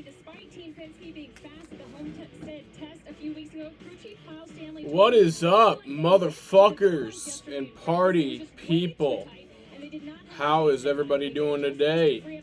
Despite Team Penske being fast at the Homestead test a few weeks ago, crew chief Kyle Stanley. What is up, motherfuckers and party people? How is everybody doing today?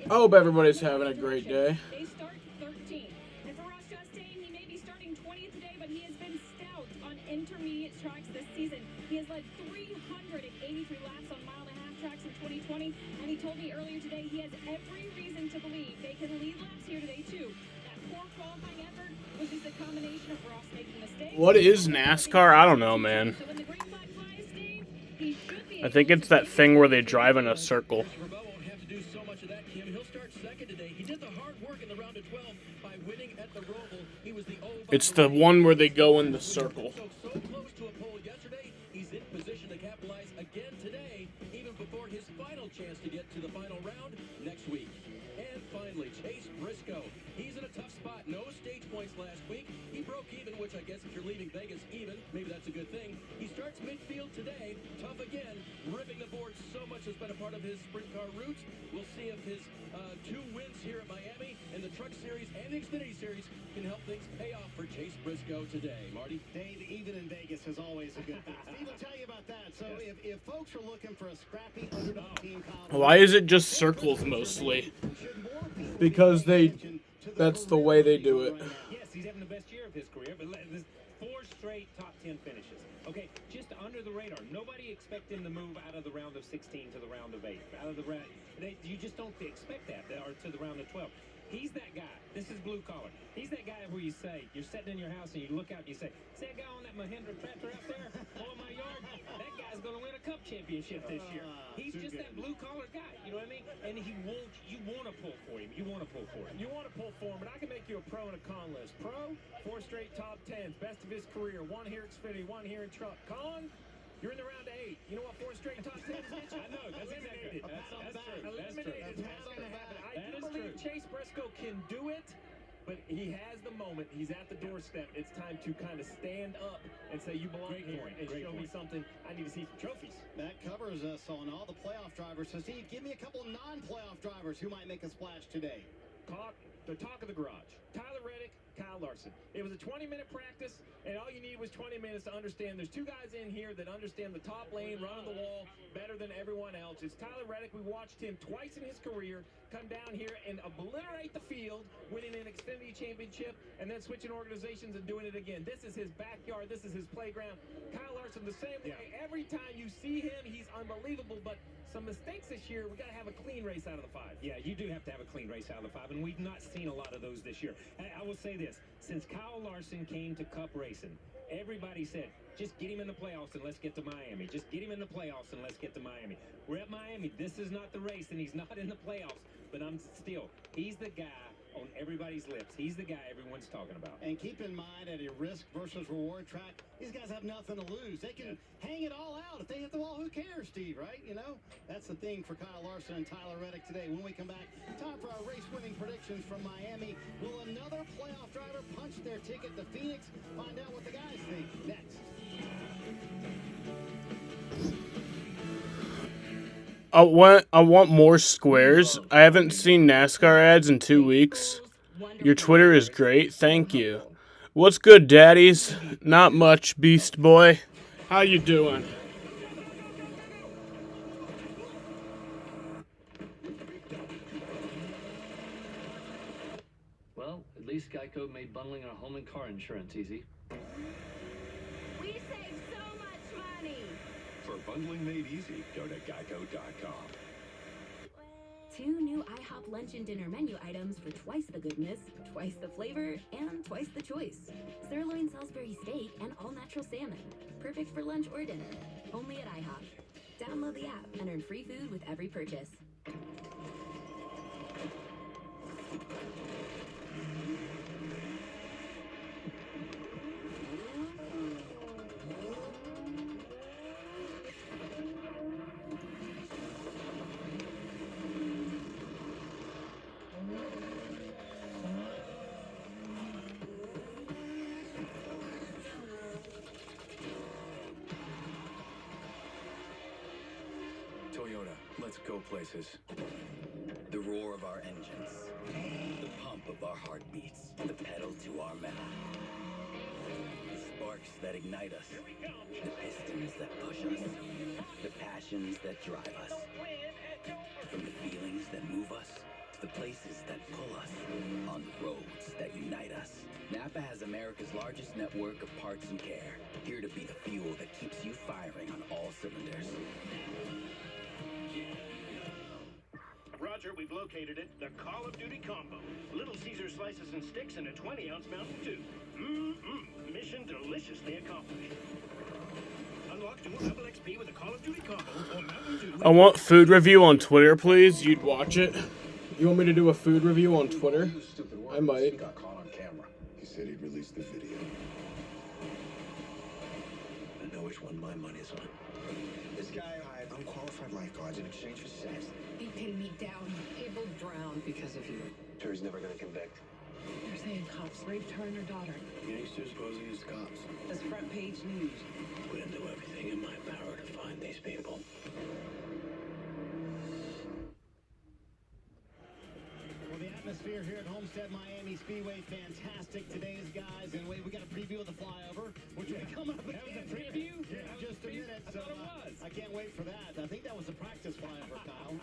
I hope everybody's having a great day. They start 13th. And for Ross Chastain, he may be starting 20th today, but he has been stout on intermediate tracks this season. He has led 383 laps on mile-and-a-half tracks in 2020, and he told me earlier today he has every reason to believe they can lead laps here today, too. That poor qualifying effort was just a combination of Ross making mistakes. What is NASCAR? I don't know, man. I think it's that thing where they drive in a circle. It's the one where they go in the circle. He's in position to capitalize again today, even before his final chance to get to the final round next week. And finally, Chase Briscoe. He's in a tough spot. No stage points last week. He broke even, which I guess if you're leaving Vegas even, maybe that's a good thing. He starts midfield today. Tough again. Ripping the board so much has been a part of his sprint car roots. We'll see if his 2 wins here at Miami and the Truck Series and the Xfinity Series can help things pay off for Chase Briscoe today. Marty? Dave, even in Vegas is always a good thing. Steve will tell you about that. So yes. if folks are looking for a scrappy underdog team, why is it just circles mostly? Because that's the way they do it. Yes, he's having the best year of his career, but 4 straight top 10 finishes. Okay, just under the radar. Nobody expected him to move out of the round of 16 to the round of 8. Out of the round, you just don't expect that, or to the round of 12. He's that guy. This is blue collar. He's that guy where you say, you're sitting in your house and you look out and you say, see that guy on that Mahindra tractor out there mowing my yard? That guy's going to win a cup championship this year. He's just that blue collar guy. You know what I mean? And you want to pull for him. You want to pull for him. You want to pull for him, but I can make you a pro and a con list. Pro, 4 straight top 10s, best of his career. 1 here at Xfinity, 1 here in Truck. Con, you're in the round of 8. You know what 4 straight top 10s is? I know. That's exactly it. That's true. Eliminated. It's not going to happen. I do believe Chase Briscoe can do it, but he has the moment. He's at the doorstep. It's time to kind of stand up and say, you belong here, and show me something. I need to see some trophies. That covers us on all the playoff drivers. So, Steve, give me a couple non-playoff drivers who might make a splash today. The talk of the garage. Tyler Reddick, Kyle Larson. It was a 20-minute practice, and all you need was 20 minutes to understand. There's 2 guys in here that understand the top lane, running the wall better than everyone else. It's Tyler Reddick. We watched him twice in his career come down here and obliterate the field, winning an Xfinity championship, and then switching organizations and doing it again. This is his backyard. This is his playground. Kyle Larson, the same way. Every time you see him, he's unbelievable, but some mistakes this year. We got to have a clean race out of the 5. Yeah, you do have to have a clean race out of the 5, and we've not seen a lot of those this year. I will say this. Since Kyle Larson came to Cup Racing, everybody said, just get him in the playoffs and let's get to Miami. Just get him in the playoffs and let's get to Miami. We're at Miami. This is not the race, and he's not in the playoffs, but he's the guy on everybody's lips. He's the guy everyone's talking about. And keep in mind, at a risk versus reward track, these guys have nothing to lose. They can hang it all out. If they hit the wall, who cares, Steve, right? You know, that's the thing for Kyle Larson and Tyler Reddick today. When we come back, time for our race-winning predictions from Miami. Will another playoff driver punch their ticket to Phoenix? Find out what the guys think next. I want more squares. I haven't seen NASCAR ads in 2 weeks. Your Twitter is great. Thank you. What's good, daddies? Not much, Beast Boy. How you doing? Well, at least Geico made bundling our home and car insurance easy. We saved so much money. For bundling made easy, go to geico.com. 2 new IHOP lunch and dinner menu items for twice the goodness, twice the flavor, and twice the choice. Sirloin Salisbury steak and all-natural salmon. Perfect for lunch or dinner. Only at IHOP. Download the app and earn free food with every purchase. Toyota, let's go places. The roar of our engines, the pump of our heartbeats, the pedal to our metal. The sparks that ignite us, the pistons that push us, the passions that drive us. From the feelings that move us, to the places that pull us, on the roads that unite us. Napa has America's largest network of parts and care, here to be the fuel that keeps you firing on all cylinders. Roger, we've located it. The Call of Duty combo. Little Caesar slices and sticks in a 20-ounce Mountain Dew. Mission deliciously accomplished. Unlock dual double XP with a Call of Duty combo or Mountain Dew. I want food review on Twitter, please. You'd watch it. You want me to do a food review on Twitter? I might. He got caught on camera. He said he'd release the video. I know which one my money's on. This guy hired unqualified lifeguards in exchange for sex. He pinned me down. People drowned because of you. Sure he's never gonna convict. They're saying cops raped her and her daughter. Gangsters posing as cops. That's front page news. I'm gonna do everything in my power to find these people. Well, the atmosphere here at Homestead Miami Speedway, fantastic today's, guys. And we got a preview of the flyover, which will be coming up again. That was a preview? Yeah, in just a minute. I thought it was. I can't wait for that. I think that was a practice flyover, Kyle.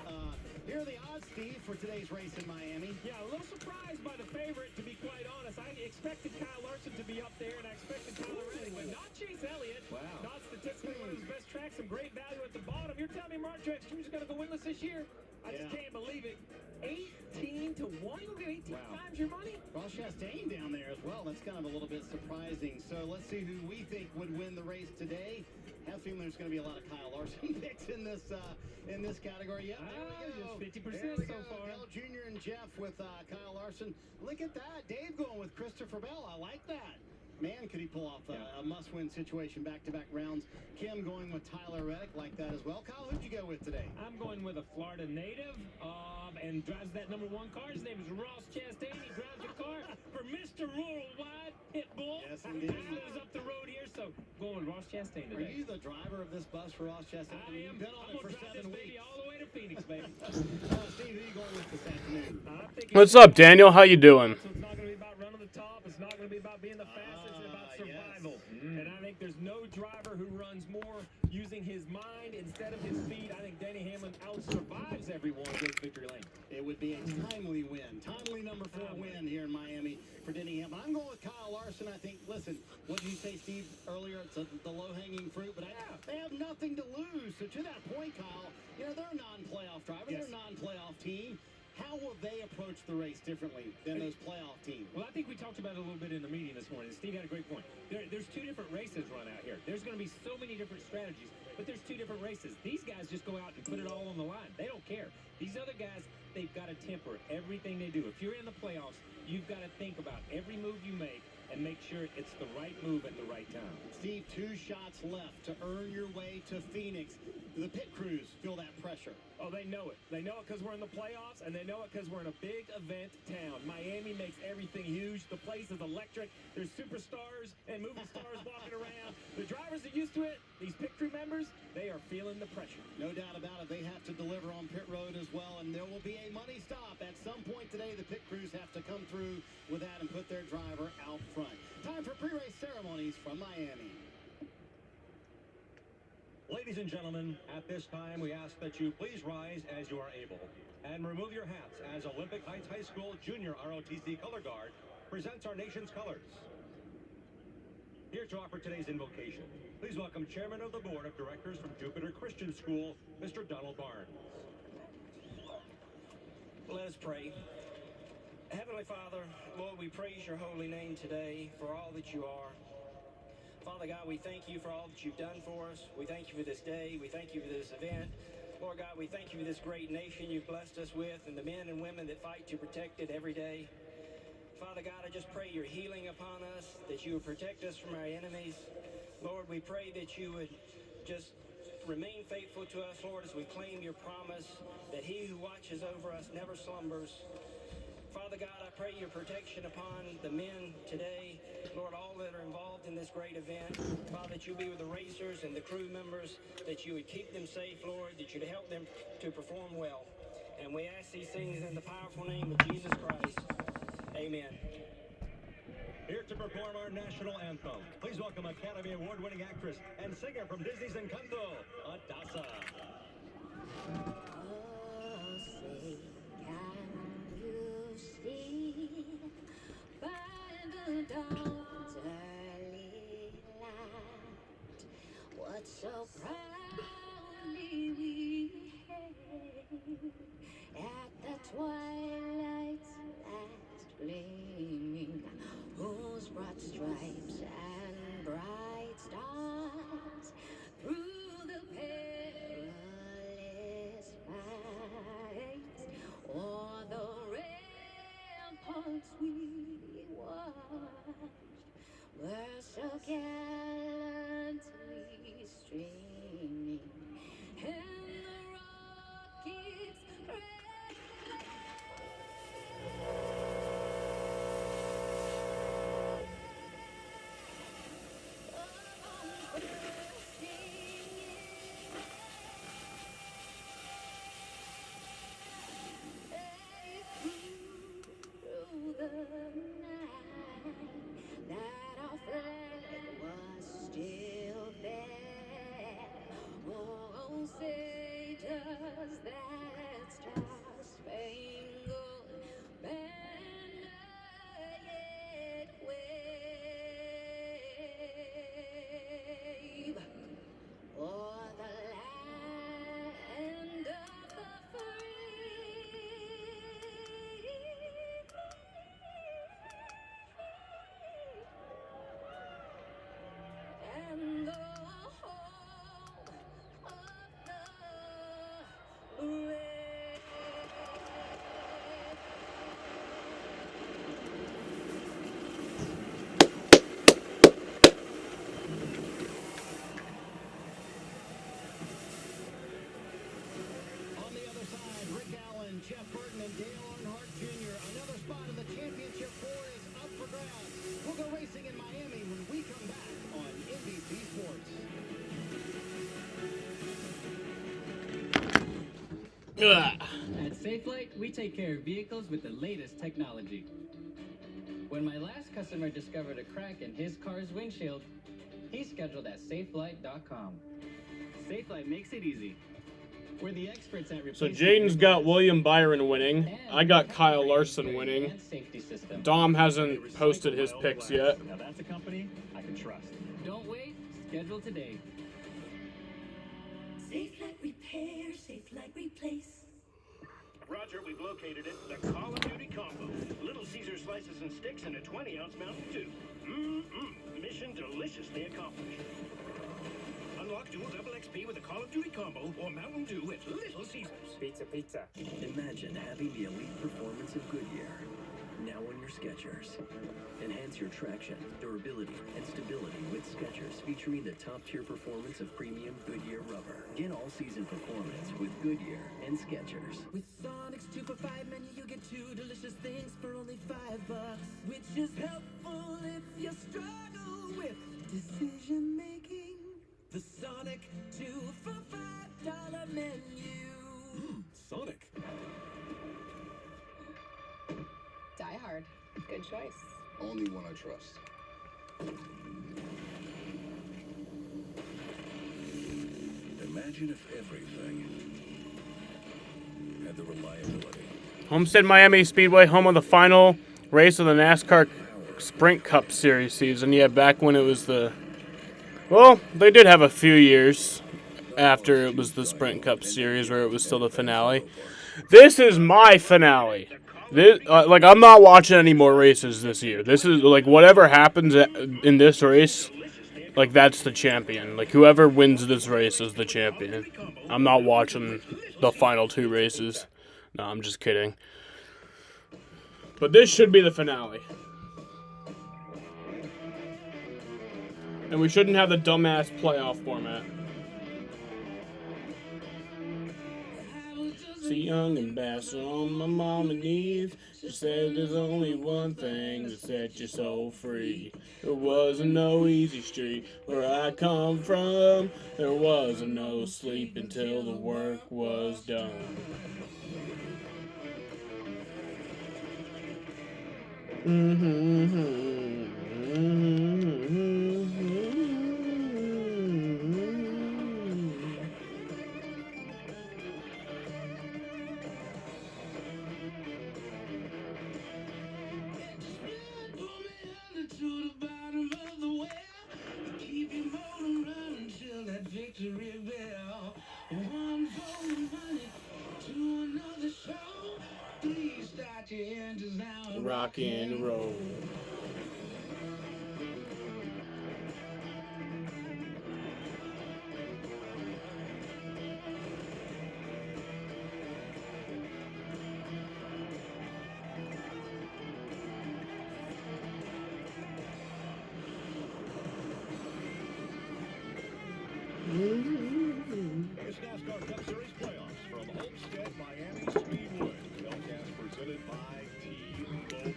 Here are the odds, Steve, for today's race in Miami. Yeah, a little surprised by the favorite, to be quite honest. I expected Kyle Larson to be up there, and I expected Tyler Reddick, but not Chase Elliott. Wow. Not statistically one of his best tracks, some great value at the bottom. You're telling me Mark Truex Jr. is going to go winless this year? I just can't believe it. 18 to 1? You'll get 18 times your money? Ross Chastain down there as well. That's kind of a little bit surprising. So let's see who we think would win the race today. Have a feeling there's going to be a lot of Kyle Larson picks in this category. Yeah, there we go. Just 50% There we so go. far. Dale Jr. and Jeff with Kyle Larson. Look at that. Dave going with Christopher Bell. I like that. Man, could he pull off a must-win situation, back-to-back rounds. Kim going with Tyler Reddick, like that as well. Kyle, who'd you go with today? I'm going with a Florida native and drives that number 1 car. His name is Ross Chastain. He drives the car for Mr. Worldwide Pitbull. Yes, He indeed. just lives up the road here, so going with Ross Chastain Are today. you the driver of this bus for Ross Chastain? I am. You've been on I'm it for going to drive 7 this weeks. baby all the way to Phoenix, baby. Steve, who are you going with this afternoon? I'm thinking What's up, Daniel? How you doing? So it's not going to be about running the top. It's not going to be about being the fastest. It's about survival. And I think there's no driver who runs more using his mind instead of his feet. I think Denny Hamlin out-survives everyone in victory lane. It would be a timely win. Timely number 4 win here in Miami for Denny Hamlin. I'm going with Kyle Larson. I think, listen, what did you say, Steve, earlier? It's the low-hanging fruit, but they have nothing to lose. So to that point, Kyle, they're a non-playoff driver. Yes. They're a non-playoff team. How will they approach the race differently than those playoff teams? Well, I think we talked about it a little bit in the meeting this morning. Steve had a great point. There's 2 different races run out here. There's going to be so many different strategies, but there's 2 different races. These guys just go out and put it all on the line. They don't care. These other guys, they've got to temper everything they do. If you're in the playoffs, you've got to think about every move you make and make sure it's the right move at the right time. Steve, 2 shots left to earn your way to Phoenix. Do the pit crews feel that pressure? Oh, they know it. They know it because we're in the playoffs, and they know it because we're in a big event town. Miami makes everything huge. The place is electric. There's superstars and movie stars walking around. The drivers are used to it. These pit crew members, they are feeling the pressure. No doubt about it. They have to deliver on pit road as well, and there will be a money stop. At some point today, the pit crews have to come through with that and put their driver out front. Time for pre-race ceremonies from Miami. Ladies and gentlemen, at this time we ask that you please rise as you are able and remove your hats as Olympic Heights High School Junior ROTC Color Guard presents our nation's colors. Here to offer today's invocation, please welcome Chairman of the Board of Directors from Jupiter Christian School, Mr. Donald Barnes. Let us pray. Heavenly Father, Lord, we praise your holy name today for all that you are. Father God, we thank you for all that you've done for us. We thank you for this day. We thank you for this event. Lord God, we thank you for this great nation you've blessed us with and the men and women that fight to protect it every day. Father God, I just pray your healing upon us, that you would protect us from our enemies. Lord, we pray that you would just remain faithful to us, Lord, as we claim your promise that he who watches over us never slumbers. Father God, I pray your protection upon the men today, Lord, all that are involved in this great event. Father, that you be with the racers and the crew members, that you would keep them safe, Lord, that you'd help them to perform well. And we ask these things in the powerful name of Jesus Christ. Amen. Here to perform our national anthem, please welcome Academy Award-winning actress and singer from Disney's Encanto, Adasa. Oh, say, can you see by the dawn's early light what so proudly we hailed at the twilight's last gleaming, whose broad stripes and bright stars through the perilous fights o'er the ramparts we watched were so gallantly streaming, and the rockets through the night that our flag was still there. Oh, say does that star-spangled banner yet wave o'er the land of the free and the home of the brave. On the other side, Rick Allen, Jeff Burton, and Dale Earnhardt Jr. Another spot in the championship four is up for grabs. We'll go racing in Miami when we come back on NBC Sports. At Safelight, we take care of vehicles with the latest technology. When my last customer discovered a crack in his car's windshield, he scheduled at safelight.com. Safelight makes it easy. We're the experts at So replacing Jaden's got William Byron winning. I got Kyle Larson winning. safety system. Dom hasn't posted his picks yet. Now that's a company I can trust. Don't wait. Schedule today. Safe like repair, safe like replace. Roger, we've located it. The Call of Duty combo. Little Caesar slices and sticks and a 20-ounce Mountain Dew. Mission deliciously accomplished. Unlock dual double XP with the Call of Duty combo or Mountain Dew at Little Caesars. Pizza. Imagine having the elite performance of Goodyear. Now on your Skechers. Enhance your traction, durability, and stability with Skechers, featuring the top-tier performance of premium Goodyear rubber. Get all-season performance with Goodyear and Skechers. With Sonic's 2 for $5 menu, you get 2 delicious things for only $5, which is helpful if you struggle with decision making. The Sonic 2 for $5 menu. Sonic. Die Hard. Good choice. Only one I trust. Imagine if everything had the reliability. Homestead Miami Speedway, home of the final race of the NASCAR Sprint Cup Series season. Yeah, back when it was the... Well, they did have a few years after it was the Sprint Cup Series where it was still the finale. This is my finale. This, I'm not watching any more races this year. This is, whatever happens in this race, that's the champion. Whoever wins this race is the champion. I'm not watching the final 2 races. No, I'm just kidding. But this should be the finale. And we shouldn't have the dumbass playoff format. See young and bastard on my mama knees. She said there's only one thing that set your soul free. There wasn't no easy street where I come from. There wasn't no sleep until the work was done. Rock and roll. It's NASCAR Cup Series playoffs from Homestead, Miami Speedway. Telecast presented by T-Mobile.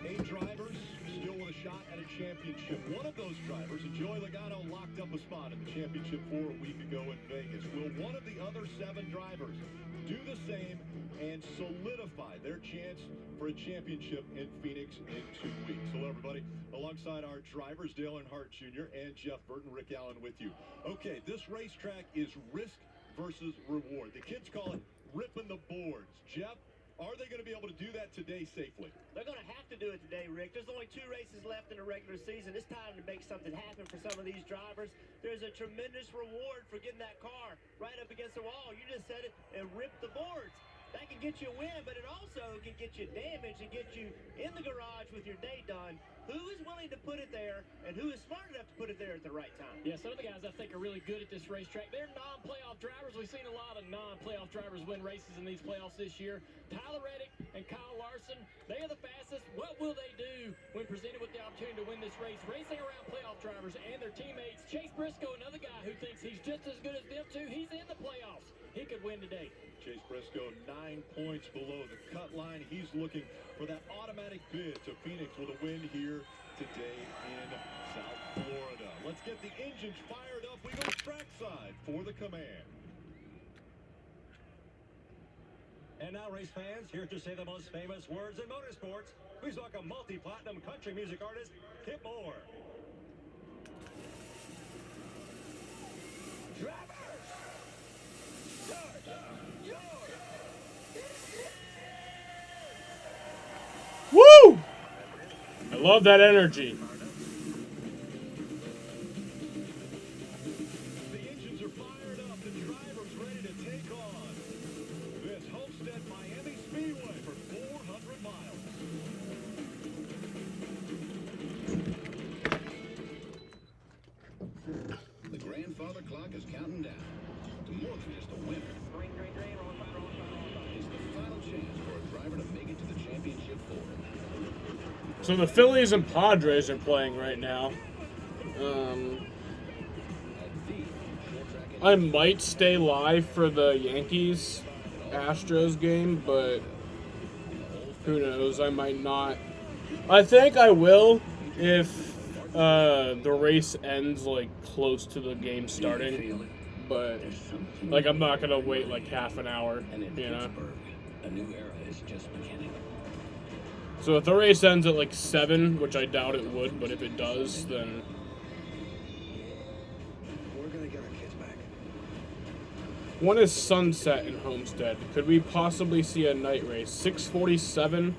8 drivers still with a shot at a championship. One of those drivers, Joey Logano, locked up a spot in the championship 4 a week ago in Vegas. Will one of the other 7 drivers do the same and solidify their chance for a championship in Phoenix in 2 weeks? Hello, everybody. Alongside our drivers, Dale Earnhardt Jr. and Jeff Burton, Rick Allen with you. Okay, this racetrack is risk versus reward. The kids call it ripping the boards. Jeff, are they going to be able to do that today safely? They're going to have to do it today, Rick. There's only 2 races left in the regular season. It's time to make something happen for some of these drivers. There's a tremendous reward for getting that car right up against the wall. You just said it, and rip the boards. That can get you a win, but it also can get you damage and get you in the garage with your day done. Who is willing to put it there, and who is smart enough to put it there at the right time? Yeah, some of the guys I think are really good at this racetrack. They're non-playoff drivers. We've seen a lot of non-playoff drivers win races in these playoffs this year. Tyler Reddick and Kyle Larson, they are the fastest. What will they do when presented with the opportunity to win this race? Racing around playoff drivers and their teammates. Chase Briscoe, another guy who thinks he's just as good as them two. He's in the playoffs. He could win today. Chase Briscoe 9 points below the cut line. He's looking for that automatic bid to Phoenix with a win here today in South Florida. Let's get the engines fired up. We go trackside for the command. And now, race fans, here to say the most famous words in motorsports, please welcome multi-platinum country music artist, Kip Moore. Drivers, start your Woo! I love that energy. The engines are fired up. The driver's ready to take on this Homestead Miami Speedway for 400 miles. The grandfather clock is counting down to more than just a winner. It's the final chance for a driver to make it to the championship 4. So the Phillies and Padres are playing right now. I might stay live for the Yankees Astros game, but who knows? I might not. I think I will if the race ends like close to the game starting. But like I'm not gonna wait like half an hour, you know. A new era is just beginning. So if the race ends at like 7, which I doubt it would, but if it does, then We're gonna get our kids back. when is sunset in Homestead? Could we possibly see a night race? 6:47?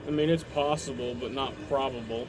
I mean, it's possible, but not probable.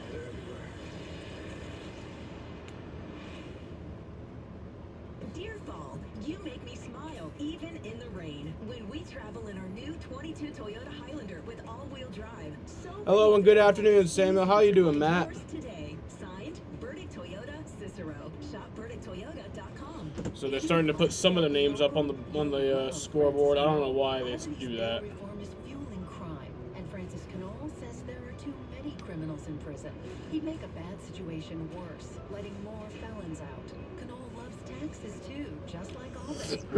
Dear Fall, you make me smile, even in the rain, when we travel in our new 22 Toyota Highlander with all-wheel drive. So Hello and good afternoon, Samuel. How you doing, Matt? today, signed, Burdick Toyota, Cicero. Shop BurdickToyota.com. So they're starting to put some of the names up on the scoreboard. I don't know why they do that. Reform is fueling crime, and Francis Knoll says there are too many criminals in prison. He'd make a bad situation worse, letting more felons out. Knoll loves taxes too, just like Albany. A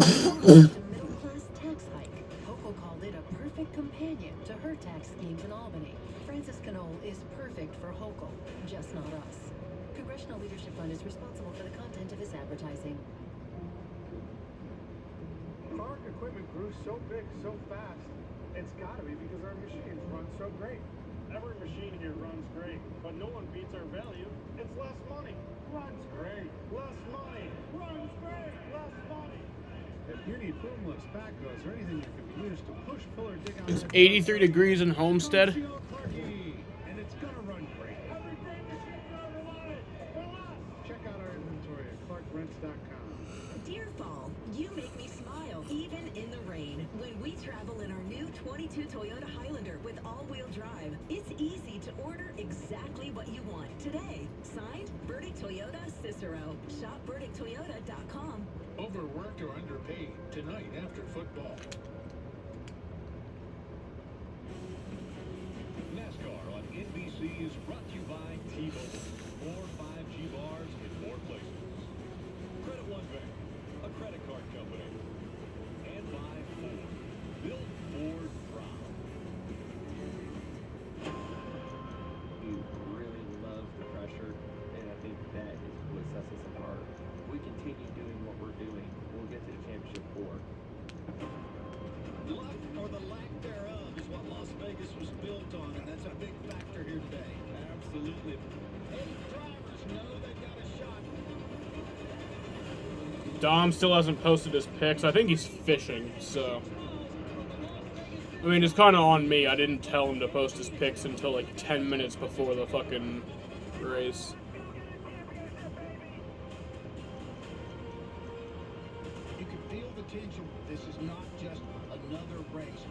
middle-class tax hike. Hochul called it a perfect companion to her tax schemes in Albany. Francis Knoll is perfect for Hochul, just not us. Congressional Leadership Fund is responsible for the content of his advertising. Park equipment grew so big so fast, It's gotta be because our machines run so great. Every machine here runs great, but no one beats our value. It's less money. Runs great. Less money. Runs great. Less money. If you need boomless backhoes or anything you can use to push, pull, or dig out It's that 83 degrees in Homestead. and it's gonna run great. Every great machine runs reliant. For less. Check out our inventory at ClarkRents.com. Dear Fall, you make me smile, even in the rain. When we travel in our new 22 Toyota Highlander with all-wheel drive, it's easy to order exactly what you want today. Signed, Burdick Toyota Cicero. Shop BurdickToyota.com. Overworked or underpaid tonight after football. NASCAR on NBC is brought to you by T-Mobile. More 5G bars in more places. Credit One Bank, a credit card company. And by Ford. Built Ford proud. We really love the pressure, and I think that is what sets us apart. If we continue doing what we're doing, we'll get to the championship 4. Luck, or the lack thereof, is what Las Vegas was built on, and that's a big factor here today. Absolutely. 8 drivers know they got a shot. Dom still hasn't posted his picks. I think he's fishing, so. I mean, it's kind of on me. I didn't tell him to post his picks until like 10 minutes before the fucking race. You can feel the tension. This is not just another race.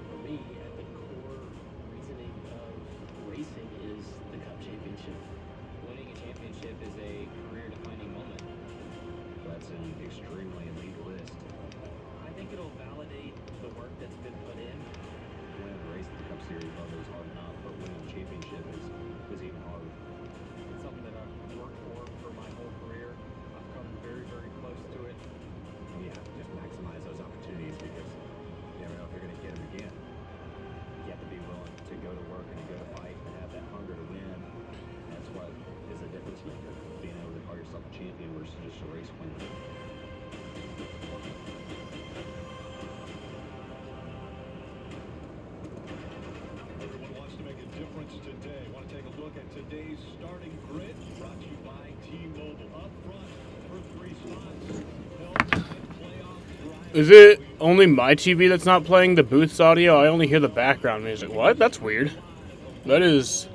For me, at the core reasoning of racing is the Cup Championship. Winning a championship is a career-defining moment. That's an extremely elite list. I think it'll validate the work that's been put in. Winning a race at the Cup Series level is hard enough, but winning a championship is even harder. It's something that I've worked for my whole career. I've come very, very close to it. And you have to just maximize those opportunities because you never know if you're going to get them again. You have to be willing to go to work and to go to fight and have that hunger to win. That's what is the difference maker, being able to call yourself a champion versus just a race winner. Everyone wants to make a difference today. Want to take a look at today's starting grid? Brought to you by T-Mobile. Up front for 3 spots. Is it only my TV that's not playing the booth's audio? I only hear the background music. What? That's weird. That is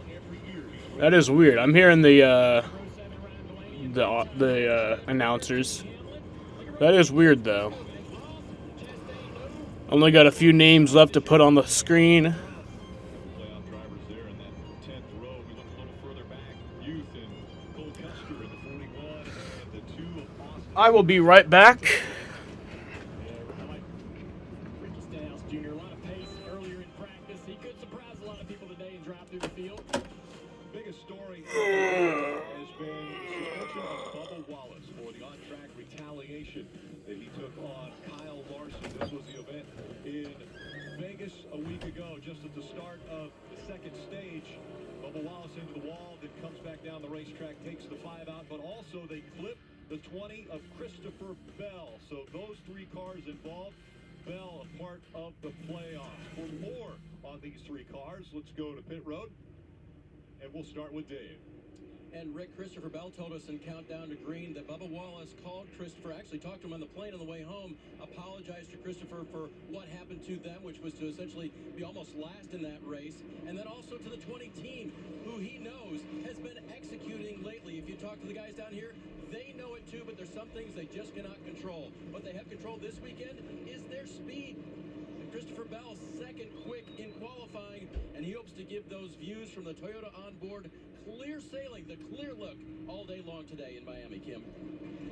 weird. I'm hearing the announcers. That is weird though. Only got a few names left to put on the screen. I will be right back. Jr. A lot of pace earlier in practice. He could surprise a lot of people today and drive through the field. Biggest story has been suspension of Bubba Wallace for the on-track retaliation that he took on Kyle Larson. This was the event in Vegas a week ago, just at the start of the second stage. Bubba Wallace into the wall, then comes back down the racetrack, takes the 5 out, but also they clip the 20 of Christopher Bell. So those 3 cars involved. Bell a part of the playoffs. For more on these 3 cars, let's go to pit road, and we'll start with Dave. And Rick, Christopher Bell told us in Countdown to Green that Bubba Wallace called Christopher, actually talked to him on the plane on the way home, apologized to Christopher for what happened to them, which was to essentially be almost last in that race, and then also to the 20 team, who he knows has been executing lately. If you talk to the guys down here, they know it too, but there's some things they just cannot control. What they have control this weekend is their speed. Christopher Bell, second quick in qualifying, and he hopes to give those views from the Toyota onboard clear sailing, the clear look, all day long today in Miami, Kim.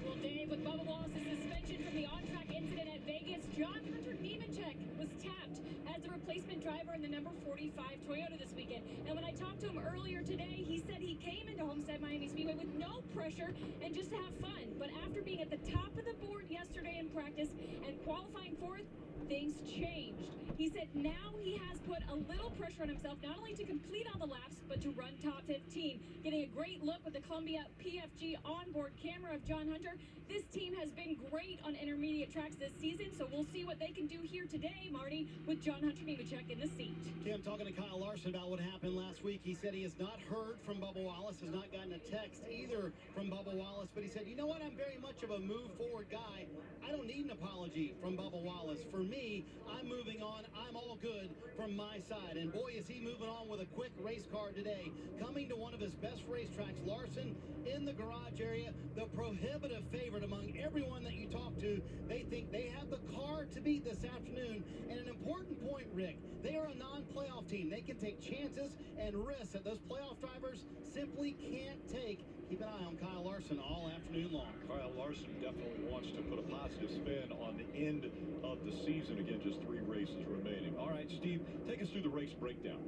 Well, Dave, with Bubba Wallace's suspension from the on-track incident at Vegas, John Hunter Nemechek was tapped as the replacement driver in the number 45 Toyota this weekend. And when I talked to him earlier today, he said he came into Homestead Miami Speedway with no pressure and just to have fun. But after being at the top of the board yesterday in practice and qualifying fourth, things changed. He said now he has put a little pressure on himself, not only to complete all the laps, but to run top 15. Getting a great look with the Columbia PFG onboard camera of John Hunter. This team has been great on intermediate tracks this season, so we'll see what they can do here today, Marty, with John Hunter Nemechek in the seat. Kim, talking to Kyle Larson about what happened last week, he said he has not heard from Bubba Wallace, has not gotten a text either from Bubba Wallace, but he said, you know what, I'm very much of a move-forward guy. I don't need an apology from Bubba Wallace. For me, I'm moving on. I'm all good from my side. And boy, is he moving on with a quick race car today. Coming to one of his best racetracks, Larson in the garage area, the prohibitive favorite among everyone that you talk to. They think they have the car to beat this afternoon. And an important point, Rick, they are a non-playoff team. They can take chances and risks that those playoff drivers simply can't take. Keep an eye on Kyle Larson all afternoon long. Kyle Larson definitely wants to put a positive spin on the end of the season. Again, just 3 races remaining. All right, Steve, take us through the race breakdown.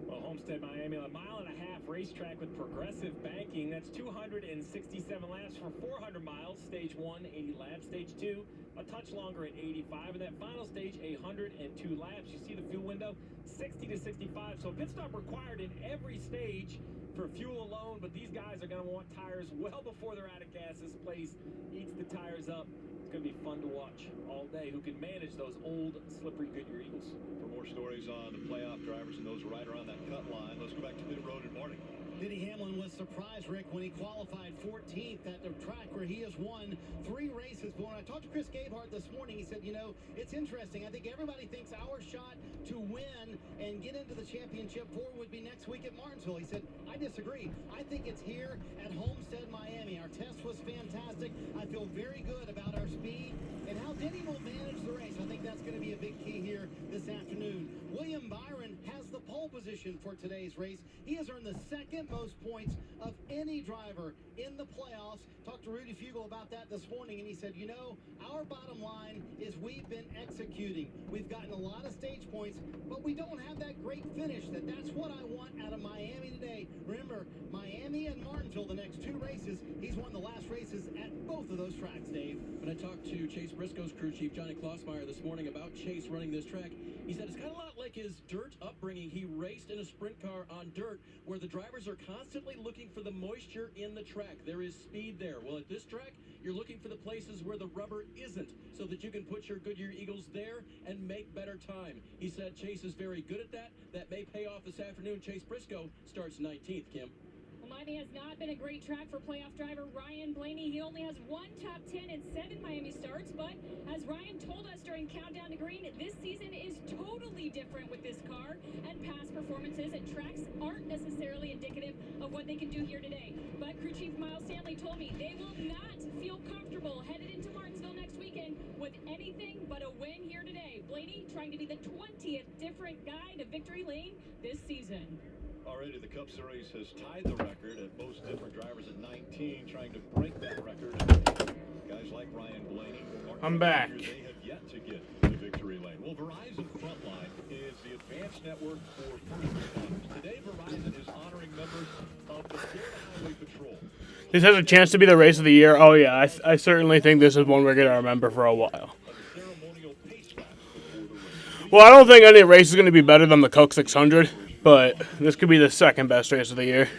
Well, Homestead, Miami, a 1.5 mile racetrack with progressive banking. That's 267 laps for 400 miles. Stage 1, 80 laps. Stage 2, a touch longer at 85. And that final stage, 102 laps. You see the fuel window, 60 to 65. So pit stop required in every stage for fuel alone, but these guys are going to want tires well before they're out of gas. This place eats the tires up. It's going to be fun to watch all day. Who can manage those old, slippery Goodyear Eagles? For more stories on the playoff drivers and those right around that cut line, let's go back to pit road and Marty. Denny Hamlin was surprised, Rick, when he qualified 14th at the track where he has won 3 races. But when I talked to Chris Gabehart this morning, he said, you know, it's interesting. I think everybody thinks our shot to win and get into the championship 4 would be next week at Martinsville. He said, I disagree. I think it's here at Homestead, Miami. Our test was fantastic. I feel very good about our speed and how Denny will manage the race. I think that's going to be a big key here this afternoon. William Byron has the pole position for today's race. He has earned the second most points of any driver in the playoffs. Talked to Rudy Fugle about that this morning, and he said, you know, our bottom line is we've been executing. We've gotten a lot of stage points, but we don't have that great finish. That's what I want out of Miami today. Remember, Miami and Martinsville, the next 2 races. He's won the last races at both of those tracks, Dave. When I talked to Chase Briscoe's crew chief, Johnny Klossmeyer, this morning about Chase running this track, he said it's kind of a lot like his dirt upbringing. He raced in a sprint car on dirt where the drivers are constantly looking for the moisture in the track. There is speed there. Well, at this track, you're looking for the places where the rubber isn't so that you can put your Goodyear Eagles there and make better time. He said Chase is very good at that. That may pay off this afternoon. Chase Briscoe starts 19th, Kim. Miami has not been a great track for playoff driver Ryan Blaney. He only has 1 top 10 and 7 Miami starts, but as Ryan told us during Countdown to Green, this season is totally different with this car, and past performances at tracks aren't necessarily indicative of what they can do here today. But crew chief Miles Stanley told me they will not feel comfortable headed into Martinsville next weekend with anything but a win here today. Blaney trying to be the 20th different guy to victory lane this season. Already, the Cup Series has tied the record at most different drivers at 19, trying to break that record. Guys like Ryan Blaney, I'm back. They have yet to get to victory lane. Well, Verizon Frontline is the advanced network for first responders. Today, Verizon is honoring members of the Florida Highway Patrol. This has a chance to be the race of the year. Oh, yeah, I certainly think this is one we're going to remember for a while. Well, I don't think any race is going to be better than the Coke 600. But this could be the second best race of the year.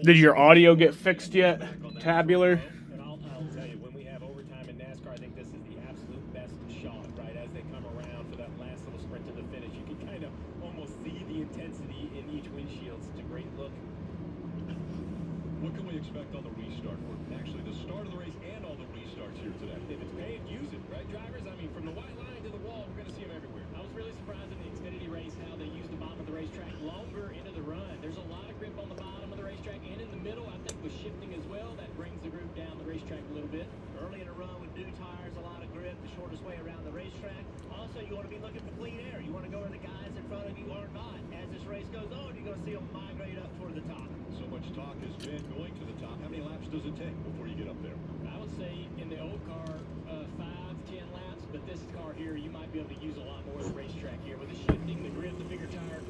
Did your audio get fixed yet, Tabular? And I'll tell you, when we have overtime in NASCAR, I think this is the absolute best shot, right? As they come around for that last little sprint to the finish, you can kind of almost see the intensity in each windshield. It's a great look. What can we expect on the restart? Or actually, the start of the race and all the restarts here today. If it's paved, use it, right, drivers? I mean, from the white line to the wall, we're going to see them everywhere. I was really surprised in the Xfinity race how they used the bottom of the racetrack longer into the run. There's a lot of grip on the bottom of the racetrack and in the middle. I think with shifting as well, that brings the group down the racetrack a little bit. Early in a run with new tires, a lot of grip, the shortest way around the racetrack. Also, you want to be looking for clean air. You want to go where the guys in front of you are not. As this race goes on, you're going to see them migrate up toward the top. So much talk has been going to the top. How many laps does it take before you get up there? I would say in the old car, 5 to 10 laps, but this car here, you might be able to use a lot more of the racetrack here with the shifting, the grip, the bigger tire.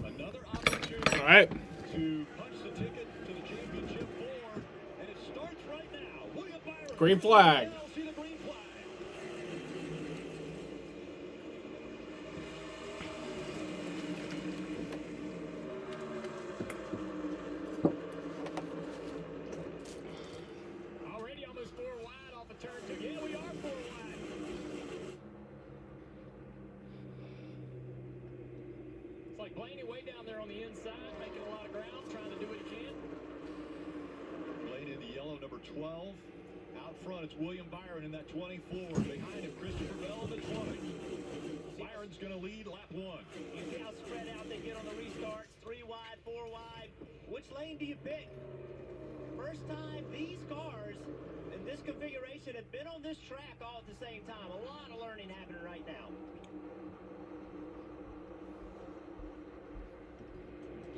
Another opportunity All right. to punch the ticket to the championship 4, and it starts right now. William Byron Green flag. See the green flag. Already almost 4 wide off of turn 2. Yeah, we are 4 wide. It's like Blaney way down there on the inside, making a lot of ground, trying to do what he can. Lane in the yellow, number 12. Out front, it's William Byron in that 24. Behind him, Christopher Bell in the 20. Byron's going to lead lap 1. You see how spread out they get on the restarts. 3 wide, 4 wide. Which lane do you pick? First time these cars in this configuration have been on this track all at the same time. A lot of learning happening right now.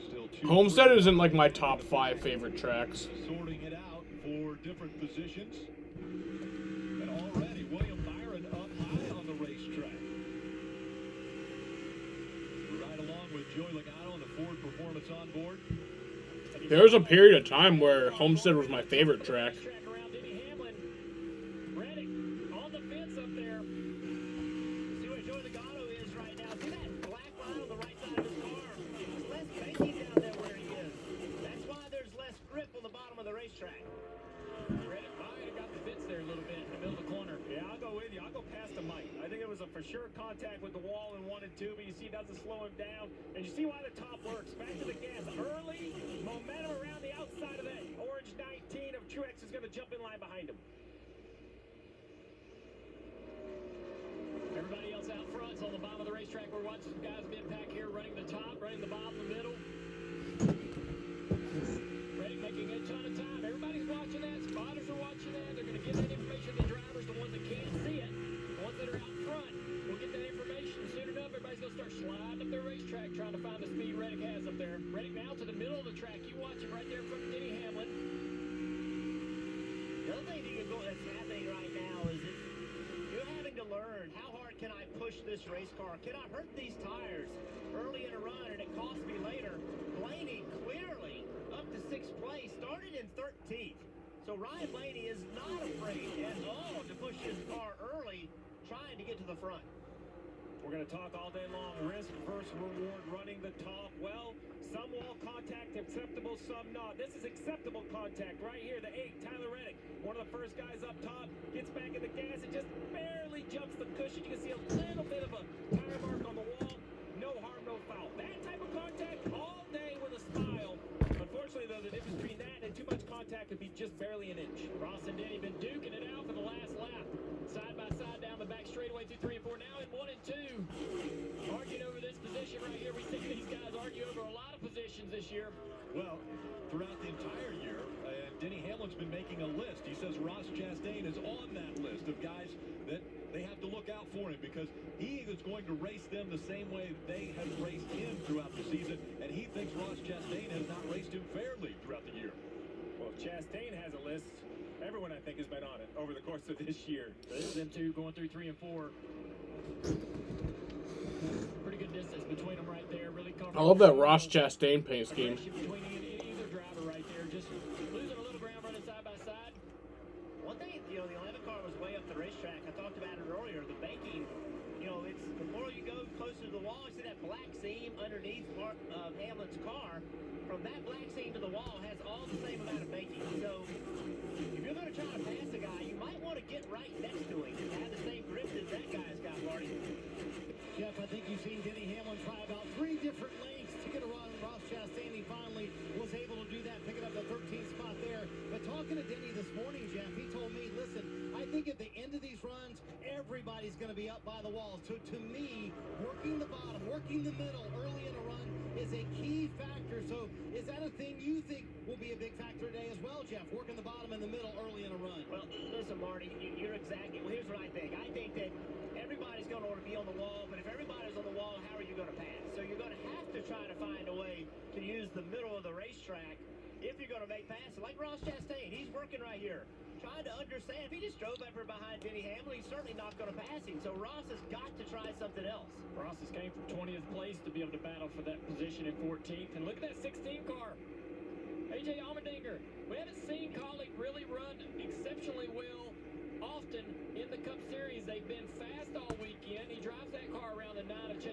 Still 2. Homestead is in like my top 5 favorite tracks. Sorting it out for different positions. And already William Byron up high on the racetrack. Right along with Joey Logano and the Ford Performance on board. There was a period of time where Homestead was my favorite track. Around Denny Hamlin. Reddick on the fence up there. See where Joey Logano is right now. See that black line on the right side of his car? There's less banking down there where he is. That's why there's less grip on the bottom of the racetrack. Reddick might have got the fence there a little bit in the middle of the corner. Yeah, I'll go with you. I'll go past the Mike. I think it was a for sure contact with the wall in 1 and 2, but you see it doesn't slow him down. And you see why the top works. Back to the gas. Early momentum around the outside of that orange 19 of Truex is going to jump in line behind him. Everybody else out front is on the bottom of the racetrack. We're watching some guys being back here running the top, running the bottom, the middle. Reddick making a ton of time. Everybody's watching that. Spotters are watching that. They're going to give that information to the drivers, the ones that can't see it. The ones that are out front will get that information. Soon enough, everybody's going to start sliding up their racetrack trying to find the speed Reddick has up there. Reddick now to the middle of the track. You watch him right there in front of Denny Hamlin. The other thing that's happening right now is that you're having to learn how hard can I push this race car? Can I hurt these tires early in a run and it costs me later? Blaney clearly up to 6th place, started in 13th. So Ryan Blaney is not afraid at all to push his car early, trying to get to the front. We're going to talk all day long. Risk versus reward, running the top. Well, some wall contact acceptable, some not. This is acceptable contact right here. The 8, Tyler Reddick, one of the first guys up top, gets back in the gas and just barely jumps the cushion. You can see a little bit of a tire mark on the wall. No harm, no foul. That type of contact all day with a smile. Unfortunately, though, the difference between that and too much contact could be just barely an inch. Ross and Denny been duking it out for the last lap. Side by side down the back straightaway through 3 and 4. Now in 1 and 2. Arguing over this position right here. We think these guys argue over a lot of positions this year. Well, throughout the entire year, Denny Hamlin's been making a list. He says Ross Chastain is on that list of guys that they have to look out for him because he is going to race them the same way they have raced him throughout the season, and he thinks Ross Chastain has not raced him fairly throughout the year. Well, if Chastain has a list, everyone, I think, has been on it over the course of this year. There's them two going through 3 and 4. Pretty good distance between them right there. Really comfortable. I love that Ross Chastain paint scheme. Between either driver right there. Just losing a little ground running side by side. One thing, the 11 car was way up the racetrack. I talked about it earlier. The banking, it's the more you go closer to the wall, you see that black seam underneath part of Hamlin's car. From that black seam to the wall has all the same amount of banking. So if you're going to try to pass a guy, you might want to get right next to him and have the same grip that that guy's got, Marty. Jeff, I think you've seen Denny Hamlin try about 3 different lengths to get around Ross Chastain. He finally was able to do that, picking up the 13th spot there. But talking to Denny this morning, Jeff, he told me, listen, I think at the end of these runs, everybody's going to be up by the wall. So to me, working the bottom, working the middle early in a run is a key factor. So is that a thing you think will be a big factor today as well, Jeff? Working the bottom and the middle early in a run. Well, listen, Marty, you're exactly. Well, here's what I think. I think that everybody's going to want to be on the wall, but if everybody's on the wall, how are you going to pass? So you're going to have to try to find a way to use the middle of the racetrack if you're going to make passes. Like Ross Chastain, he's working right here, trying to understand. If he just drove up behind Denny Hamlin, he's certainly not going to pass him. So Ross has got to try something else. Ross has came from 20th place to be able to battle for that position in 14th. And look at that 16 car. A.J. Allmendinger. We haven't seen Colleague really run exceptionally well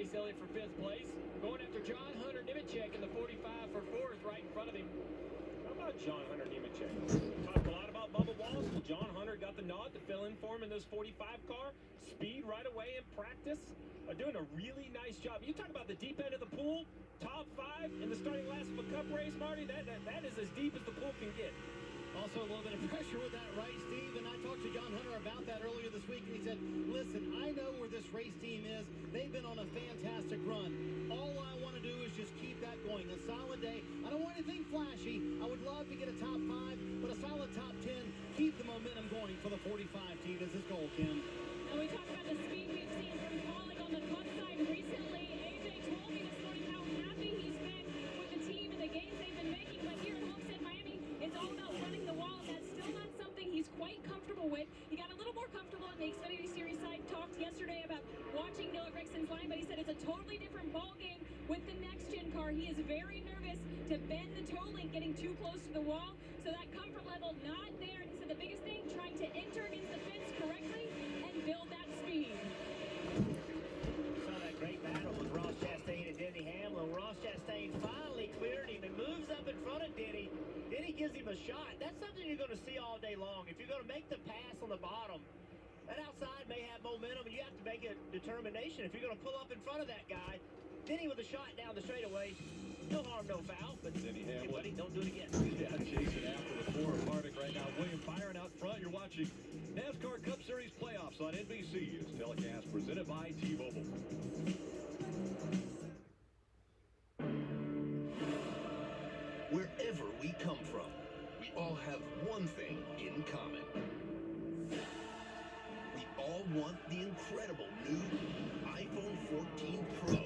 Chase Elliott for 5th place. Going after John Hunter Nemechek in the 45 for 4th, right in front of him. How about John Hunter Nemechek? Talked a lot about Bubba Wallace. Well, John Hunter got the nod to fill in for him in this 45 car. Speed right away in practice. Doing a really nice job. You talk about the deep end of the pool, top 5 in the starting last of a cup race, Marty. That is as deep as the pool can get. Also a little bit of pressure with that, right, Steve? And I talked to John Hunter about that earlier this week, and he said, listen, I know where this race team is. They've been on a fantastic run. All I want to do is just keep that going. A solid day. I don't want anything flashy. I would love to get a top 5, but a solid top 10. Keep the momentum going for the 45 team is his goal, Kim. And we talked about the speed we've seen from Pauling on the club side recently. AJ told me this morning how happy he's been with the team and the gains they've been making. But here at Homestead, Miami, it's all about running the wall. That's still not something he's quite comfortable with. He got a little more comfortable on the Xfinity Series side. Talked yesterday about watching Noah Gragson flying, but he said it's a totally different ball game with the next-gen car. He is very nervous to bend the toe link, getting too close to the wall. So that comfort level not there. And he said the biggest thing, trying to enter against the fence correctly and build that speed. Saw that great battle with Ross Chastain and Denny Hamlin. Ross Chastain finally cleared him and moves up in front of Denny. Denny gives him a shot. That's something you're going to see all day long. If you're going to make the pass on the bottom, that outside may have momentum, and you have to make a determination. If you're going to pull up in front of that guy, Denny with a shot down the straightaway, no harm, no foul. But Denny Hamlin. Hey, buddy, don't do it again. Yeah, chasing after the 4 of Harvick right now. William Byron out front. You're watching NASCAR Cup Series playoffs on NBC. It's telecast presented by T-Mobile. Wherever we come from, we all have one thing in common. We all want the incredible new iPhone 14 Pro.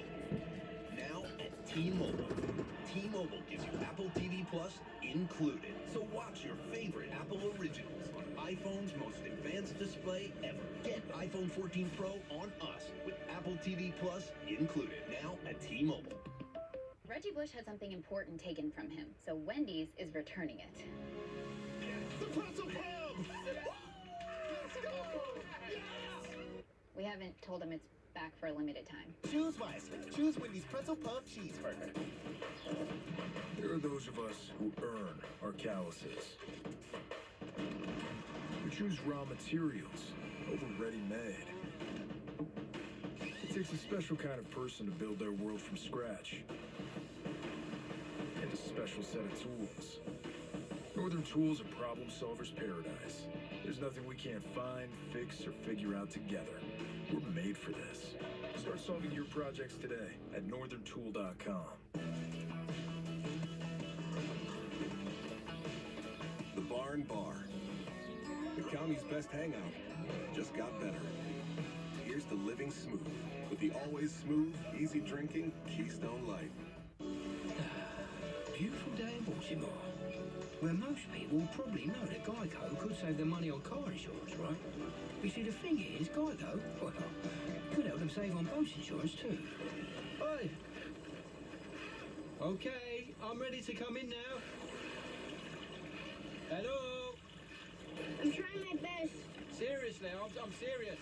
Now at T-Mobile. T-Mobile gives you Apple TV Plus included. So watch your favorite Apple originals on iPhone's most advanced display ever. Get iPhone 14 Pro on us with Apple TV Plus included. Now at T-Mobile. Reggie Bush had something important taken from him, so Wendy's is returning it. The pretzel pub! Let's go! Yes! We haven't told him it's back for a limited time. Choose wisely. Choose Wendy's Pretzel Pub Cheeseburger. There are those of us who earn our calluses. We choose raw materials over ready-made. It takes a special kind of person to build their world from scratch. And a special set of tools. Northern Tool's a problem solver's paradise. There's nothing we can't find, fix, or figure out together. We're made for this. Start solving your projects today at northerntool.com. The Barn Bar. The county's best hangout. Just got better. Here's the living smooth with the always smooth, easy drinking Keystone Light. Beautiful day in Baltimore, where most people probably know that Geico could save them money on car insurance, right? You see, the thing is, Geico, well, could help them save on boat insurance too. Hey! Okay, I'm ready to come in now. Hello? I'm trying my best. Seriously, I'm serious.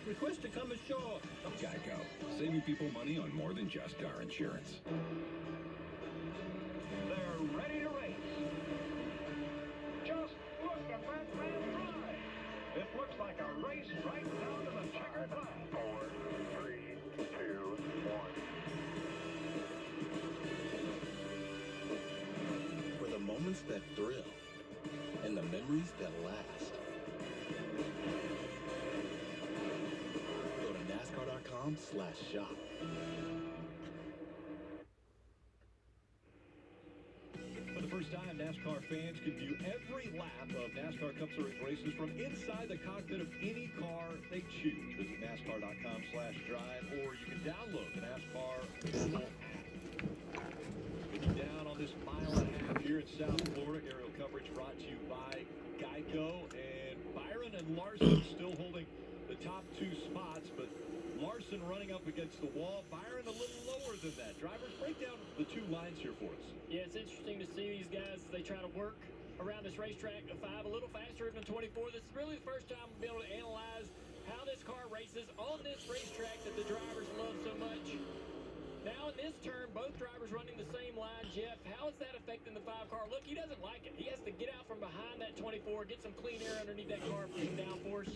Request to come ashore. Geico. Saving people money on more than just car insurance. They're ready to race. Just look at that man drive. It looks like a race right down to the checkered flag. 4, 3, 2, 1. For the moments that thrill and the memories that last. Go to NASCAR.com/shop. For the first time, NASCAR fans can view every lap of NASCAR Cup Series races from inside the cockpit of any car they choose. Visit NASCAR.com/drive, or you can download the NASCAR app. Looking down on this mile and a half here in South Florida, aerial coverage brought to you by Geico, and Byron and Larson still holding the top 2 spots, but Larson running up against the wall. Byron a little lower than that. Drivers, break down the 2 lines here for us. Yeah, it's interesting to see these guys. They try to work around this racetrack. A 5 a little faster than 24. This is really the first time we'll be able to analyze how this car races on this racetrack that the drivers love so much. Now in this turn, both drivers running the same line. Jeff, how is that affecting the 5 car? Look, he doesn't like it. He has to get out from behind that 24, get some clean air underneath that car for some downforce.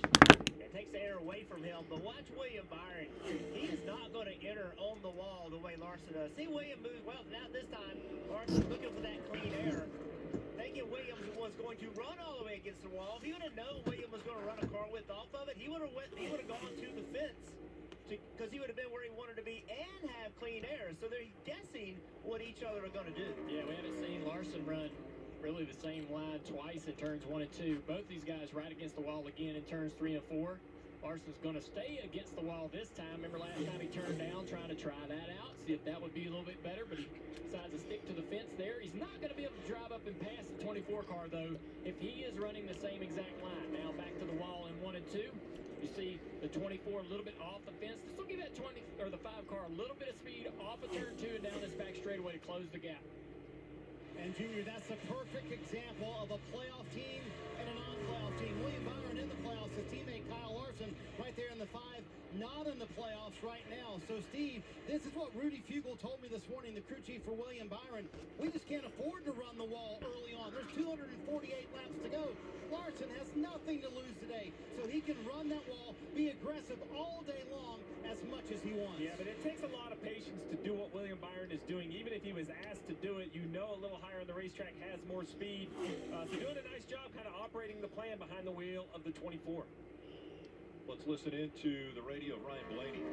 It takes the air away from him, but watch William Byron. He is not going to enter on the wall the way Larson does. See William move well. Now this time, Larson's looking for that clean air. Thinking Williams was going to run all the way against the wall. If he would have known Williams was going to run a car width off of it, he would have gone to the fence because he would have been where he wanted to be and have clean air. So they're guessing what each other are going to do. Yeah, we haven't seen Larson run really the same line twice in turns 1 and 2. Both these guys right against the wall again in turns 3 and 4. Larson's going to stay against the wall this time. Remember last time he turned down trying to try that out, see if that would be a little bit better, but he decides to stick to the fence there. He's not going to be able to drive up and pass the 24 car, though, if he is running the same exact line. Now back to the wall in 1 and 2. You see the 24 a little bit off the fence. This will give that 20 or the 5 car a little bit of speed off of turn 2 and down this back straightaway to close the gap. And Junior, that's a perfect example of a playoff team and a non-playoff team. William Byron in the playoffs, his teammate Kyle Larson right there in the 5, not in the playoffs right now. So Steve, this is what Rudy Fugle told me this morning, the crew chief for William Byron. We just can't afford to run the wall early on. There's 248 laps to go. Larson has nothing to lose today, so he can run that wall, be aggressive all day long as much as he wants. Yeah, but it takes a lot of patience to do what William Byron is doing. Even if he was asked to do it, you know a little higher on the racetrack has more speed. So doing a nice job kind of operating the plan behind the wheel of the 24. Let's listen into the radio of Ryan Blaney. On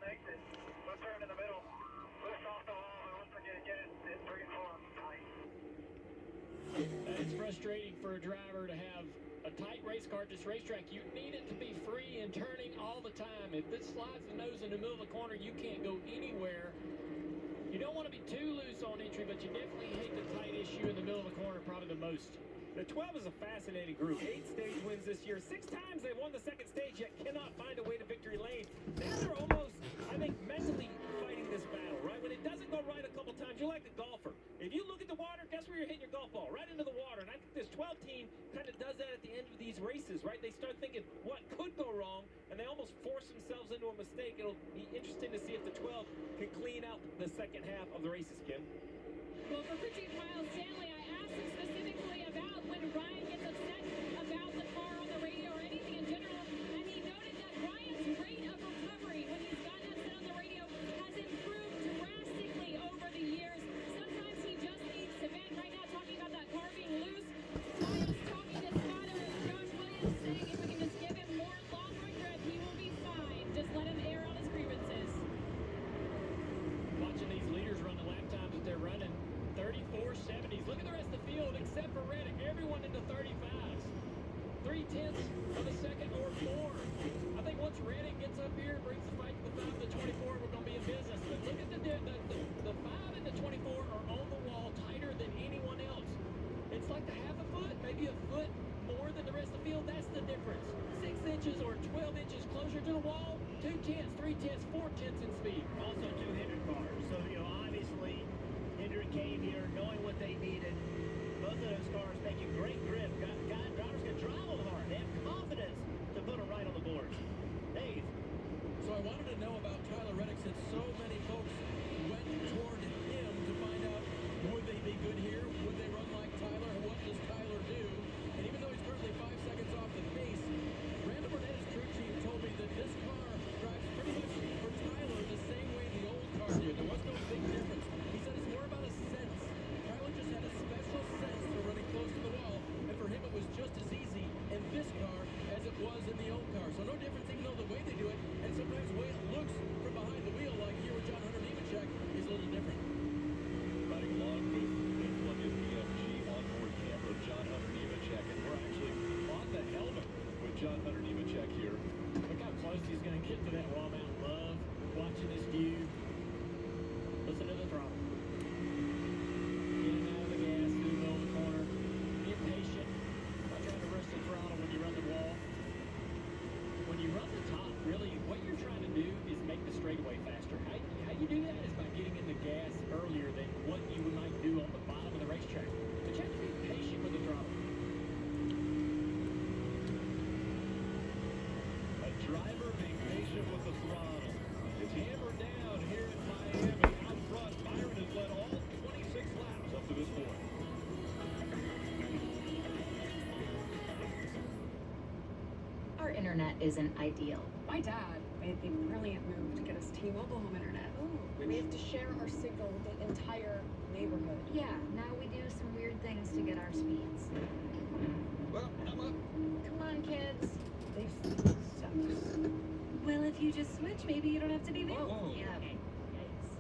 the exit. Let's turn in the middle. Lift off the wall and let's get it in 3 and 4 tight. It's frustrating for a driver to have a tight race car at this racetrack. You need it to be free and turning all the time. If this slides the nose in the middle of the corner, you can't go anywhere. You don't want to be too loose on entry, but you definitely hate the tight issue in the middle of the corner probably the most. The 12 is a fascinating group. 8 stage wins this year. 6 times they won the second stage, yet cannot find a way to victory lane. Now they're almost, I think, mentally fighting this battle, right? When it doesn't go right a couple times, you're like a golfer. If you look at the water, guess where you're hitting your golf ball? Right into the water. And I think this 12 team kind of does that at the end of these races, right? They start thinking what could go wrong, and they almost force themselves into a mistake. It'll be interesting to see if the 12 can clean out the second half of the races, Kim. Well, for crew chief Miles Stanley, I asked him specifically about when Ryan gets upset about the car on the radio or anything in general, and he noted that Ryan's rate of recovery when he's gotten upset on the radio has improved drastically over the years. Sometimes he just needs to vent. Right now, talking about that car being loose, Miles talking to spotter Josh Williams, saying if we can just give him more long-run grip, he will be fine. Just let him air out his grievances. Watching these leaders run the lap times that they're running. 34.70s. Look at the rest of the field except for Reddick. Everyone into 35s. 3/10 of a second or more. I think once Reddick gets up here and brings the fight to the 5 and the 24, we're going to be in business. But look at the 5 and the 24 are on the wall tighter than anyone else. It's like the half a foot, maybe a foot more than the rest of the field. That's the difference. 6 inches or 12 inches closer to the wall. 2/10, 3/10, 4/10 in speed. Also 2 Hendrick cars. So, obviously, Hendrick came here knowing what they needed. Both of those cars making great grip. Drivers can drive them hard. They have confidence to put them right on the board. Dave. So I wanted to know about Tyler Reddick since so many folks went toward him to find out would they be good here? Would they run like Tyler? What does Tyler do? And even though he's currently 5 seconds off the pace, Randall Burnett's crew chief told me that this car drives pretty much for Tyler the same way the old car did. There was no big difference. He said it's more about a sense. Tyler just had a special internet isn't ideal. My dad made the brilliant move to get us T-Mobile home internet. Oh, we have to share our signal with the entire neighborhood. Yeah, now we do some weird things to get our speeds. Well, I'm up. Come on, kids. They sucks. Well, if you just switch, maybe you don't have to be there. Whoa. Yeah.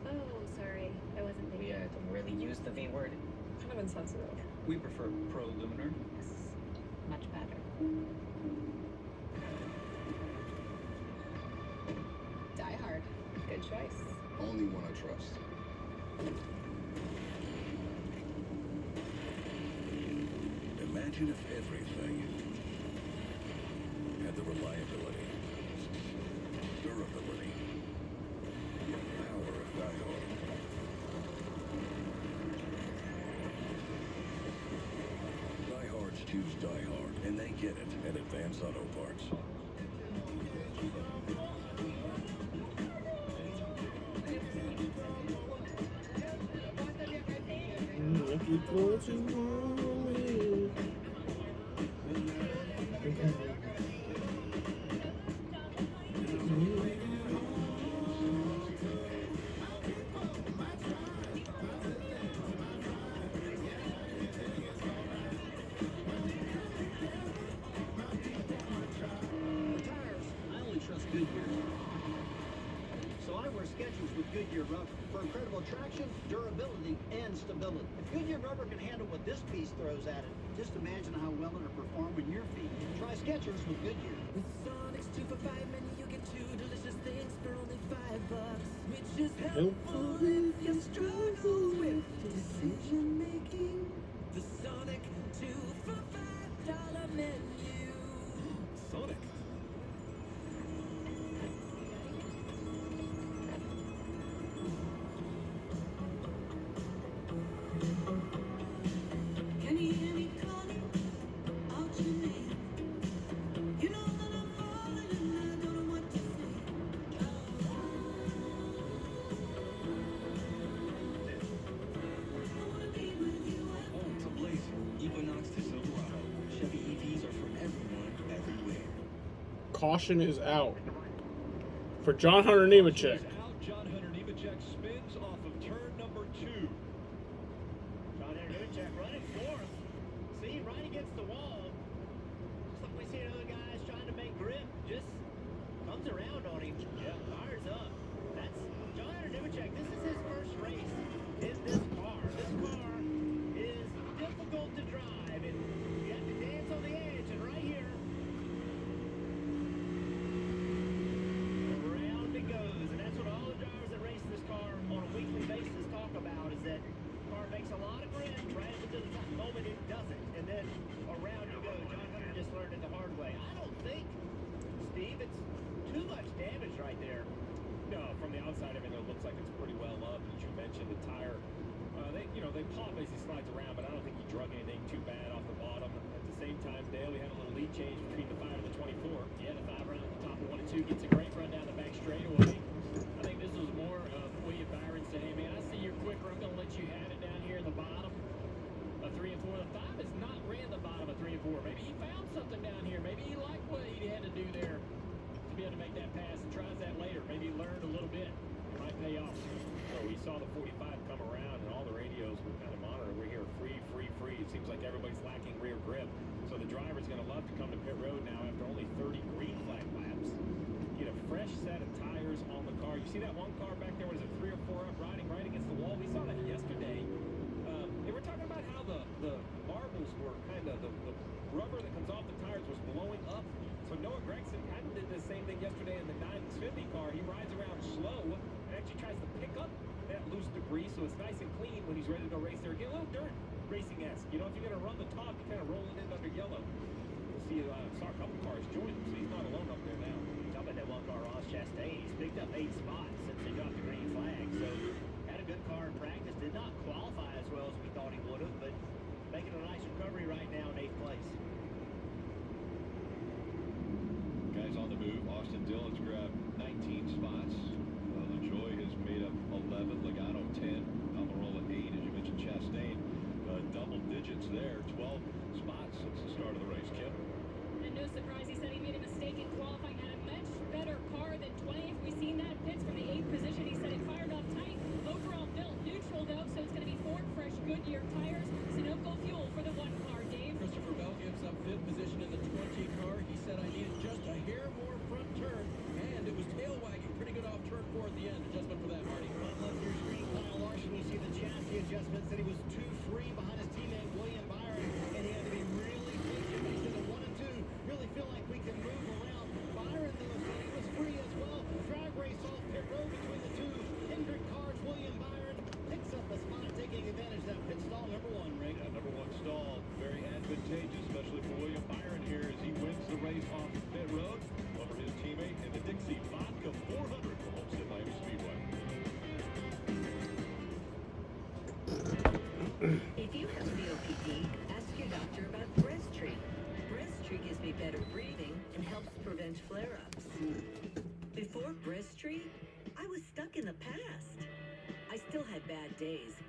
Oh, sorry. I wasn't thinking. We don't really use the V word. Kind of insensitive. We prefer pro-lunar. Yes. Much better. Die Hard. Good choice. Only one I trust. Imagine if everything had the reliability, durability, power of Die Hard. Diehards choose Die Hard, and they get it at Advance Auto Parts. For tires, I only trust Goodyear. So I wear Skechers with Goodyear rubber for incredible traction, durability, and stability. If Goodyear rubber can handle what this piece throws at it, just imagine how well it'll perform on your feet. Try Skechers with Goodyear. With Sonic's 2 for $5 menu, you get 2 delicious things for only $5, which is helpful if you struggle with decision making. The Sonic 2 for $5 menu. Sonic. Can you hear me calling out your name? You know that I'm falling and I don't know what to say. I wanna be with you. Home to Blazer, Equinox to Silverado. Chevy EVs are for everyone, everywhere. Caution is out for John Hunter Nemechek. Out. John Hunter Nemechek spins off of turn number 2. John Hunter Nemechek running fourth. See, right against the wall. Just like we see other guys trying to make grip. Just comes around on him. Yeah, fires up. That's John Hunter Nemechek. This is his first race in this car. This car is difficult to drive, and you have to dance on the edge. And right here, around it goes. And that's what all the drivers that race this car on a weekly basis talk about, is that car makes a lot of grip right up until the moment it doesn't. And then around you go. John Hunter just learned it the hard way. I don't think, Steve, it's too much damage right there. No, from the outside, I mean, it looks like it's pretty well up. As you mentioned, the tire, they pop as he slides around, but I don't think he drug anything too bad off the bottom. At the same time, Dale, we had a little lead change between the 5 and the 24. Yeah, the 5 around the top of 1 and 2 gets a great run down the back straightaway. I think this was more of William Byron saying, hey, man, I see you're quicker. I'm going to let you have it down here in the bottom of 3 and 4. The 5 has not ran the bottom of 3 and 4. Maybe he found something down here. Maybe he liked what he had to do there to be able to make that pass and tries that later. Maybe he learned a little bit. It might pay off. So we saw the 45 come around, and all the radios were kind of monitored. We're here free. It seems like everybody's lacking rear grip. So the driver's going to love to come to pit road now after only 30 green flag laps. Get a fresh set of tires on the car. You see that one car back there? What is it, 3 or 4 up, riding right against the wall? We saw that yesterday. They were talking about how the marbles were kind of, the rubber that comes off the tires was blowing up. So Noah Gregson kind of did the same thing yesterday in the 950 car. He rides around slow and actually tries to pick up that loose debris so it's nice and clean when he's ready to go race there. Get a little dirt racing-esque. You know, if you're going to run the top, you kind of roll it in under yellow. We'll see, saw a couple cars join him, so he's not alone up there now. Talk about that one car, Ross Chastain. He's picked up 8 spots since they dropped the green flag. So had a good car in practice. Did not qualify as well as we thought he would have, but making a nice recovery right now in 8th place. Guys on the move. Austin Dillon's grabbed 19 spots. LaJoy has made up 11. Logano 10. Almirola 8. As you mentioned, Chastain double digits there. 12 spots since the start of the race. Kim? And No surprise, he said he made a mistake in qualifying, had a much better car than 20th. We've seen that. Pits from the 8th position. He said it fired off tight. Overall built neutral, though, so it's going to be 4 fresh Goodyear tires. Sunoco fuel for the 1 car. Dave? Christopher Bell gives up 5th position in the 20 car. He said, I needed just a hair more front turn, and it was tail wagging. Pretty good off turn 4 at the end. Adjustment for that, Marty. Bottom left of your screen, Kyle Larson, you see the chassis adjustment. Said he was too free behind his teammate William Byron, and he had to be really patient. He said the 1 and 2 really feel like we can move around. Byron, though, said he was free as well. Drag race off pit road between the two Hendrick cars. William Byron picks up the spot, taking advantage of that pit stall number 1, Rick. Yeah, number 1 stall. Very advantageous, especially for William Byron here as he wins the race off pit road over his teammate in the Dixie Vodka 400 for Homestead Miami Speedway. If you have COPD, ask your doctor about Breasttree. Breasttree gives me better breathing and helps prevent flare-ups. Before Breasttree, I was stuck in the past. I still had bad days.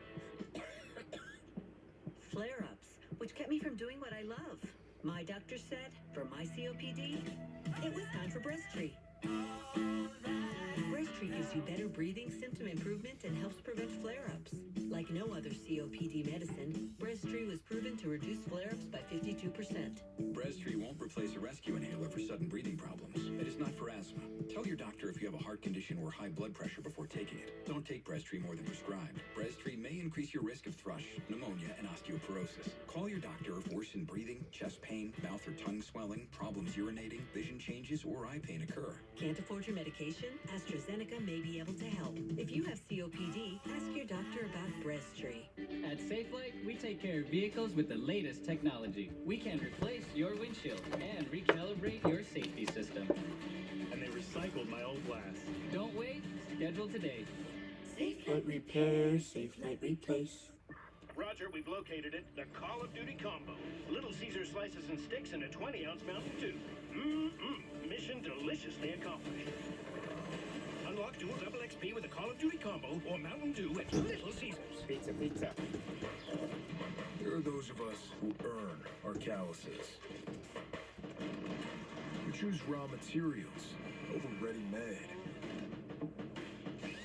Flare-ups, which kept me from doing what I love. My doctor said, for my COPD, it was time for Breasttree. Breasttree gives you better breathing, symptom improvement, and helps prevent flare-ups. Like no other COPD medicine, Breasttree was proven to reduce flare-ups by 52%. Breasttree won't replace a rescue inhaler for sudden breathing problems. It is not for asthma. Tell your doctor if you have a heart condition or high blood pressure before taking it. Don't take Breasttree more than prescribed. Breasttree may increase your risk of thrush, pneumonia, and osteoporosis. Call your doctor if worsened breathing, chest pain, mouth or tongue swelling, problems urinating, vision changes, or eye pain occur. Can't afford your medication? AstraZeneca may be able to help. If you have COPD, ask your doctor about Breasttree. At SafeLight, we take care of vehicles with the latest technology. We can replace your windshield and recalibrate your safety system. And they recycled my old glass. Don't wait. Schedule today. SafeLight repair, SafeLight replace. Roger, we've located it. The Call of Duty combo. Little Caesar slices and sticks and a 20-ounce Mountain Dew. Mission deliciously accomplished. Unlock dual double XP with the Call of Duty combo or Mountain Dew at Little Caesars. Pizza, pizza. There are those of us who earn our calluses. Who choose raw materials over ready-made.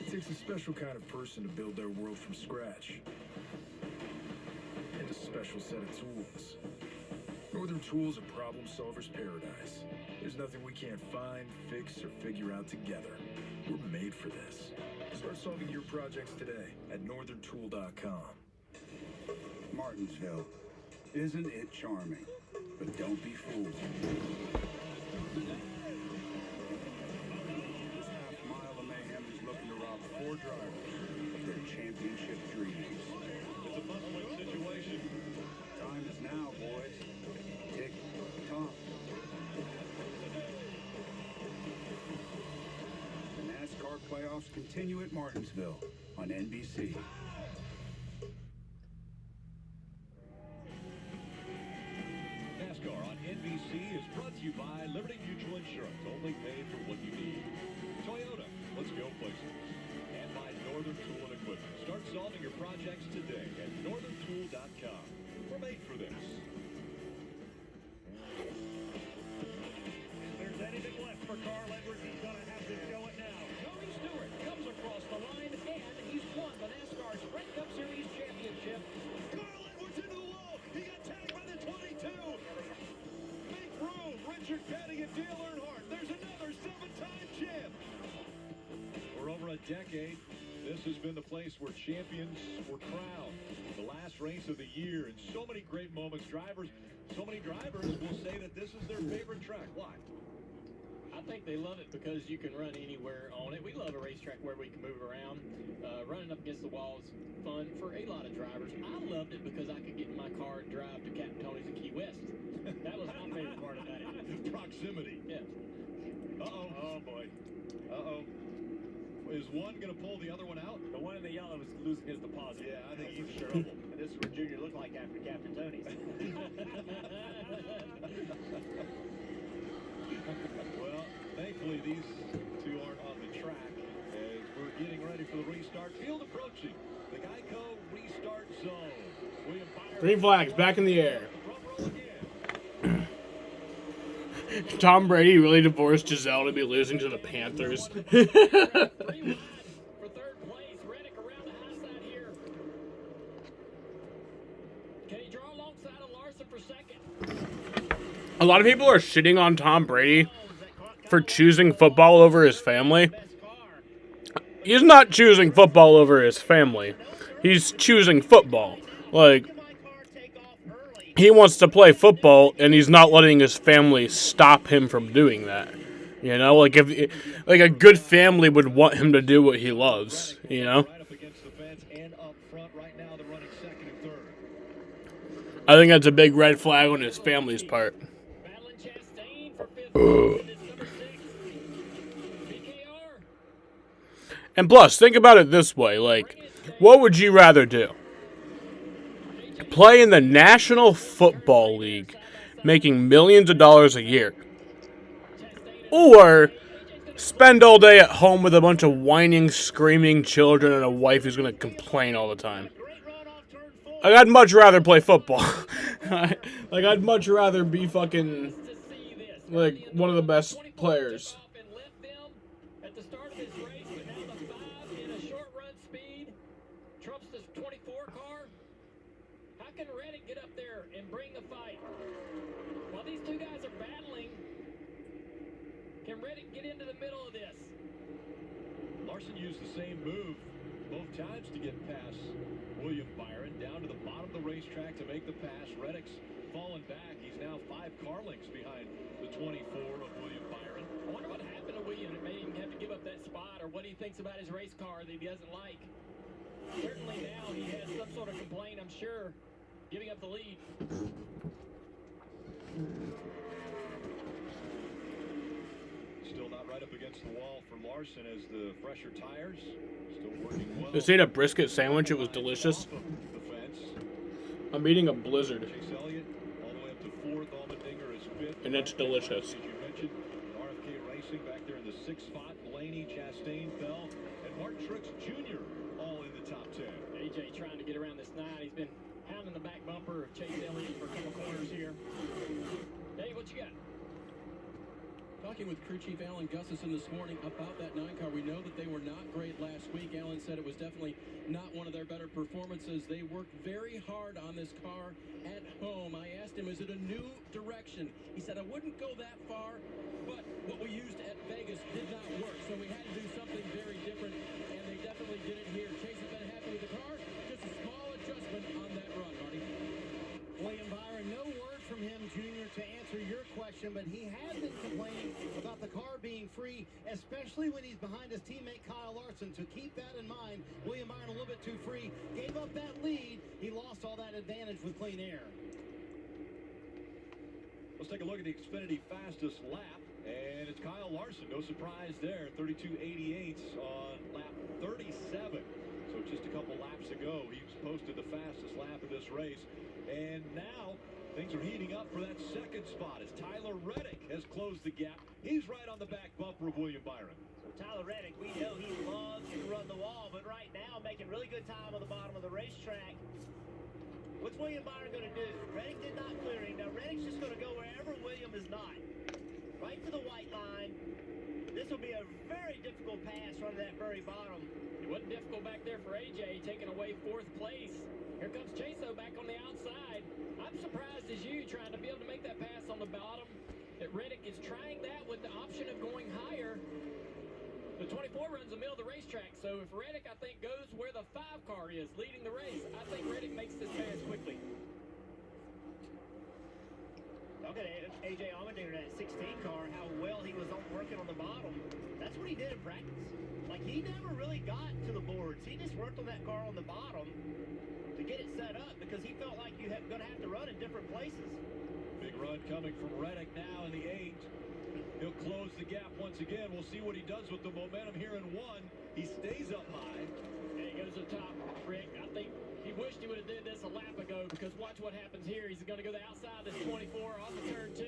It takes a special kind of person to build their world from scratch. And a special set of tools. Northern Tool's a problem solver's paradise. There's nothing we can't find, fix, or figure out together. We're made for this. Start solving your projects today at northerntool.com. Martinsville. Isn't it charming? But don't be fooled. This half mile of mayhem is looking to rob 4 drivers of their championship dreams. It's a must-win situation. Time is now, boys. Tick tock. The NASCAR playoffs continue at Martinsville on NBC. NASCAR on NBC is brought to you by Liberty Mutual Insurance. Only pay for what you need. Toyota, let's go places. And by Northern Tool and Equipment. Start solving your projects today at northerntool.com. We're made for this. If there's anything left for Carl Edwards, he's going to have to show it now. Tony Stewart comes across the line, and he's won the NASCAR Sprint Cup Series championship. Carl Edwards into the wall. He got tagged by the 22. Make room. Richard Petty and Dale Earnhardt. There's another 7-time champ. For over a decade, this has been the place where champions were crowned. The last race of the year, and so many great moments. So many drivers will say that this is their favorite track. Why? I think they love it because you can run anywhere on it. We love a racetrack where we can move around. Running up against the wall is fun for a lot of drivers. I loved it because I could get in my car and drive to Captain Tony's in Key West. That was my favorite part about it. Proximity. Yeah. Uh-oh. Oh, boy. Uh-oh. Is one going to pull the other one out? The one in the yellow is losing his deposit. Yeah, I think he's in trouble. And this is what Junior looked like after Captain Tony's. Well, thankfully these two aren't on the track as we're getting ready for the restart. Field approaching the Geico restart zone. William Byron. Green flags back in the air. Tom Brady really divorced Giselle to be losing to the Panthers. A lot of people are shitting on Tom Brady for choosing football over his family. He's not choosing football over his family. He's choosing football. Like, he wants to play football, and he's not letting his family stop him from doing that. You know, like like a good family would want him to do what he loves. You know. I think that's a big red flag on his family's part. And plus, think about it this way, like, what would you rather do? Play in the National Football League, making millions of dollars a year, or spend all day at home with a bunch of whining, screaming children and a wife who's going to complain all the time? Like, I'd much rather play football. Like, I'd much rather be fucking, like, one of the best players. Larson used the same move both times to get past William Byron down to the bottom of the racetrack to make the pass. Reddick's fallen back. He's now 5 car lengths behind the 24 of William Byron. I wonder what happened to William that made him have to give up that spot, or what he thinks about his race car that he doesn't like. Certainly now he has some sort of complaint, I'm sure, giving up the lead. Still not right up against the wall for Larson as the fresher tires still working well. Just ate a brisket sandwich. It was delicious. I'm eating a Blizzard. Chase Elliott all the way up to 4th. Allmendinger is 5th. And it's delicious. As you mentioned, RFK Racing back there in the 6th spot. Blaney, Chastain, Bell, and Martin Truex Jr. all in the top 10. AJ trying to get around this 9. He's been hounding the back bumper of Chase Elliott for a couple corners here. Dave, what you got? Talking with crew chief Alan Gustafson this morning about that 9 car, we know that they were not great last week. Alan said it was definitely not one of their better performances. They worked very hard on this car at home. I asked him, is it a new direction? He said, I wouldn't go that far, but what we used at Vegas did not work, so we had to do something very different, and they definitely did it here. Chase has been happy with the car. Just a small adjustment on that run, Marty. William Byron, no word from him, Jr., to answer your question, but he had been complaining about the car being free, especially when he's behind his teammate Kyle Larson. So keep that in mind. William Byron a little bit too free, gave up that lead. He lost all that advantage with clean air. Let's take a look at the Xfinity fastest lap, and it's Kyle Larson. No surprise there, 32.88 on lap 37. So just a couple laps ago, he's posted the fastest lap of this race. And now things are heating up for that 2nd spot as Tyler Reddick has closed the gap. He's right on the back bumper of William Byron. So Tyler Reddick, we know he loves to run the wall, but right now making really good time on the bottom of the racetrack. What's William Byron going to do? Reddick did not clear him. Now Reddick's just going to go wherever William is not. Right to the white line. This will be a very difficult pass running that very bottom. It wasn't difficult back there for AJ, taking away 4th place. Here comes Chaso back on the outside. I'm surprised as you trying to be able to make that pass on the bottom. That Reddick is trying that with the option of going higher. The 24 runs the middle of the racetrack, so if Reddick, I think, goes where the 5 car is leading the race, I think Reddick makes this pass quickly. Look at AJ Allmendinger in that 16 car, how well he was working on the bottom. That's what he did in practice. Like, he never really got to the boards. He just worked on that car on the bottom to get it set up because he felt like you going to have to run in different places. Big run coming from Reddick now in the 8. He'll close the gap once again. We'll see what he does with the momentum here in 1. He stays up high. And he goes to the top, Rick. I think he wished he would have did this a lap ago because watch what happens here. He's going to go the outside of this 24 off of turn 2.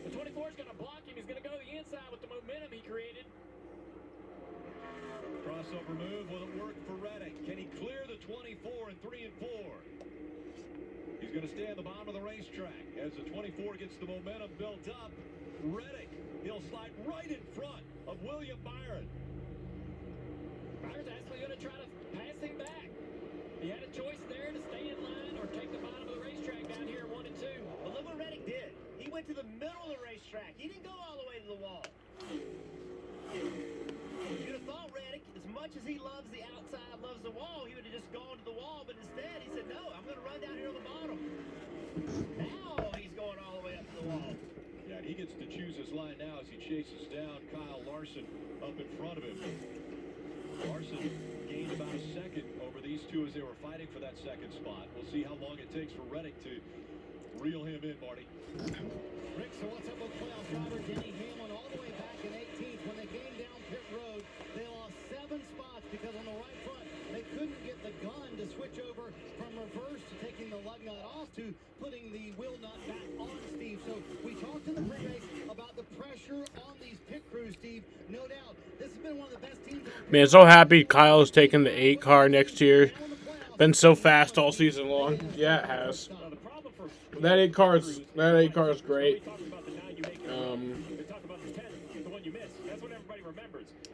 The 24 is going to block him. He's going to go to the inside with the momentum he created. Crossover move. Will it work for Reddick? Can he clear the 24 in 3 and 4? He's going to stay on the bottom of the racetrack as the 24 gets the momentum built up. Reddick, he'll slide right in front of William Byron. Byron's actually going to try to pass him back. He had a choice there to stay in line or take the bottom of the racetrack down here 1 and 2. But look what Reddick did. He went to the middle of the racetrack. He didn't go all the way to the wall. You'd have thought Reddick, as much as he loves the outside, loves the wall, he would have just gone to the wall, but instead he said, no, I'm going to run down here on the bottom. Now he's going all the way up to the wall. Yeah, he gets to choose his line now as he chases down Kyle Larson up in front of him. Larson gained about a second over these two as they were fighting for that second spot. We'll see how long it takes for Reddick to reel him in, Marty. Rick, so what's up with playoff driver Denny Hamlin all the way back in 18th? When they came down pit road, they lost 7 spots because on the right front, they couldn't get the gun to switch over from reverse to taking the lug nut off to putting the wheel nut back on, Steve. So we talked in the pre-race about the pressure on these pit crews, Steve. No doubt, this has been one of the best teams. Man, so happy Kyle's taking the 8 car next year. Been so fast all season long. Yeah, it has. That 8 car is great.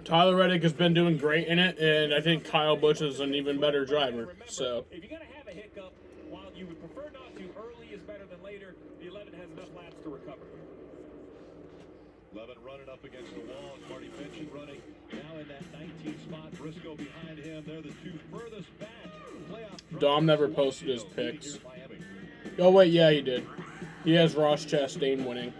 Tyler Reddick has been doing great in it, and I think Kyle Busch is an even better driver. So. If you're going to have a hiccup, while you would prefer not to, early is better than later. The 11 has enough laps to recover. 11 running up against the wall, as Marty mentioned, running now in that 19th spot. Briscoe behind him. They're the 2 furthest back. Dom never posted his picks. Oh, wait, yeah, he did. He has Ross Chastain winning.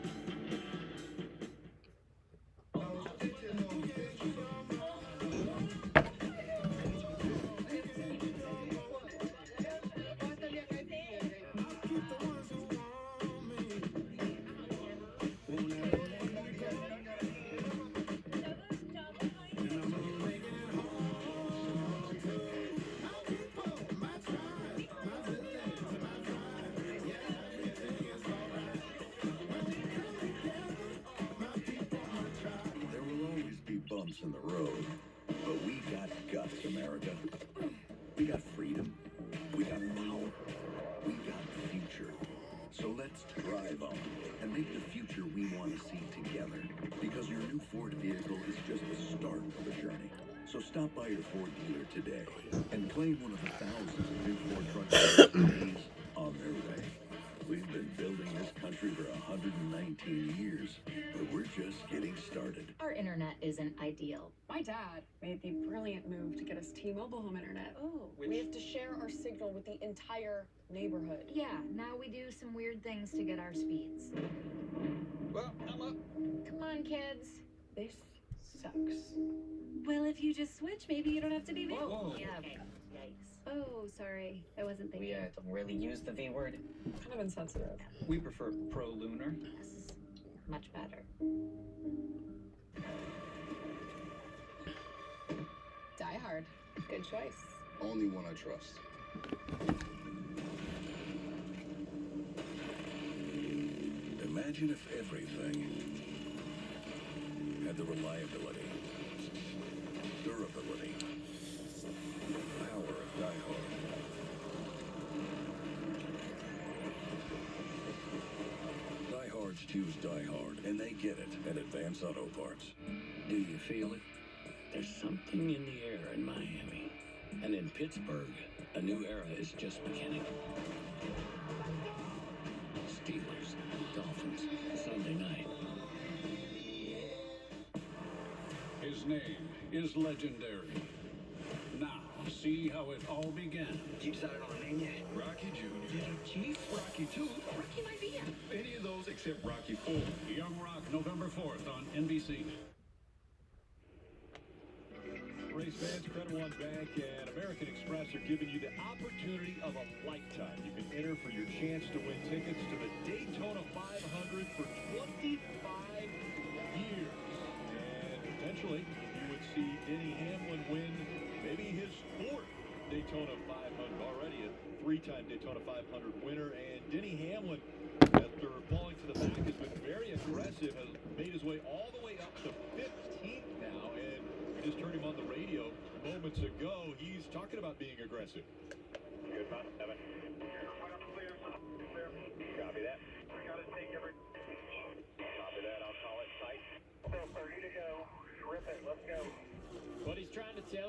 Bumps in the road, but we got guts, America. We got freedom. We got power. We got future. So let's drive on and make the future we want to see together. Because your new Ford vehicle is just the start of the journey. So stop by your Ford dealer today and claim one of the thousands of new Ford trucks on their way. We've been building this country for 119 years, but we're just getting started. Our internet isn't ideal. My dad made the brilliant move to get us T-Mobile home internet. Oh. We have to share our signal with the entire neighborhood. Yeah, now we do some weird things to get our speeds. Well, Emma. Come on, kids. This sucks. Well, if you just switch, maybe you don't have to be there. Whoa. Yeah. Yikes. Oh, sorry. I wasn't thinking. We don't really use the V word. Kind of insensitive. We prefer pro-lunar. Yes. Much better. Die Hard. Good choice. Only one I trust. Imagine if everything had the reliability, durability, power of Die Hard. Diehards choose Die Hard, and they get it at Advance Auto Parts. Do you feel it? There's something in the air in Miami. And in Pittsburgh, a new era is just beginning. Steelers, Dolphins, Sunday night. His name is legendary. Now, see how it all began. You decided on a name yet? Rocky Jr. Little Chief, Rocky 2. Rocky might be in. Any of those except Rocky 4. Young Rock, November 4th on NBC. Race fans, Credit One Bank and American Express are giving you the opportunity of a lifetime. You can enter for your chance to win tickets to the Daytona 500 for 25 years. And potentially, you would see Denny Hamlin win maybe his 4th Daytona 500. Already a 3-time Daytona 500 winner. And Denny Hamlin, after falling to the back, has been very aggressive, has made his way all the way up to 15th now. And just heard him on the radio moments ago. He's talking about being aggressive. Good, 7.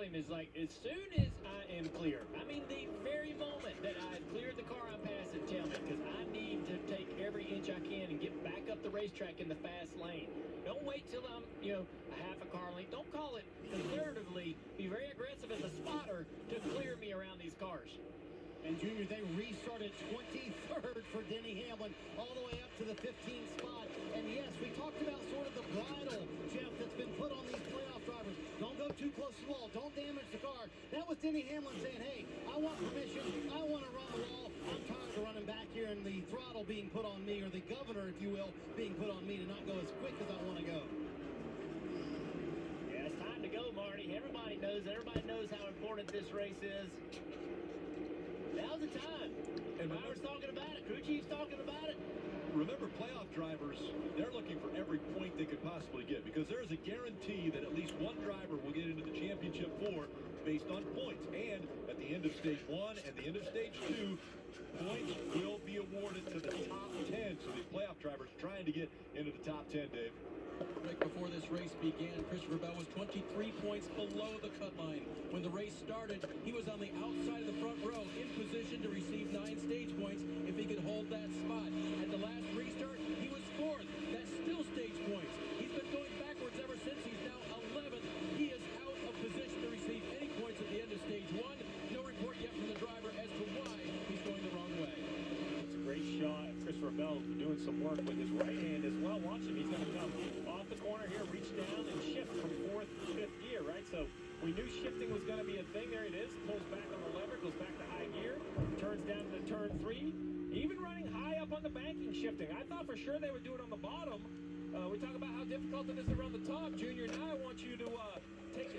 him is like, as soon as I am clear, I mean the very moment that I cleared the car I'm passing, tell me, because I need to take every inch I can and get back up the racetrack in the fast lane. Don't wait till I'm, a half a car length. Don't call it conservatively. Be very aggressive as a spotter to clear me around these cars. And Junior, they restarted 23rd for Denny Hamlin, all the way up to the 15th spot. And yes, we talked about sort of the bridle, Jeff, that's been put on these playoff drivers. Don't go too close to the wall. Don't damage the car. That was Denny Hamlin saying, hey, I want permission. I want to run the wall. I'm tired of running back here and the throttle being put on me, or the governor, if you will, being put on me to not go as quick as I want to go. Yeah, it's time to go, Marty. Everybody knows how important this race is. Now's the time. And Bauer's talking about it. Crew chief's talking about it. Remember, playoff drivers, they're looking for every point they could possibly get, because there is a guarantee that at least one driver will get into the championship 4 based on points. And at the end of stage 1 and the end of stage 2, points will be awarded to the top 10. So these playoff drivers trying to get into the top 10, Dave. Right before this race began, Christopher Bell was 23 points below the cut line. When the race started, he was on the outside of the front row, in position to receive 9 stage points if he could hold that spot. At the last restart, he was 4th. That's still stage points. He's been going backwards ever since. He's now 11th. He is out of position to receive any points at the end of stage 1. No report yet from the driver as to why he's going the wrong way. It's a great shot. Christopher Bell doing some work with his right hand as well. Watch him. He's going to come off the corner here, reach down, and shift from 4th to 5th gear, right? So we knew shifting was going to be a thing. There it is. Pulls back on the lever, goes back to high gear, turns down to turn 3. Even running high up on the banking shifting. I thought for sure they would do it on the bottom. We talk about how difficult it is to run the top. Junior, now I want you to take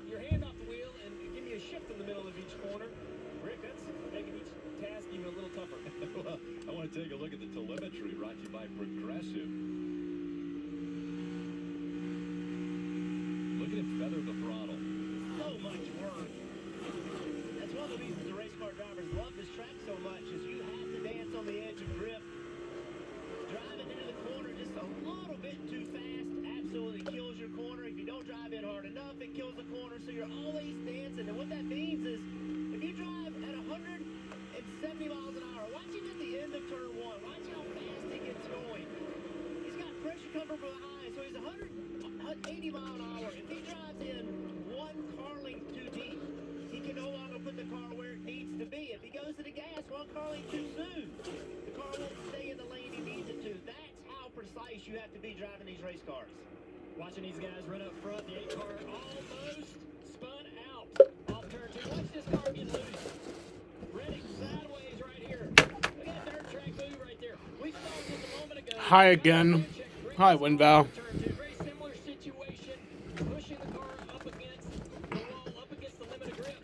your hand off the wheel and give me a shift in the middle of each corner. Rick, that's making each task even a little tougher. Well, I want to take a look at the telemetry brought to you by Progressive. Look at him feather the throttle. So much work. That's one of the reasons the race car drivers love this track so much, is you have to dance on the edge of grip. Driving into the corner just a little bit too fast absolutely kills your corner. If you don't drive in hard enough, it kills the corner. So you're always dancing. And what that means is, if you drive at 170 miles an hour, watch him at the end of turn 1. Watch how fast he gets going. He's got pressure coming from behind, so he's 180 miles an hour. If he drives in 1 car length too deep, he can no longer put the car where it needs to be. If he goes to the gas 1 car length too soon, the car won't stay in the lane he needs it to. That's how precise you have to be driving these race cars. Watching these guys run up front, the 8 car almost spun out off turn 2. Watch this car get loose. Reddick sideways right here. Look at that dirt track move right there. We saw just a moment ago. Hi again. Hi, Winval. Very similar situation. Pushing the car up against the wall, up against the limit of grip.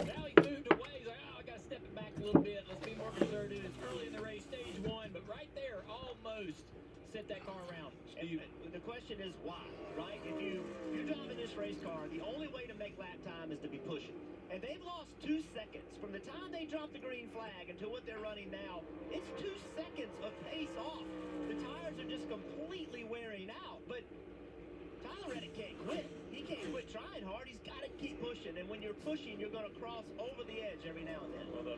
Now he moved away. He's like, oh, I got to step it back a little bit. Let's be more conservative. It's early in the race, stage 1, but right there, almost set that car around. And the question is why, right? If you're driving this race car, the only way to make lap time is to be pushing. And they've lost 2 seconds from the time they dropped the green flag until what they're running now. It's 2 seconds of pace off. The tires are just completely wearing out. But Tyler Reddick can't quit. He can't quit trying hard. He's got to keep pushing. And when you're pushing, you're going to cross over the edge every now and then. Well, the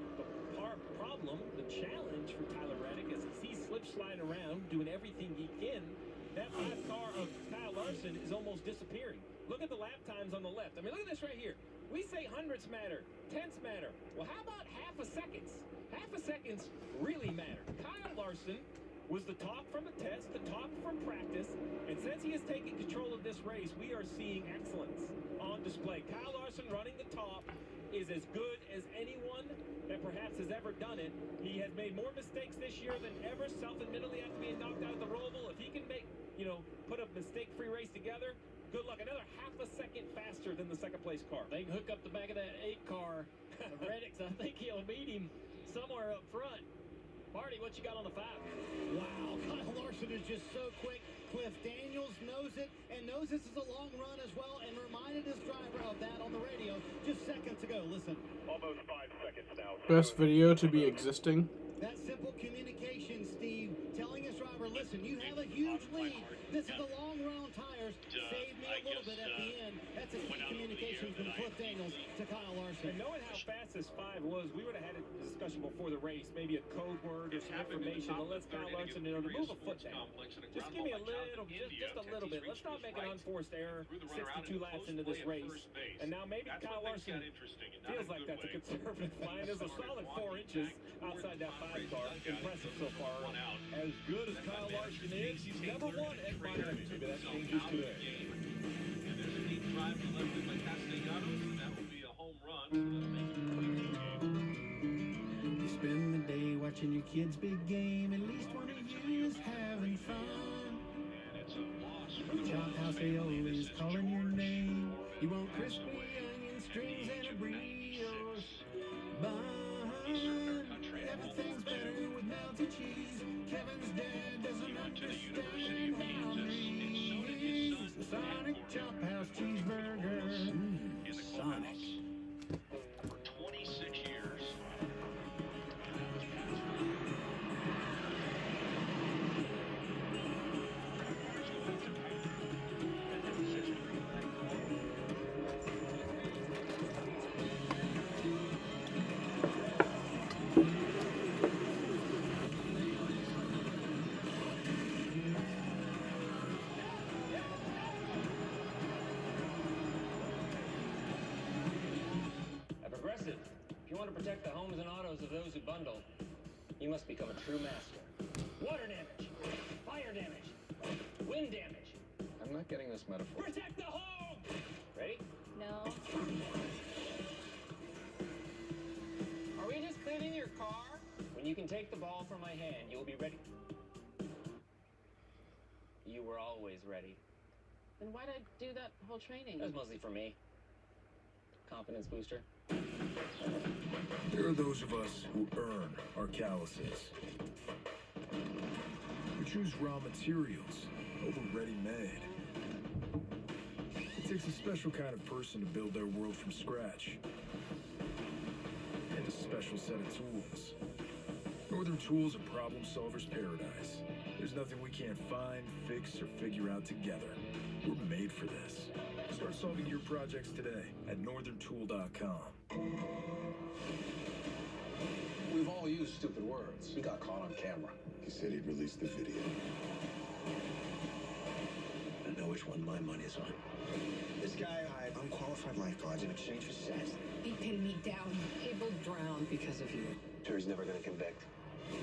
problem, the challenge for Tyler Reddick is he's slip sliding around, doing everything he can. That 5 car of Kyle Larson is almost disappearing. Look at the lap times on the left. I mean, look at this right here. We say hundredths matter, tenths matter. Well, how about half a seconds? Half a seconds really matter. Kyle Larson was the top from the test, the top from practice, and since he has taken control of this race, we are seeing excellence on display. Kyle Larson running the top is as good as anyone that perhaps has ever done it. He has made more mistakes this year than ever, self-admittedly after being knocked out of the Roval. If he can make, put a mistake-free race together, good luck. Another half a second faster than the second-place car. They can hook up the back of that 8 car of Reddick's. I think he'll meet him somewhere up front. Marty, what you got on the 5? Wow, Kyle Larson is just so quick. Cliff Daniels knows it and knows this is a long run as well, and reminded his driver of that on the radio just seconds ago. Listen. Almost 5 seconds now. Best video to be existing. That simple communication, Steve, telling his driver, listen, you have a huge lead. This is the long round tires. Saved me a little bit at the end. That's a key communication from Cliff Daniels to Kyle Larson. And knowing how fast this 5 was, we would have had a discussion before the race, maybe a code word or some information that lets Kyle Larson know to move a foot down. Just give me a little, just a little bit. Let's not make an unforced error 62 laps into this race. And now maybe Kyle Larson feels like that's a conservative line. There's a solid 4 inches outside that 5 car. Impressive so far. As good as Kyle Larson is, he's never won at Miami. Maybe that changes today. And there's a deep drive to left by Castellanos. That will be a home run. So that'll make it 22. You spend the day watching your kids' big game. At least one of you is having fun. And it's a loss for the Chop house aioli is calling your name. You want crispy onion strings and a brioche bun. Everything's better with melted cheese. Kevin's dad doesn't understand boundaries. The Sonic Chop House cheeseburger. Sonic. For 26 years. At Progressive, if you want to protect the homes and autos of those who bundle, you must become a true master. Water damage, fire damage, wind damage. I'm not getting this metaphor. Protect the home! Ready? No. Are we just cleaning your car? When you can take the ball from my hand, you'll be ready. You were always ready. Then why'd I do that whole training? That was mostly for me. Confidence booster. There are those of us who earn our calluses. We choose raw materials over ready-made. It takes a special kind of person to build their world from scratch. And a special set of tools. Northern Tool's a problem solver's paradise. There's nothing we can't find, fix, or figure out together. We're made for this. Start solving your projects today at northerntool.com. We've all used stupid words. He got caught on camera. He said he'd release the video. I know which one my money's on. This guy hired unqualified lifeguards in exchange for sex. He pinned me down. People drowned because of you. Sure he's never gonna convict.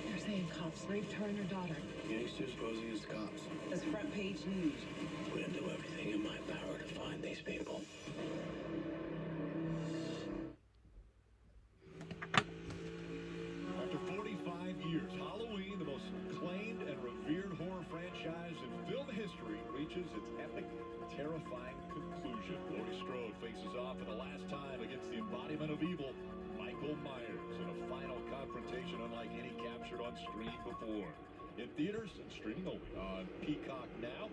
They're saying cops raped her and her daughter. Gangsters posing as cops. That's front page news. We're gonna do everything in my power to find these people. After 45 years, Halloween, the most acclaimed and revered horror franchise in film history, reaches its epic, terrifying conclusion. Laurie Strode faces off for the last time against the embodiment of evil, Michael Myers, in a final confrontation unlike any captured on screen before. In theaters and streaming only on Peacock now.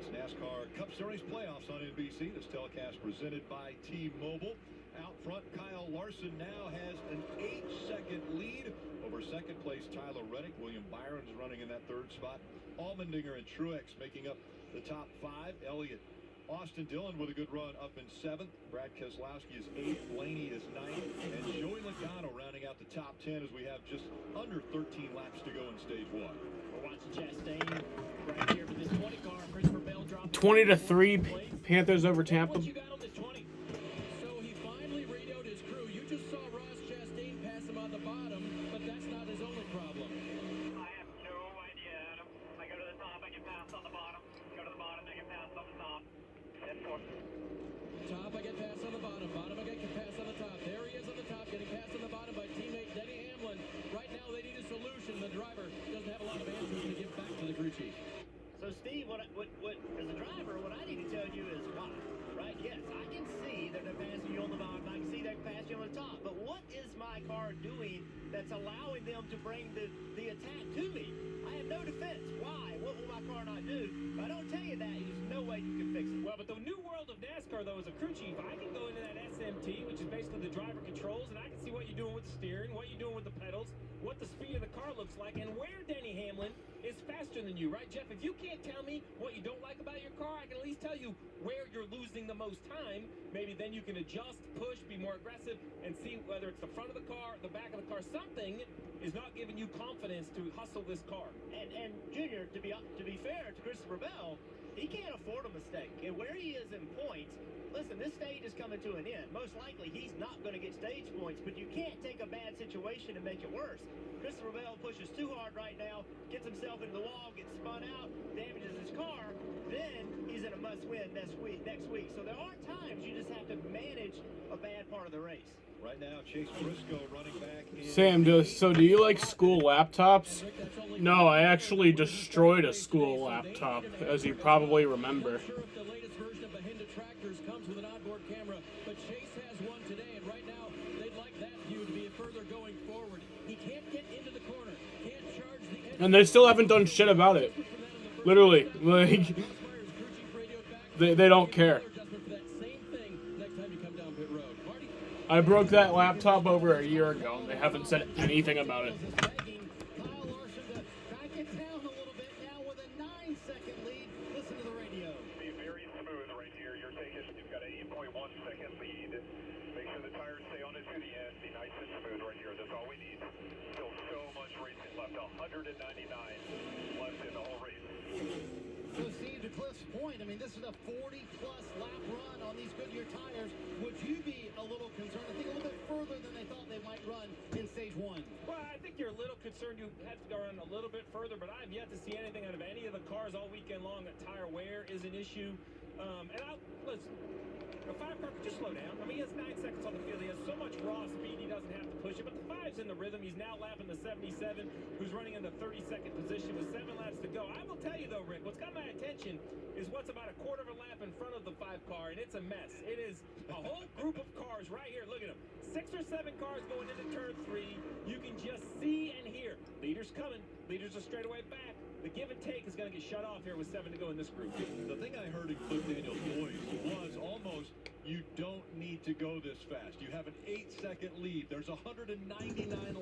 It's NASCAR Cup Series playoffs on NBC. This telecast presented by T-Mobile. Out front, Kyle Larson now has an 8-second lead over second place Tyler Reddick. William Byron's running in that third spot. Allmendinger and Truex making up the top 5. Elliott, Austin Dillon with a good run up in 7th. Brad Keselowski is 8th. Blaney is 9th. And Joey Logano rounding out the top 10 as we have just under 13 laps to go in stage 1. We're watching Chastain right here for this 20 car. Christopher Bell dropping 20-3 Panthers over Tampa. What you got on the 20? So he finally radioed his crew. You just saw Ross Chastain pass him on the bottom, but that's not his only problem. I have no idea, Adam. I go to the top, I get passed on the bottom. Go to the bottom, I get passed on the top. That's 4. Top, I get passed on the bottom. Bottom, I get passed on the top. There he is on the top, getting passed on the bottom by teammate Denny Hamlin. Right now, they need a solution. The driver doesn't have a lot of answers to give back to the crew chief. So, Steve, what as a driver, what I need to tell you is why, right? Yes, I can see that they're passing you on the bottom. I can see they're passing you on the top. But what is my car doing that's allowing them to bring the attack to me? I have no defense. Why? What will my car not do? If I don't tell you that, there's no way you can fix it. Well, but the new world of NASCAR, though, as a crew chief, I can go into that SMB DMT, which is basically the driver controls, and I can see what you're doing with the steering, what you're doing with the pedals, what the speed of the car looks like, and where Denny Hamlin is faster than you, right, Jeff? If you can't tell me what you don't like about your car, I can at least tell you where you're losing the most time. Maybe then you can adjust, push, be more aggressive, and see whether it's the front of the car, the back of the car. Something is not giving you confidence to hustle this car. And Junior, to be fair to Christopher Bell, he can't afford a mistake. And where he is in points, listen, this stage is coming to an end. Most likely, he's not going to get stage points, but you can't take a bad situation and make it worse. Christopher Bell pushes too hard right now, gets himself into the wall, gets spun out, damages his car, then he's in a must-win next week. So there are times you just have to manage a bad part of the race. Right now, Chase Briscoe running back in. Sam, do you like school laptops? No, I actually destroyed a school laptop, as you probably remember. Sure if the latest version of the Hinda tractors comes with an onboard camera, but Chase has one today, and right now they'd like that view to be further going forward. He can't get into the corner, can't charge the engine. And they still haven't done shit about it. Literally, like, they don't care. I broke that laptop over a year ago, and they haven't said anything about it. Kyle Larson to back it down a little bit now with a 9-second lead. Listen to the radio. Be very smooth right here. You're taking, you've got an 8.1-second lead. Make sure the tires stay on it to the end. Be nice and smooth right here. That's all we need. Still so much racing left. 199 left in the whole race. So Steve, to Cliff's point, I mean, this is a 40-plus lap run on these Goodyear tires. Would you be a little concerned? I think a little bit further than they thought they might run in stage one. Well, I think you're a little concerned you have to go run a little bit further, but I've yet to see anything out of any of the cars all weekend long that tire wear is an issue. Listen, the 5 car could just slow down. I mean, he has 9 seconds on the field. He has so much raw speed, he doesn't have to push it. But the 5's in the rhythm. He's now lapping the 77, who's running in the 32nd position with 7 laps to go. I will tell you, though, Rick, what's got my attention is what's about a quarter of a lap in front of the 5 car, and it's a mess. It is a whole group of cars right here. Look at them. 6 or 7 cars going into turn 3. You can just see and hear. Leaders coming. Leaders are straight away back. The give and take is going to get shut off here with 7 to go in this group. The thing I heard in Cliff Daniels' voice was almost, you don't need to go this fast. You have an 8-second lead. There's 199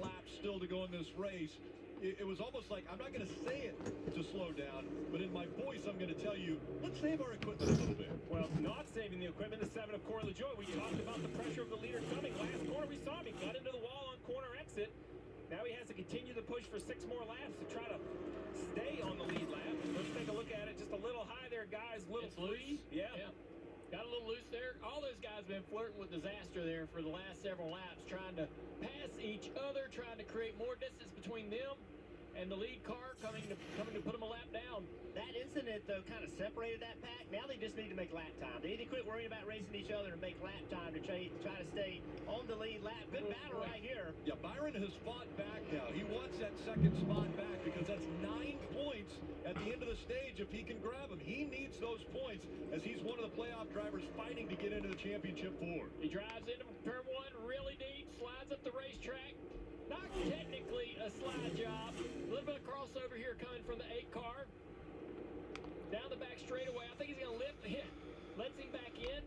laps still to go in this race. It was almost like, I'm not going to say it to slow down, but in my voice, I'm going to tell you, let's save our equipment a little bit. Well, not saving the equipment, the 7 of Corey LaJoie. We talked about the pressure of the leader coming. Last corner we saw him. He got into the wall on corner exit. Now he has to continue to push for 6 more laps to try to stay on the lead lap. Let's take a look at it. Just a little high there, guys. Little loose. Yeah. Got a little loose there. All those guys have been flirting with disaster there for the last several laps, trying to pass each other, trying to create more distance between them and the lead car coming to put them a lap down. That incident, though, kind of separated that pack. Now they just need to make lap time. They need to quit worrying about racing each other and make lap time to try to stay on the lead lap. Good battle right here. Yeah, Byron has fought back now. He wants that second spot back because that's 9 points at the end of the stage if he can grab them. He needs those points as he's one of the playoff drivers fighting to get into the championship 4. He drives into turn 1 really deep, slides up the racetrack. Not technically a slide job. A little bit of crossover here coming from the 8 car. Down the back straightaway. I think he's going to lift him. Lets him back in.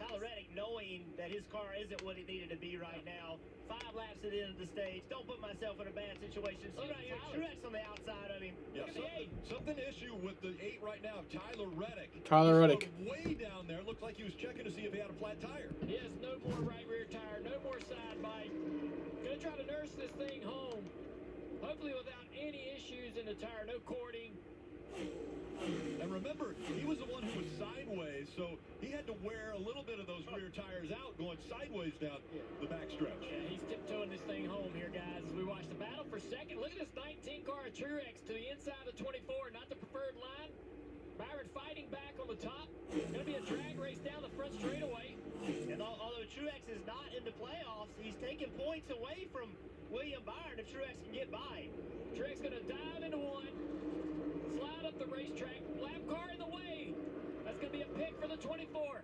Tyler Reddick, knowing that his car isn't what it needed to be right now. 5 laps at the end of the stage. Don't put myself in a bad situation. See right here, Truex on the outside of him. Yeah, something issue with the 8 right now. Tyler Reddick. Way down there. Looked like he was checking to see if he had a flat tire. He has no more right rear tire, no more side bite. Gonna try to nurse this thing home. Hopefully without any issues in the tire, no cording. And remember, he was the one who was sideways, so he had to wear a little bit of those rear tires out going sideways down the backstretch. Yeah, he's tiptoeing this thing home here, guys, as we watch the battle for second. Look at this 19 car of Truex to the inside of the 24, not the preferred line. Byron fighting back on the top. Gonna be a drag race down the front straightaway. And although Truex is not in the playoffs, he's taking points away from William Byron if Truex can get by. Truex gonna dive into one, slide up the racetrack, lap car in the way. That's gonna be a pick for the 24.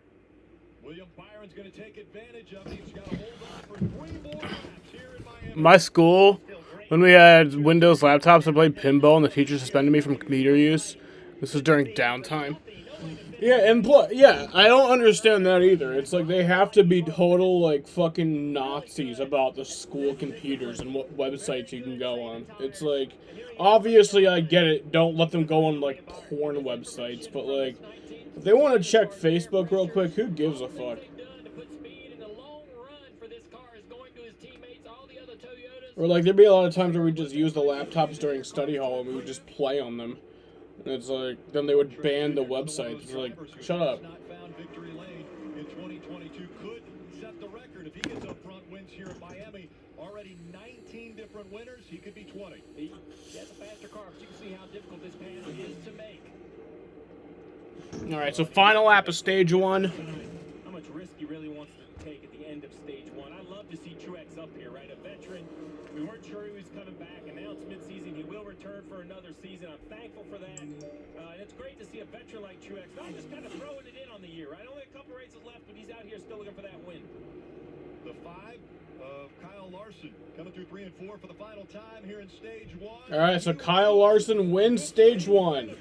William Byron's gonna take advantage of it. He's got to hold on for 3 more laps here in Miami. My school, when we had Windows laptops, I played pinball, and the teacher suspended me from computer use. This was during downtime. Yeah, and yeah, I don't understand that either. It's like they have to be total like fucking Nazis about the school computers and what websites you can go on. It's like, obviously I get it. Don't let them go on like porn websites, but like, if they want to check Facebook real quick, who gives a fuck? Or like, there'd be a lot of times where we just use the laptops during study hall and we would just play on them. And it's like, then they would ban the website. It's like, shut up. Victory lane in 2022 could set the record if he gets up front wins here at Miami. Already 19 different winners. He could be 20. He has a faster car, but you can see how difficult this panel is to make. All right, so final lap of stage 1. How much risk he really wants to take at the end of stage 1. I love to see Truex up here, right? A veteran. We weren't sure he was coming back, and now it's mid-season. He will return for another season. I'm thankful for that. And it's great to see a veteran like Truex not just kind of throwing it in on the year, right? Only a couple races left, but he's out here still looking for that win. The 5 of Kyle Larson coming through 3 and 4 for the final time here in stage 1. All right, so Kyle Larson wins stage 1.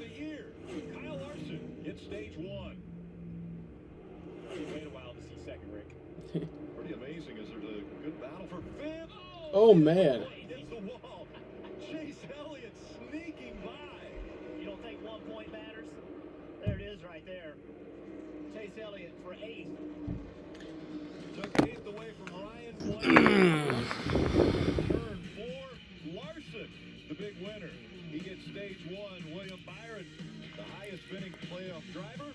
Kyle Larson hits stage 1. You wait a while to see second, Rick. Pretty amazing as there's a good battle for 5th. Oh, man. Hits the wall. Chase Elliott sneaking by. You don't think 1 point matters? There it is right there. Chase Elliott for 8th. Took 8th away from Ryan Blaney. Turn 4, Larson, the big winner. He gets stage 1. William Byron, the highest winning playoff driver.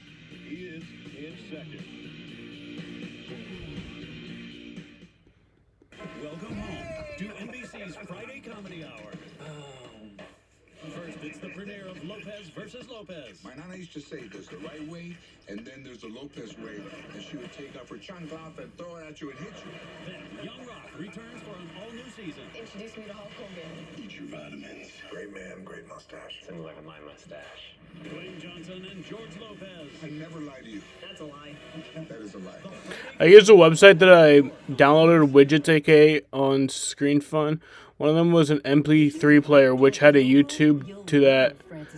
He is in second. Welcome home to NBC's Friday Comedy Hour. First, it's the premiere of Lopez versus Lopez. My nana used to say there's the right way, and then there's the Lopez way, and she would take off her chancla and throw it at you and hit you. Then, Young Rock returns for an all-new season. Introduce me to Hulk Hogan. Eat your vitamins. Great man, great mustache. Sounds like my mustache. Dwayne Johnson and George Lopez. I never lie to you. That's a lie. That is a lie. I used a website that I downloaded widgets, aka on Screen Fun. One of them was an MP3 player, which had a YouTube to that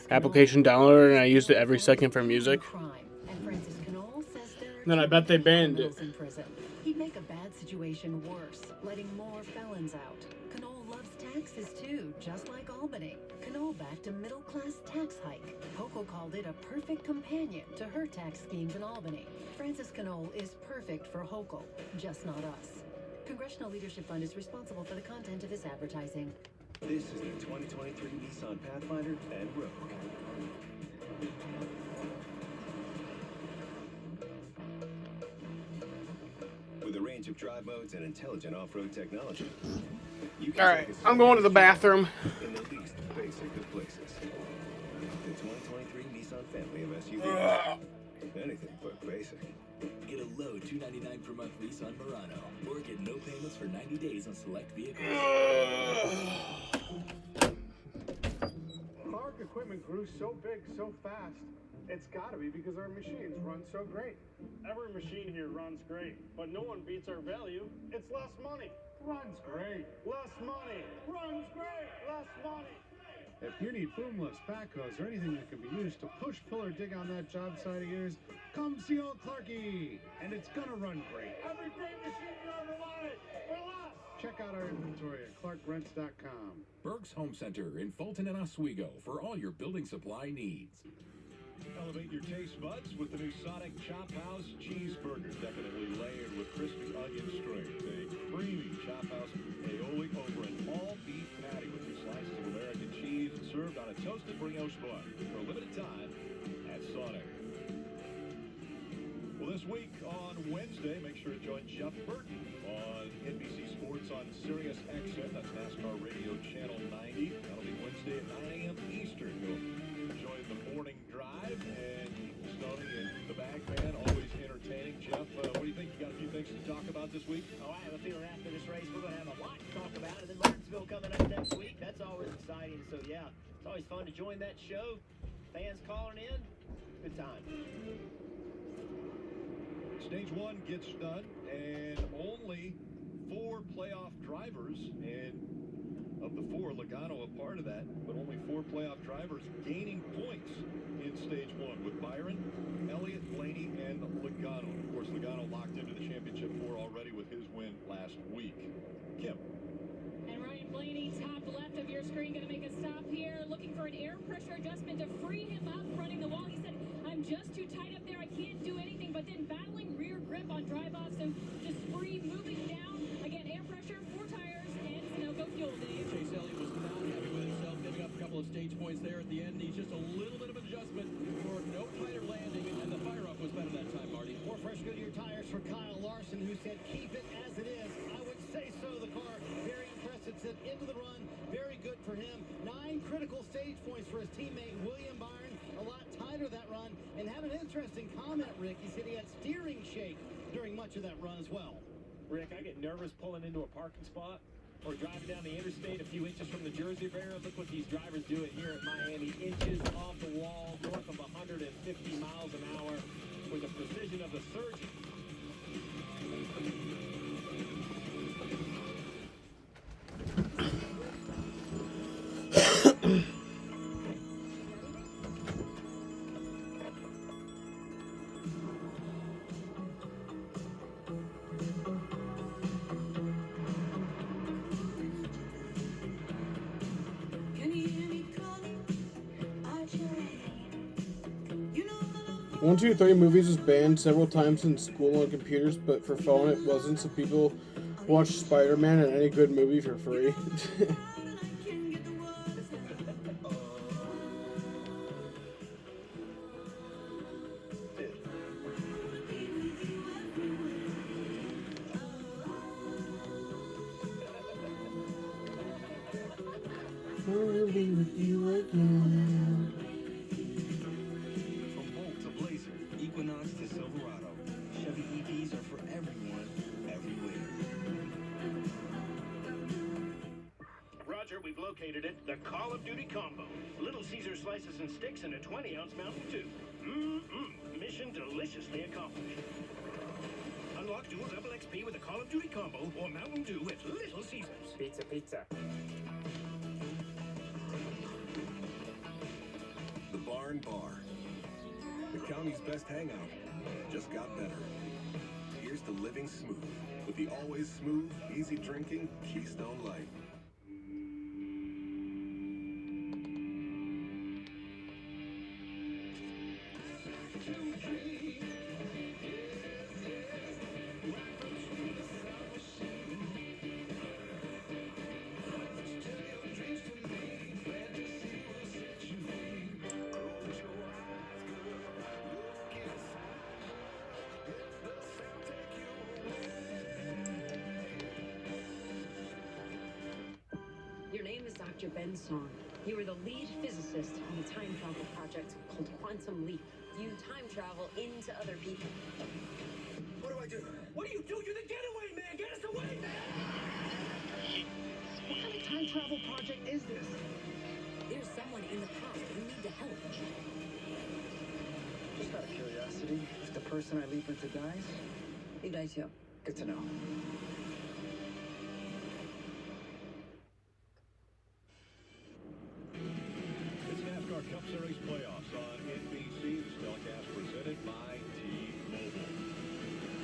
application downloaded, and I used it every second for music. And then I bet they banned it. He'd make a bad situation worse, letting more felons out. Knoll loves taxes too, just like Albany. Knoll backed a middle-class tax hike. Hochul called it a perfect companion to her tax schemes in Albany. Francis Knoll is perfect for Hochul, just not us. Congressional Leadership Fund is responsible for the content of this advertising. This is the 2023 Nissan Pathfinder and Rogue. With a range of drive modes and intelligent off-road technology. All right, I'm going to the bathroom. In the least basic of places. The 2023 Nissan family of SUVs. Anything but basic. Get a low $299 per month Nissan Murano, or get no payments for 90 days on select vehicles. Clark Equipment grew so big so fast, it's gotta be because our machines run so great. Every machine here runs great, but no one beats our value. It's less money. Runs great. Less money. Runs great. Less money. If you need boomless backhoes or anything that can be used to push, pull, or dig on that job site of yours, come see old Clarky, and it's gonna run great. Every great machine you ever wanted, for less. Check out our inventory at clarkrents.com. Berg's Home Center in Fulton and Oswego for all your building supply needs. Elevate your taste buds with the new Sonic Chop House Cheeseburger, decadently layered with crispy onion strings. A creamy Chop House aioli over an all-beef patty with 2 slices of American cheese served on a toasted brioche bun for a limited time at Sonic. Well, this week on Wednesday, make sure to join Jeff Burton on NBC Sports on Sirius XM. That's NASCAR Radio Channel 90. That'll be Wednesday at 9 a.m. Eastern. You'll enjoy the morning drive and Stoney and the bag man, always entertaining. Jeff, what do you think? You got a few things to talk about this week? Oh, I have a feeling after this race we're going to have a lot to talk about. And then Martinsville coming up next week. That's always exciting. So, yeah, it's always fun to join that show. Fans calling in. Good time. Stage 1 gets done, and only 4 playoff drivers, and Of the 4, Logano a part of that, but only 4 playoff drivers gaining points in stage 1 with Byron, Elliott, Blaney, and Logano. Of course, Logano locked into the championship 4 already with his win last week. Kim. And Ryan Blaney, top left of your screen, going to make a stop here, looking for an air pressure adjustment to free him up, running the wall. He said, I'm just too tight up there. I can't do anything. But then battling rear grip on drive-off, so just free moving down. Again, air pressure, 4 tires, and Sunoco fuel, Dave. Chase Elliott was not happy with himself, giving up a couple of stage points there at the end. Needs just a little bit of adjustment for no tighter landing, and the fire-up was better that time, Marty. 4 fresh Goodyear tires for Kyle Larson, who said, keep it as it is. I would say so. The car, very impressive. Said into the run, very good for him. 9 critical stage points for his teammate, William Byron. A lot tighter that run. And have an interesting comment, Rick. He said he had steering shake during much of that run as well. Rick, I get nervous pulling into a parking spot or driving down the interstate a few inches from the Jersey barrier. Look what these drivers do it here at Miami. Inches off the wall, north of 150 miles an hour with the precision of the surgeon. One, Two, Three Movies was banned several times in school on computers, but for phone it wasn't, so people watched Spider-Man and any good movie for free. I'll be with you again. From Bolt to Blazer, Equinox to Silverado, Chevy EVs are for everyone, everywhere. Roger, we've located it. The Call of Duty combo. Little Caesar slices and sticks and a 20-ounce Mountain Dew. Mission deliciously accomplished. Unlock dual double XP with a Call of Duty combo or Mountain Dew at Little Caesars. Pizza, pizza. The Barn Bar. The county's best hangout. Just got better. Here's to living smooth with the always smooth, easy drinking Keystone Light. Your name is Dr. Ben Song. You were the lead physicist on the time travel project called Quantum Leap. You time travel into other people. What do I do? What do? You're the getaway man! Get us away, man! What kind of time travel project is this? There's someone in the past you need to help. Just out of curiosity, if the person I leap into dies, He dies too. good to know. It's NASCAR Cup Series playoffs on NBC. This telecast presented by T-Mobile.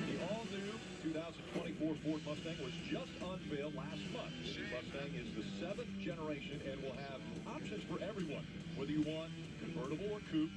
The all-new 2024 Ford Mustang was just unveiled last month. The new Mustang is the 7th generation and will have options for everyone. Whether you want convertible or coupe,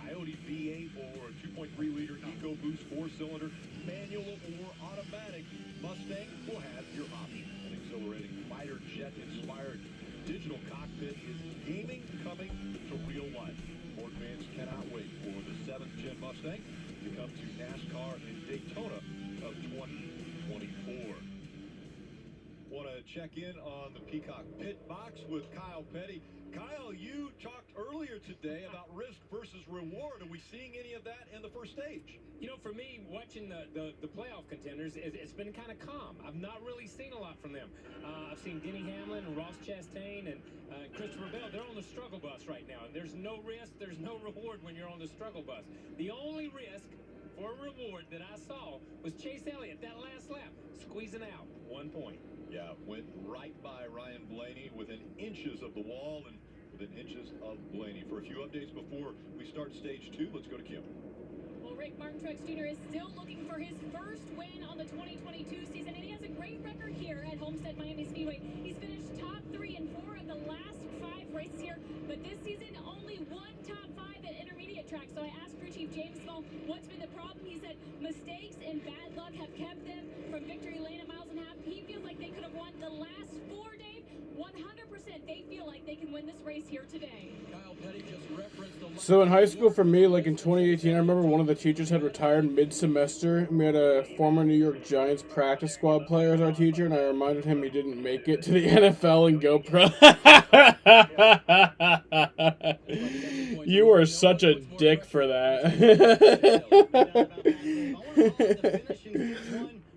Coyote V8 or 2.3-liter EcoBoost 4-cylinder, manual or automatic, Mustang will have your option. An exhilarating fighter jet-inspired digital cockpit is gaming coming to real life. Ford fans cannot wait for the 7th-gen Mustang to come to NASCAR in Daytona of 2024. Want to check in on the Peacock Pit Box with Kyle Petty. Kyle, you talked earlier today about risk versus reward. Are we seeing any of that in the first stage? You know, for me, watching the playoff contenders, it's been kind of calm. I've not really seen a lot from them. I've seen Denny Hamlin and Ross Chastain and Christopher Bell. They're on the struggle bus right now. And there's no risk, there's no reward when you're on the struggle bus. The only risk for a reward that I saw was Chase Elliott that last lap, squeezing out 1 point. Yeah, went right by Ryan Blaney within inches of the wall and within inches of Blaney. For a few updates before we start stage 2, let's go to Kim. Well, Rick Martin Truex Jr. is still looking for his first win on the 2022 season, and he has a great record here at Homestead Miami Speedway. He's finished top 3 in 4 of the last 5 races here, but this season only one top 5 at intermediate tracks. So I asked crew chief James Small what's been the problem. He said mistakes and bad luck have kept them from victory lane at miles and a half. He feels like they could have won the last 4, Dave. 100% they feel like they can win this race here today. Kyle Petty just referenced the So in high school for me, like in 2018, I remember one of the teachers had retired mid-semester. We had a former New York Giants practice squad player as our teacher, and I reminded him he didn't make it to the NFL and go pro. You are such a dick for that.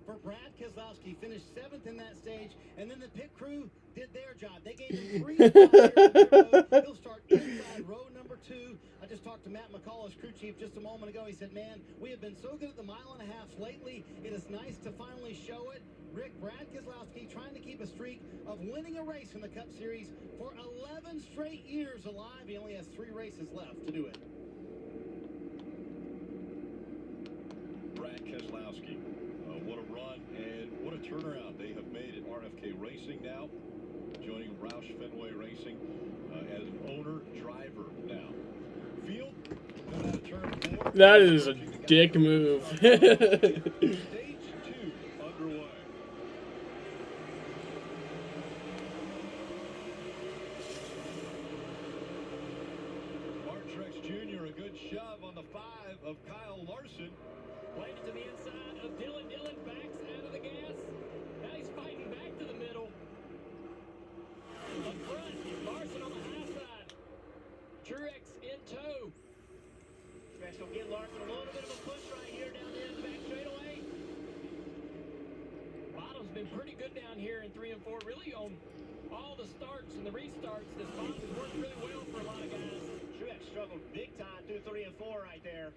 For Brad Keselowski, finished 7th in that stage, and then the pit crew did their job. They gave him 3 spots here. He'll start inside row number 2. I just talked to Matt McCall, crew chief, just a moment ago. He said, man, we have been so good at the mile and a half lately. It is nice to finally show it. Rick, Brad Keselowski trying to keep a streak of winning a race in the Cup Series for 11 straight years alive. He only has 3 races left to do it. Brad Keselowski, what a run and what a turnaround they have made at RFK Racing now, joining Roush Fenway Racing as an owner-driver now. Field, turn 4. That is a dick move. Stage 2 underway. Martin Truex Jr. a good shove on the 5 of Kyle Larson. Played it to the inside of Dylan. Dylan backs out of the gas. Now he's fighting back to the middle. Up front, Larson on the high side. Truex in tow. Truex will get Larson a little bit of a push right here down there in the back straightaway. Bottom's been pretty good down here in 3 and 4. Really on all the starts and the restarts, this bottom has worked really well for a lot of guys. Truex struggled big time through 3 and 4 right there.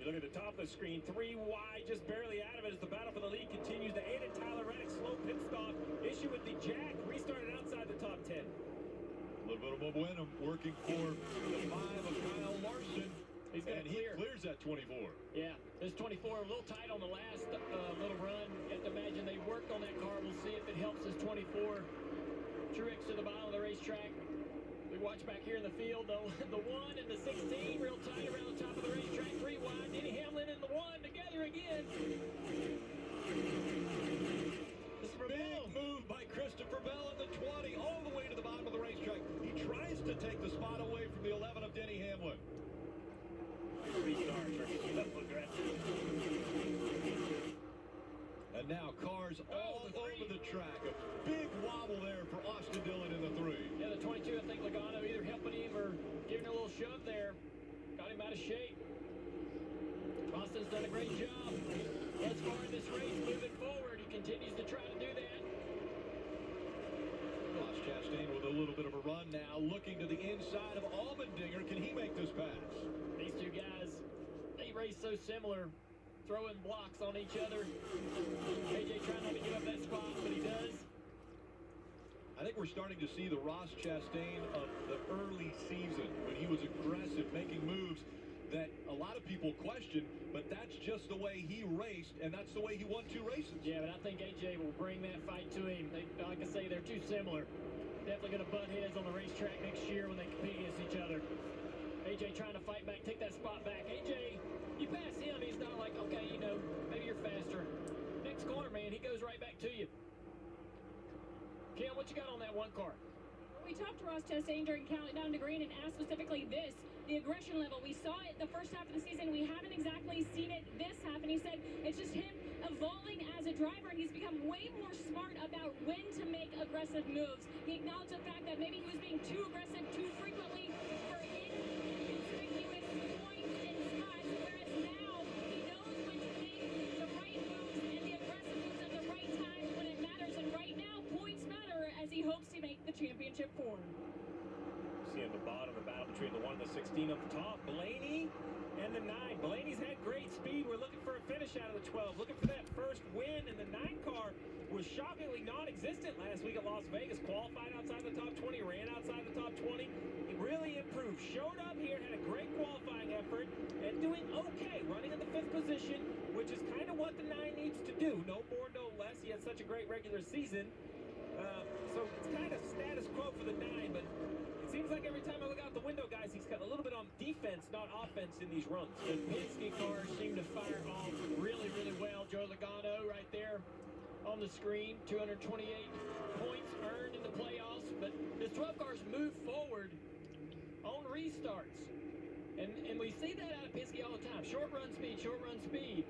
You look at the top of the screen, 3 wide, just barely out of it as the battle for the lead continues. The 8 of Tyler Reddick, slow pit stop. Issue with the jack, restarted outside the top 10. A little bit of momentum working for the 5 of Kyle Larson. He's got and clear. He clears that 24. Yeah, this 24 a little tight on the last little run. You have to imagine they worked on that car. We'll see if it helps his 24. Truex to the bottom of the racetrack. We watch back here in the field, though. The 1 and the 16 real tight around the top of the racetrack. 3 wide. Denny Hamlin and the 1 together again. Big move by Christopher Bell in the 20, all the way to the bottom of the racetrack. He tries to take the spot away from the 11 of Denny Hamlin. And now cars all over the track. A big wobble there for Austin Dillon in the 3. Yeah, the 22, I think Logano either helping him or giving a little shove there. Got him out of shape. Austin's done a great job thus far in this race, moving forward. He continues to try to do that. Ross Chastain with a little bit of a run now, looking to the inside of Allmendinger. Can he make this pass? These 2 guys, they race so similar, throwing blocks on each other. AJ trying not to give up that spot, but he does. I think we're starting to see the Ross Chastain of the early season when he was aggressive, making moves that a lot of people question, but that's just the way he raced, and that's the way he won 2 races. Yeah, but I think AJ will bring that fight to him. They, like I say, they're too similar. Definitely going to butt heads on the racetrack next year when they compete against each other. AJ trying to fight back, take that spot back. AJ, you pass him, he's not like, okay, you know, maybe you're faster. Next corner, man, he goes right back to you. Kim, what you got on that 1 car? We talked to Ross Chastain during Countdown to Green and asked specifically this, the aggression level. We saw it the first half of the season. We haven't exactly seen it this half, and he said it's just him evolving as a driver, and he's become way more smart about when to make aggressive moves. He acknowledged the fact that maybe he was being too aggressive too frequently for inconspicuous points and spots, whereas now he knows when to make the right moves and the aggressive moves at the right time when it matters, and right now points matter as he hopes to make the championship 4. See at the bottom, the battle between Braintree, the 1 and the 16 up top. Blaney and the 9. Blaney's had great speed. We're looking for a finish out of the 12. Looking for that first win, and the 9 car was shockingly non-existent last week at Las Vegas. Qualified outside the top 20, ran outside the top 20. He really improved. Showed up here, had a great qualifying effort, and doing okay. Running in the 5th position, which is kind of what the 9 needs to do. No more, no less. He had such a great regular season. So it's kind of status quo for the 9, but it seems like every time I look out the window, guys, he's got a little bit on defense, not offense in these runs. The Penske cars seem to fire off really, really well. Joe Logano right there on the screen, 228 points earned in the playoffs, but his 12 cars move forward on restarts. And we see that out of Penske all the time. Short run speed, short run speed.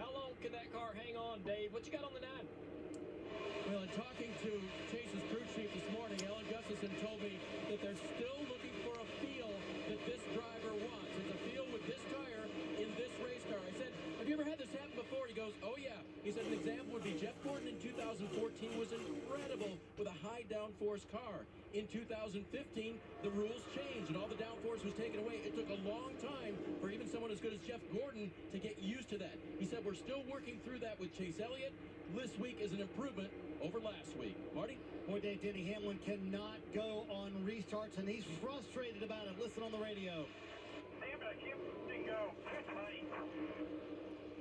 How long can that car hang on, Dave? What you got on the 9? Well, in talking to Chase's crew chief this morning, Ellen Gustafson told me that they're still looking for a feel that this driver wants. It's a feel with this tire in this race car. I said, have you ever had this happen before? He goes, oh yeah. He said an example would be Jeff Gordon in 2014 was incredible with a high downforce car. In 2015, the rules changed and all the downforce was taken away. It took a long time for even someone as good as Jeff Gordon to get used to that. He said we're still working through that with Chase Elliott. This week is an improvement over last week. Marty? Boy, Dave, Denny Hamlin cannot go on restarts, and he's frustrated about it. Listen on the radio. Damn it, I can't go. Too tight.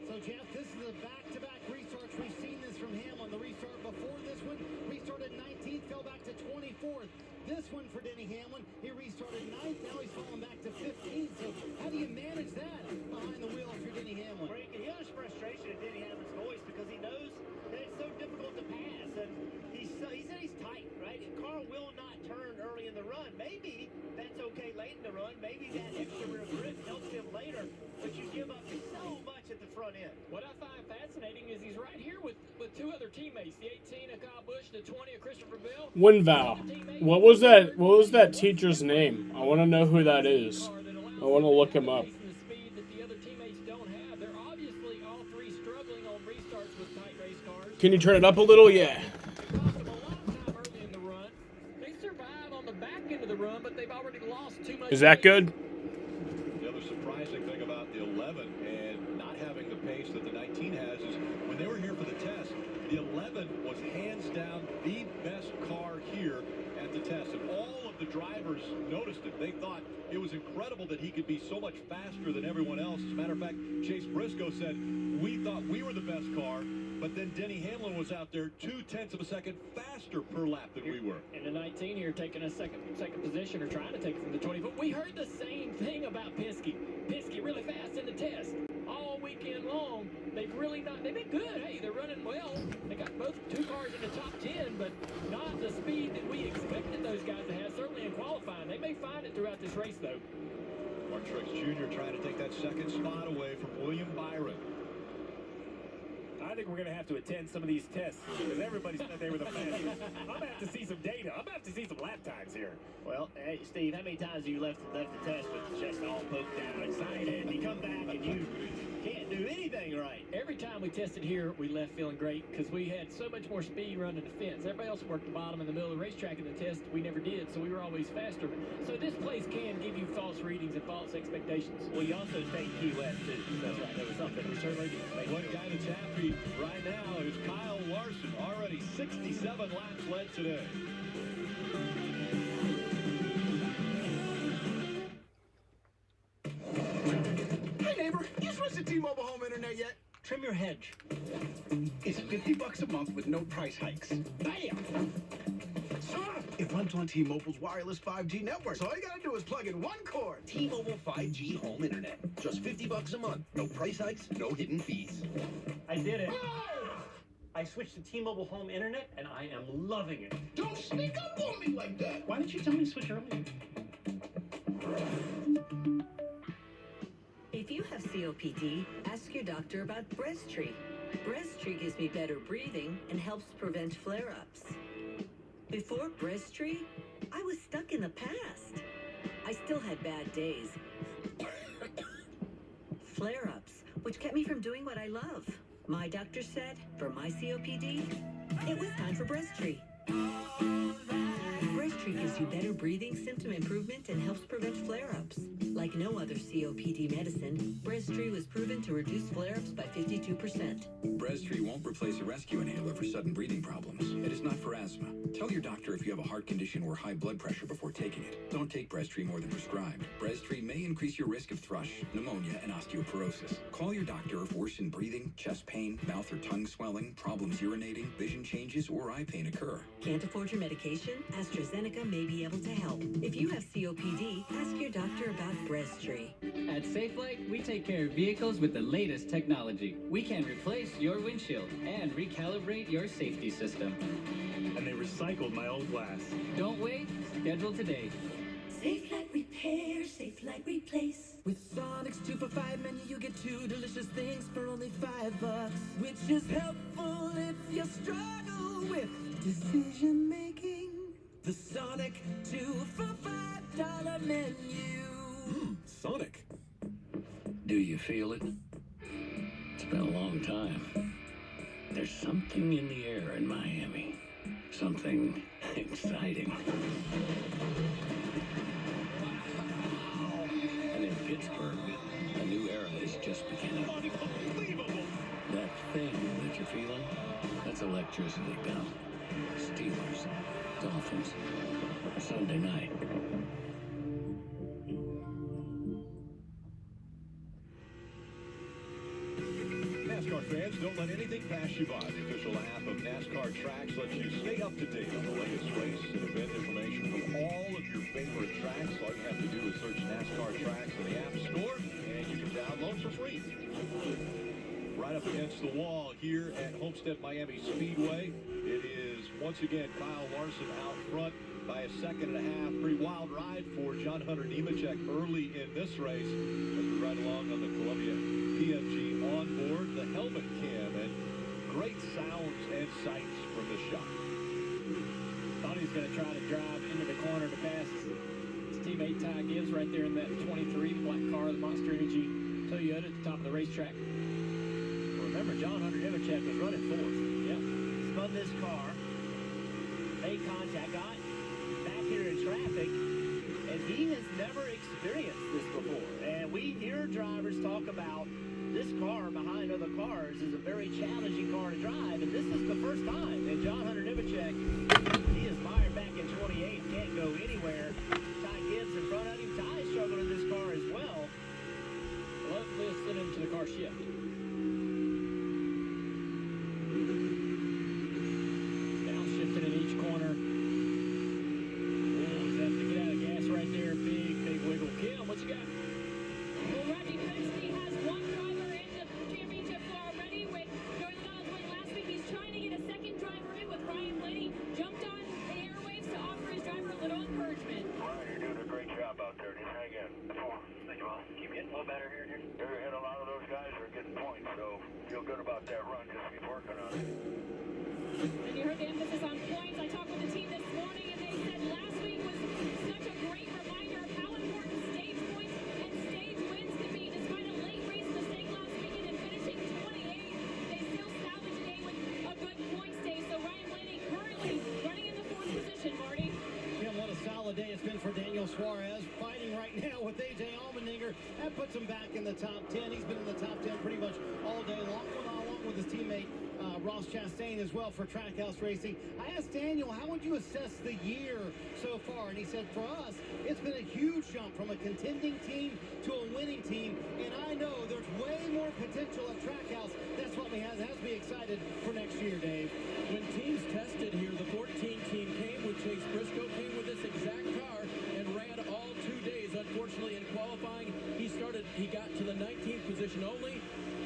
So, Jeff, this is a back-to-back restarts. We've seen this from Hamlin. The restart before this one, restarted 19th, fell back to 24th. This one for Denny Hamlin, he restarted 9th, now he's fallen back to 15th. So how do you manage that behind the wheel if you're Denny Hamlin? Well, you can hear his frustration in Denny Hamlin's voice because he knows that it's so difficult to pass. And he said he's tight, right? The car will not turn early in the run. Maybe that's okay late in the run. Maybe that extra rear grip helps him later. But you give up so much at the front end. What I find fascinating is he's right here with 2 other teammates, the 18 of Kyle Busch, the 20 of Christopher Bell. Winval. What was that teacher's name? I want to know who that is. I want to look him up. The speed that the other teammates don't have. They're obviously all 3 struggling on restarts with tight race cars. Can you turn it up a little? Yeah. They survive on the back end of the run, but they've already lost too much. Is that good? The other surprising thing about the 11 and not having the pace that the 19 has is when they were here for the test, the 11 was hands down the best car here at the test. And all of the drivers noticed it. They thought it was incredible that he could be so much faster than everyone else. As a matter of fact, Chase Briscoe said, we thought we were the best car, but then Denny Hamlin was out there 0.2 of a second faster per lap than we were. And the 19 here taking a second position or trying to take it from the 20. But we heard the same thing about Penske. Penske really fast in the test all weekend long. They've been good. Hey, they're running well. They got both 2 cars in the top 10, but not the speed that we expected those guys to have, certainly in qualifying. They may find it throughout this race, though. Mark Truex Jr. trying to take that second spot away from William Byron. I think we're going to have to attend some of these tests because everybody said they were the fastest. I'm going to have to see some data. I'm going to have to see some lap times here. Well, hey, Steve, how many times have you left the test with just all poked out, excited, and you come back and you can't do anything right? Every time we tested here, we left feeling great because we had so much more speed running the fence. Everybody else worked the bottom in the middle of the racetrack in the test. We never did, so we were always faster. So this place can give you false readings and false expectations. Well, you also stayed Key West, too. That's right. There was something we certainly did. One guy that's happy right now is Kyle Larson. Already 67 laps led today. Hey, neighbor, you switched to T-Mobile home internet yet? Trim your hedge. It's $50 a month with no price hikes. Bam! It runs on T-Mobile's wireless 5G network. So all you gotta do is plug in one cord. T-Mobile 5G home internet. Just $50 a month. No price hikes, no hidden fees. I did it. I switched to T-Mobile home internet, and I am loving it. Don't sneak up on me like that. Why didn't you tell me to switch earlier? If you have COPD, ask your doctor about Breasttree. Breasttree gives me better breathing and helps prevent flare-ups. Before Breasttree, I was stuck in the past. I still had bad days. Flare-ups, which kept me from doing what I love. My doctor said, for my COPD, it was time for Breasttree. Breasttree Tree gives you better breathing, symptom improvement, and helps prevent flare-ups. Like no other COPD medicine, Brez Tree was proven to reduce flare-ups by 52%. Brez Tree won't replace a rescue inhaler for sudden breathing problems. It is not for asthma. Tell your doctor if you have a heart condition or high blood pressure before taking it. Don't take Brez Tree more than prescribed. Brez Tree may increase your risk of thrush, pneumonia, and osteoporosis. Call your doctor if worsened breathing, chest pain, mouth or tongue swelling, problems urinating, vision changes, or eye pain occur. Can't afford your medication? AstraZeneca may be able to help. If you have COPD, ask your doctor about Brez Tree. At SafeLight, we take care of vehicles with the latest technology. We can replace your windshield and recalibrate your safety system. And they recycled my old glass. Don't wait. Schedule today. SafeLight Repair, SafeLight Replace. With Sonic's 2 for $5 menu, you get 2 delicious things for only $5, which is helpful if you struggle with decision making. The Sonic 2 for $5 menu. Sonic. Do you feel it? It's been a long time. There's something in the air in Miami. Something exciting. And in Pittsburgh, a new era is just beginning. Unbelievable! That thing that you're feeling, that's electricity, pal. Steelers, Dolphins, Sunday night. NASCAR fans, don't let anything pass you by. The official app of NASCAR Tracks lets you stay up to date on the latest race and event information from all of your favorite tracks. All you have to do is search NASCAR Tracks in the App Store, and you can download for free. Right up against the wall here at Homestead Miami Speedway, it is once again Kyle Larson out front by a second and a half. Pretty wild ride for John Hunter Nemechek early in this race as we ride along on the Columbia PFG onboard, the helmet cam, and great sounds and sights from the shot. Thought he was going to try to drive into the corner to pass his teammate Ty Gibbs right there in that 23, the black car, the Monster Energy Toyota at the top of the racetrack. Remember, John Hunter Nemechek was running fourth. Yep. Spun this car, made contact, got back here in traffic, and he has never experienced this before. And we hear drivers talk about this car behind other cars is a very challenging car to drive, and this is the first time. And John Hunter Nemechek, he is mired back in 28, can't go anywhere. Ty Gibbs in front of him. Ty struggled in this car as well. Let's sit into the car shift. Downshifting in each corner. He's having to get out of gas right there. Big wiggle. Kim, what you got? Well, Roger Penske has one driver in the championship already with Joey Logano's win last week. He's trying to get a second driver in with Ryan Blaney. Jumped on the airwaves to offer his driver a little encouragement. Ryan, you're doing a great job out there. Just hang in. Thank you, Boss. Keep getting a little better here. And a lot of those guys are getting points, so feel good about that run. Just keep working on it. And you heard the emphasis on points. I talked with the team this morning, and they said last week was such a great reminder of how important stage points and stage wins can be. Despite a late race mistake last weekend and finishing 28, they still salvaged the day with a good points day. So Ryan Blaney currently running in the fourth position, Marty. Kim, what a solid day it's been for Daniel Suarez, fighting right now with A.J. Allmendinger. That puts him back in the top 10. He's been in the top 10 pretty much all day long, along with his teammate Ross Chastain as well for Trackhouse Racing. I asked Daniel, how would you assess the year so far? And he said, for us, it's been a huge jump from a contending team to a winning team. And I know there's way more potential at Trackhouse. That's what has me excited for next year, Dave. When teams tested here, the 14 team came with Chase Briscoe, came with this exact car, and ran all 2 days. Unfortunately, in qualifying, he got to the 19th position only.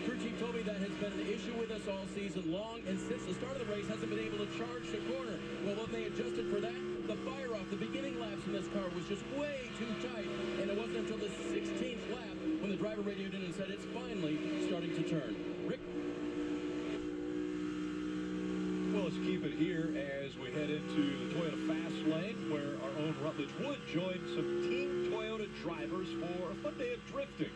Crew chief told me that has been an issue with us all season long, and since the start of the race hasn't been able to charge the corner. Well, when they adjusted for that, the fire off the beginning laps in this car was just way too tight, and it wasn't until the 16th lap when the driver radioed in and said it's finally starting to turn. Rick? Well, let's keep it here as we head into the Toyota Fast Lane, where our own Rutledge Wood joins some Team Toyota drivers for a fun day of drifting.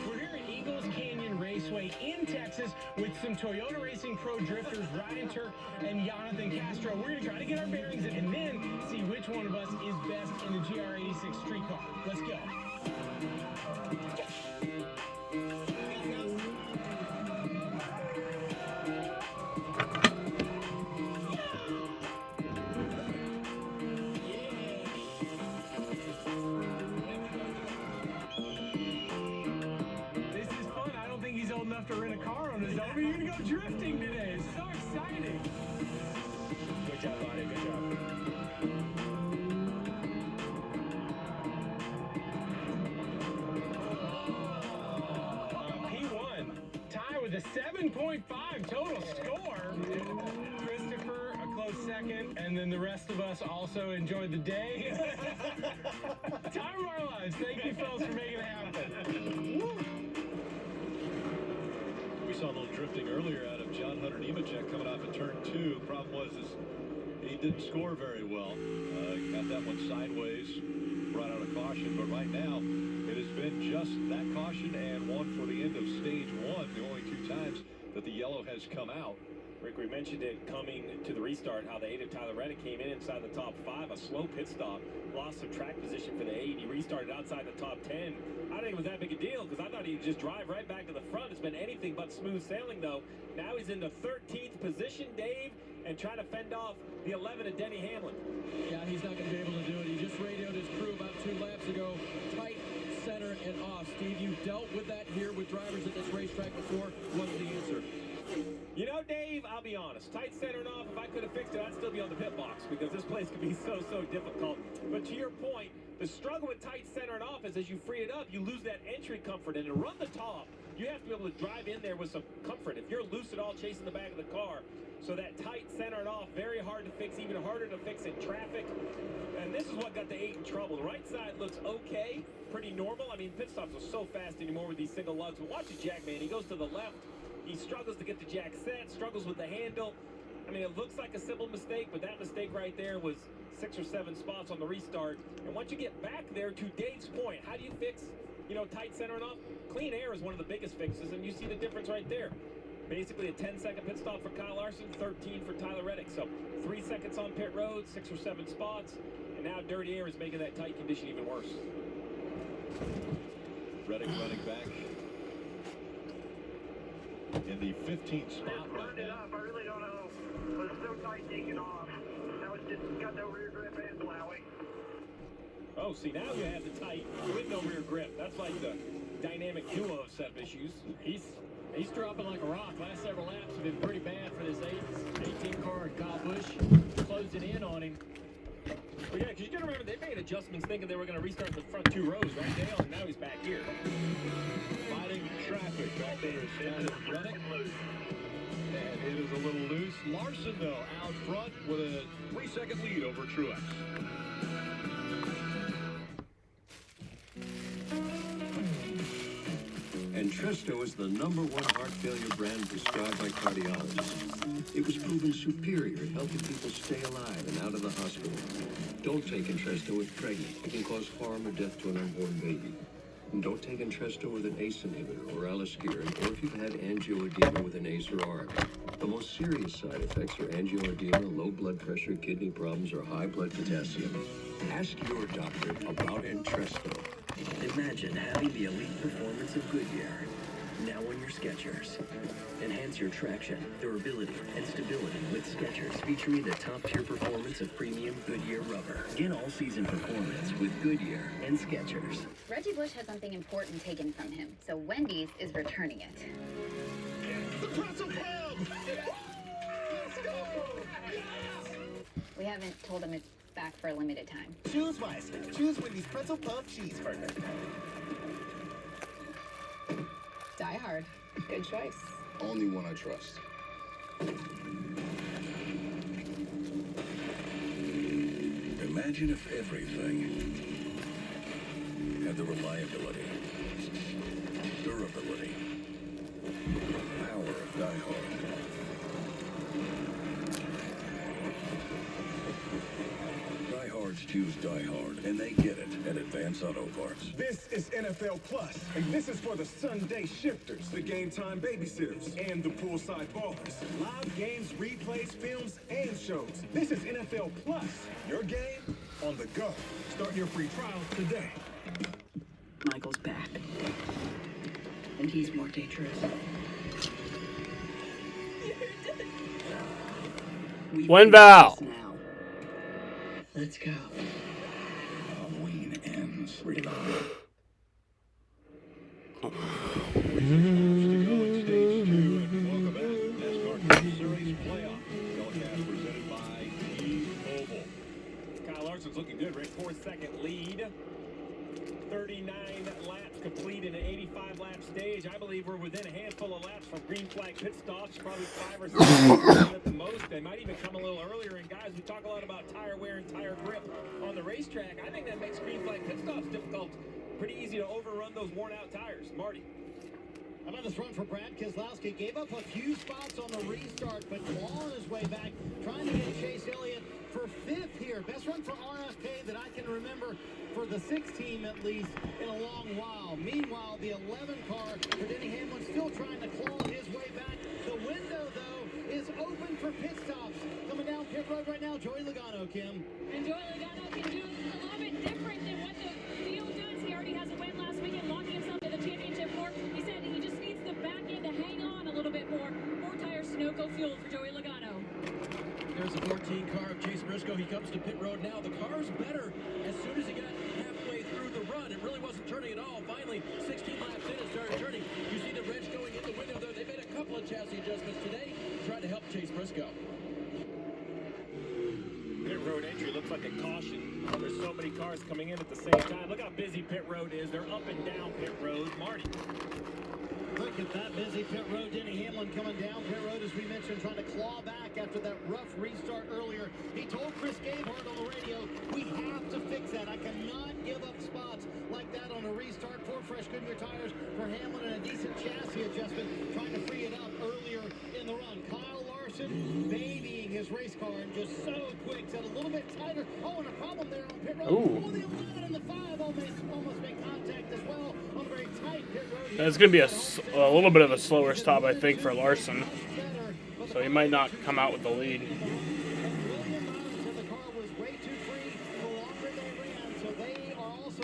We're here at Eagles Canyon Raceway. Raceway in Texas with some Toyota Racing Pro drifters, Ryan Turk and Jonathan Castro. We're going to try to get our bearings and then see which one of us is best in the GR86 street car. Let's go. Enough to rent a car on his own. We're gonna go drifting today. It's so exciting. Good job, buddy. Good job. He won. Ty with a 7.5 total score. Christopher a close second, and then the rest of us also enjoyed the day. Time of our lives. Thank you, fellas, for making it happen. Woo. We saw a little drifting earlier out of John Hunter Nemechek coming off of turn 2. Problem was he didn't score very well. Got that one sideways, brought out a caution. But right now, it has been just that caution and one for the end of stage 1. The only 2 times that the yellow has come out. Rick, we mentioned it coming to the restart, how the 8 of Tyler Reddick came in inside the top 5, a slow pit stop, lost some track position for the 8. He restarted outside the top 10. I didn't think it was that big a deal because I thought he'd just drive right back to the front. It's been anything but smooth sailing, though. Now he's in the 13th position, Dave, and trying to fend off the 11 of Denny Hamlin. Yeah, he's not going to be able to do it. He just radioed his crew about 2 laps ago. Tight, center, and off. Steve, you've dealt with that here with drivers at this racetrack before. What's the answer? You know, Dave, I'll be honest. Tight center and off, if I could have fixed it, I'd still be on the pit box because this place could be so difficult. But to your point, the struggle with tight center and off is as you free it up, you lose that entry comfort. And to run the top, you have to be able to drive in there with some comfort. If you're loose at all chasing the back of the car, so that tight center and off, very hard to fix, even harder to fix in traffic. And this is what got the 8 in trouble. The right side looks okay, pretty normal. I mean, pit stops are so fast anymore with these single lugs. But watch the jack, man. He goes to the left. He struggles to get the jack set, struggles with the handle. I mean, it looks like a simple mistake, but that mistake right there was 6 or 7 spots on the restart. And once you get back there, to Dave's point, how do you fix, tight center and off? Clean air is one of the biggest fixes, and you see the difference right there. Basically a 10-second pit stop for Kyle Larson, 13 for Tyler Reddick. So 3 seconds on pit road, 6 or 7 spots, and now dirty air is making that tight condition even worse. Reddick running back in the 15th spot right now. I really don't know. It was so tight taking off. Now it's just got no rear grip and plowing. Oh, see, now you have the tight with no rear grip. That's like the dynamic duo set of issues. He's dropping like a rock. Last several laps have been pretty bad for this 18 car. Kyle Busch closed it in on him. Well, yeah, because you got to remember, they made adjustments thinking they were going to restart the front 2 rows, right, Dale? And now he's back here. Fighting traffic back there is Reddick. And it is a little loose. Larson, though, out front with a 3-second lead over Truex. Entresto is the #1 heart failure brand prescribed by cardiologists. It was proven superior at helping people stay alive and out of the hospital. Don't take Entresto if pregnant. It can cause harm or death to an unborn baby. And don't take Entresto with an ACE inhibitor or aliskiren, or if you've had angioedema with an ACE or ARB. The most serious side effects are angioedema, low blood pressure, kidney problems, or high blood potassium. Ask your doctor about Entresto. Imagine having the elite performance of Goodyear now on your Skechers. Enhance your traction, durability, and stability with Skechers, featuring the top-tier performance of premium Goodyear rubber. Get all-season performance with Goodyear and Skechers. Reggie Bush had something important taken from him, so Wendy's is returning it. The pretzel pub! Let's go! We haven't told him it's back for a limited time. Choose wisely. Choose Wendy's pretzel puff cheeseburger. Die Hard. Good choice. Only one I trust. Imagine if everything had the reliability, durability, power of Die Hard. Die Hards choose Die Hard, and they get it. at Advance Auto Parts. This is NFL Plus, and this is for the Sunday shifters, the game time babysitters, and the poolside ballers. Live games, replays, films, and shows. This is NFL Plus. Your game on the go. Start your free trial today. Michael's back. And he's more dangerous. One Val. Let's go. Halloween ends. Reload. Welcome back. NASCAR Cup Series playoff. Telecast presented by T-Mobile. Kyle Larson's looking good, Rick. 4-second lead. 39 laps complete in an 85-lap stage. I believe we're within a handful of laps from green flag pit stops, probably 5 or 6 at the most. They might even come a little earlier. And guys, we talk a lot about tire wear and tire grip on the racetrack. I think that makes green flag pit stops difficult. Pretty easy to overrun those worn-out tires. Marty. How about this run for Brad Keselowski? Gave up a few spots on the restart, but clawing his way back, trying to get Chase Elliott for 5th here. Best run for RFK that I can remember for the 6 team, at least, in a long while. Meanwhile, the 11 car for Denny Hamlin still trying to claw his way back. The window, though, is open for pit stops. Coming down pit road right now, Joey Logano, Kim. And Joey Logano can do a little bit different than what the field does. He already has a win last weekend, locking himself to the championship floor. He said he just needs the back end to hang on a little bit more. 4-tire Sunoco fuel for Joey Logano. There's a 14 car of Chase Briscoe. He comes to pit road now. The car's better as soon as he got halfway through the run. It really wasn't turning at all. Finally, 16 laps in, it started turning. You see the wrench going in the window there. They made a couple of chassis adjustments today to try to help Chase Briscoe. Pit road entry looks like a caution. There's so many cars coming in at the same time. Look how busy pit road is. They're up and down pit road. Marty. Look at that busy pit road. Denny Hamlin coming down pit road, as we mentioned, trying to claw back after that rough restart earlier. He told Chris Gabehart on the radio, we have to fix that. I cannot give up spots like that on a restart. 4 fresh Goodyear tires for Hamlin and a decent chassis adjustment, trying to free it up earlier in the run. Kyle Larson babying his race car and just so quick, set a little bit tighter. Oh, and a problem there on pit road. Ooh. Oh, the 11 and the 5 almost make contact as well on a very tight pit road. It's going to be a little bit of a slower stop, I think, for Larson. So he might not come out with the lead.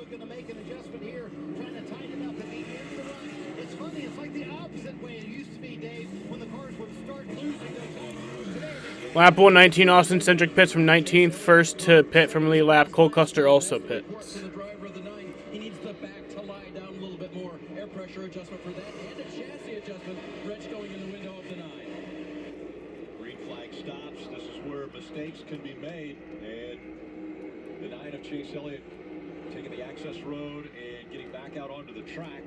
Going to make an adjustment here, trying to tighten up at the end of the run. It's funny, it's like the opposite way it used to be, Dave, when the cars would start losing their time. Lap 119, Austin Centric pits from 19th, first to pit from lead lap. Cole Custer also pits. The driver of the 9, he needs the back to lie down a little bit more. Air pressure adjustment for that, and a chassis adjustment. Wrench going in the window of the 9. Green flag stops. This is where mistakes can be made, and the 9 of Chase Elliott taking the access road and getting back out onto the track.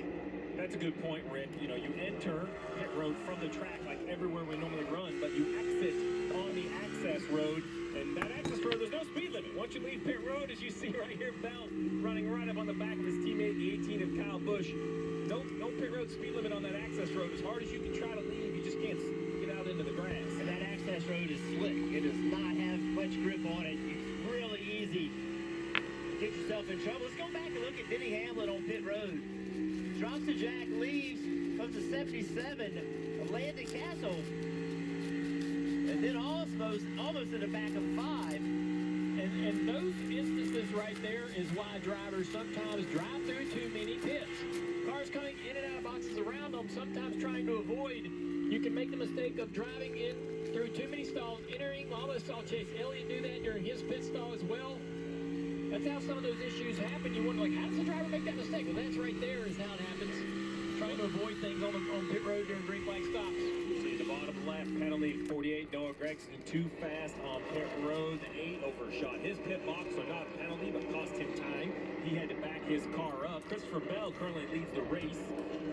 That's a good point, Rick. You know, you enter pit road from the track like everywhere we normally run, but you exit on the access road, and that access road, there's no speed limit. Once you leave pit road, as you see right here, Bell running right up on the back of his teammate, the 18 of Kyle Busch. No pit road speed limit on that access road. As hard as you can try to leave, you just can't get out into the grass. And that access road is slick. It does not have much grip on it. It's really easy. Get yourself in trouble. Let's go back and look at Denny Hamlin on pit road. Drops the jack, leaves, goes to 77, Landon Castle, and then almost in the back of 5. And those instances right there is why drivers sometimes drive through too many pits. Cars coming in and out of boxes around them, sometimes trying to avoid. You can make the mistake of driving in through too many stalls, entering. Almost saw Chase Elliott do that during his pit stall as well. That's how some of those issues happen. You wonder, like, how does the driver make that mistake? Well, that's right there is how it happens. Trying to avoid things on pit road during green flag stops. See the bottom left penalty, 48, Noah Gragson too fast on pit road. The 8 overshot his pit box, so not a penalty, but cost him time. He had to back his car up. Christopher Bell currently leads the race,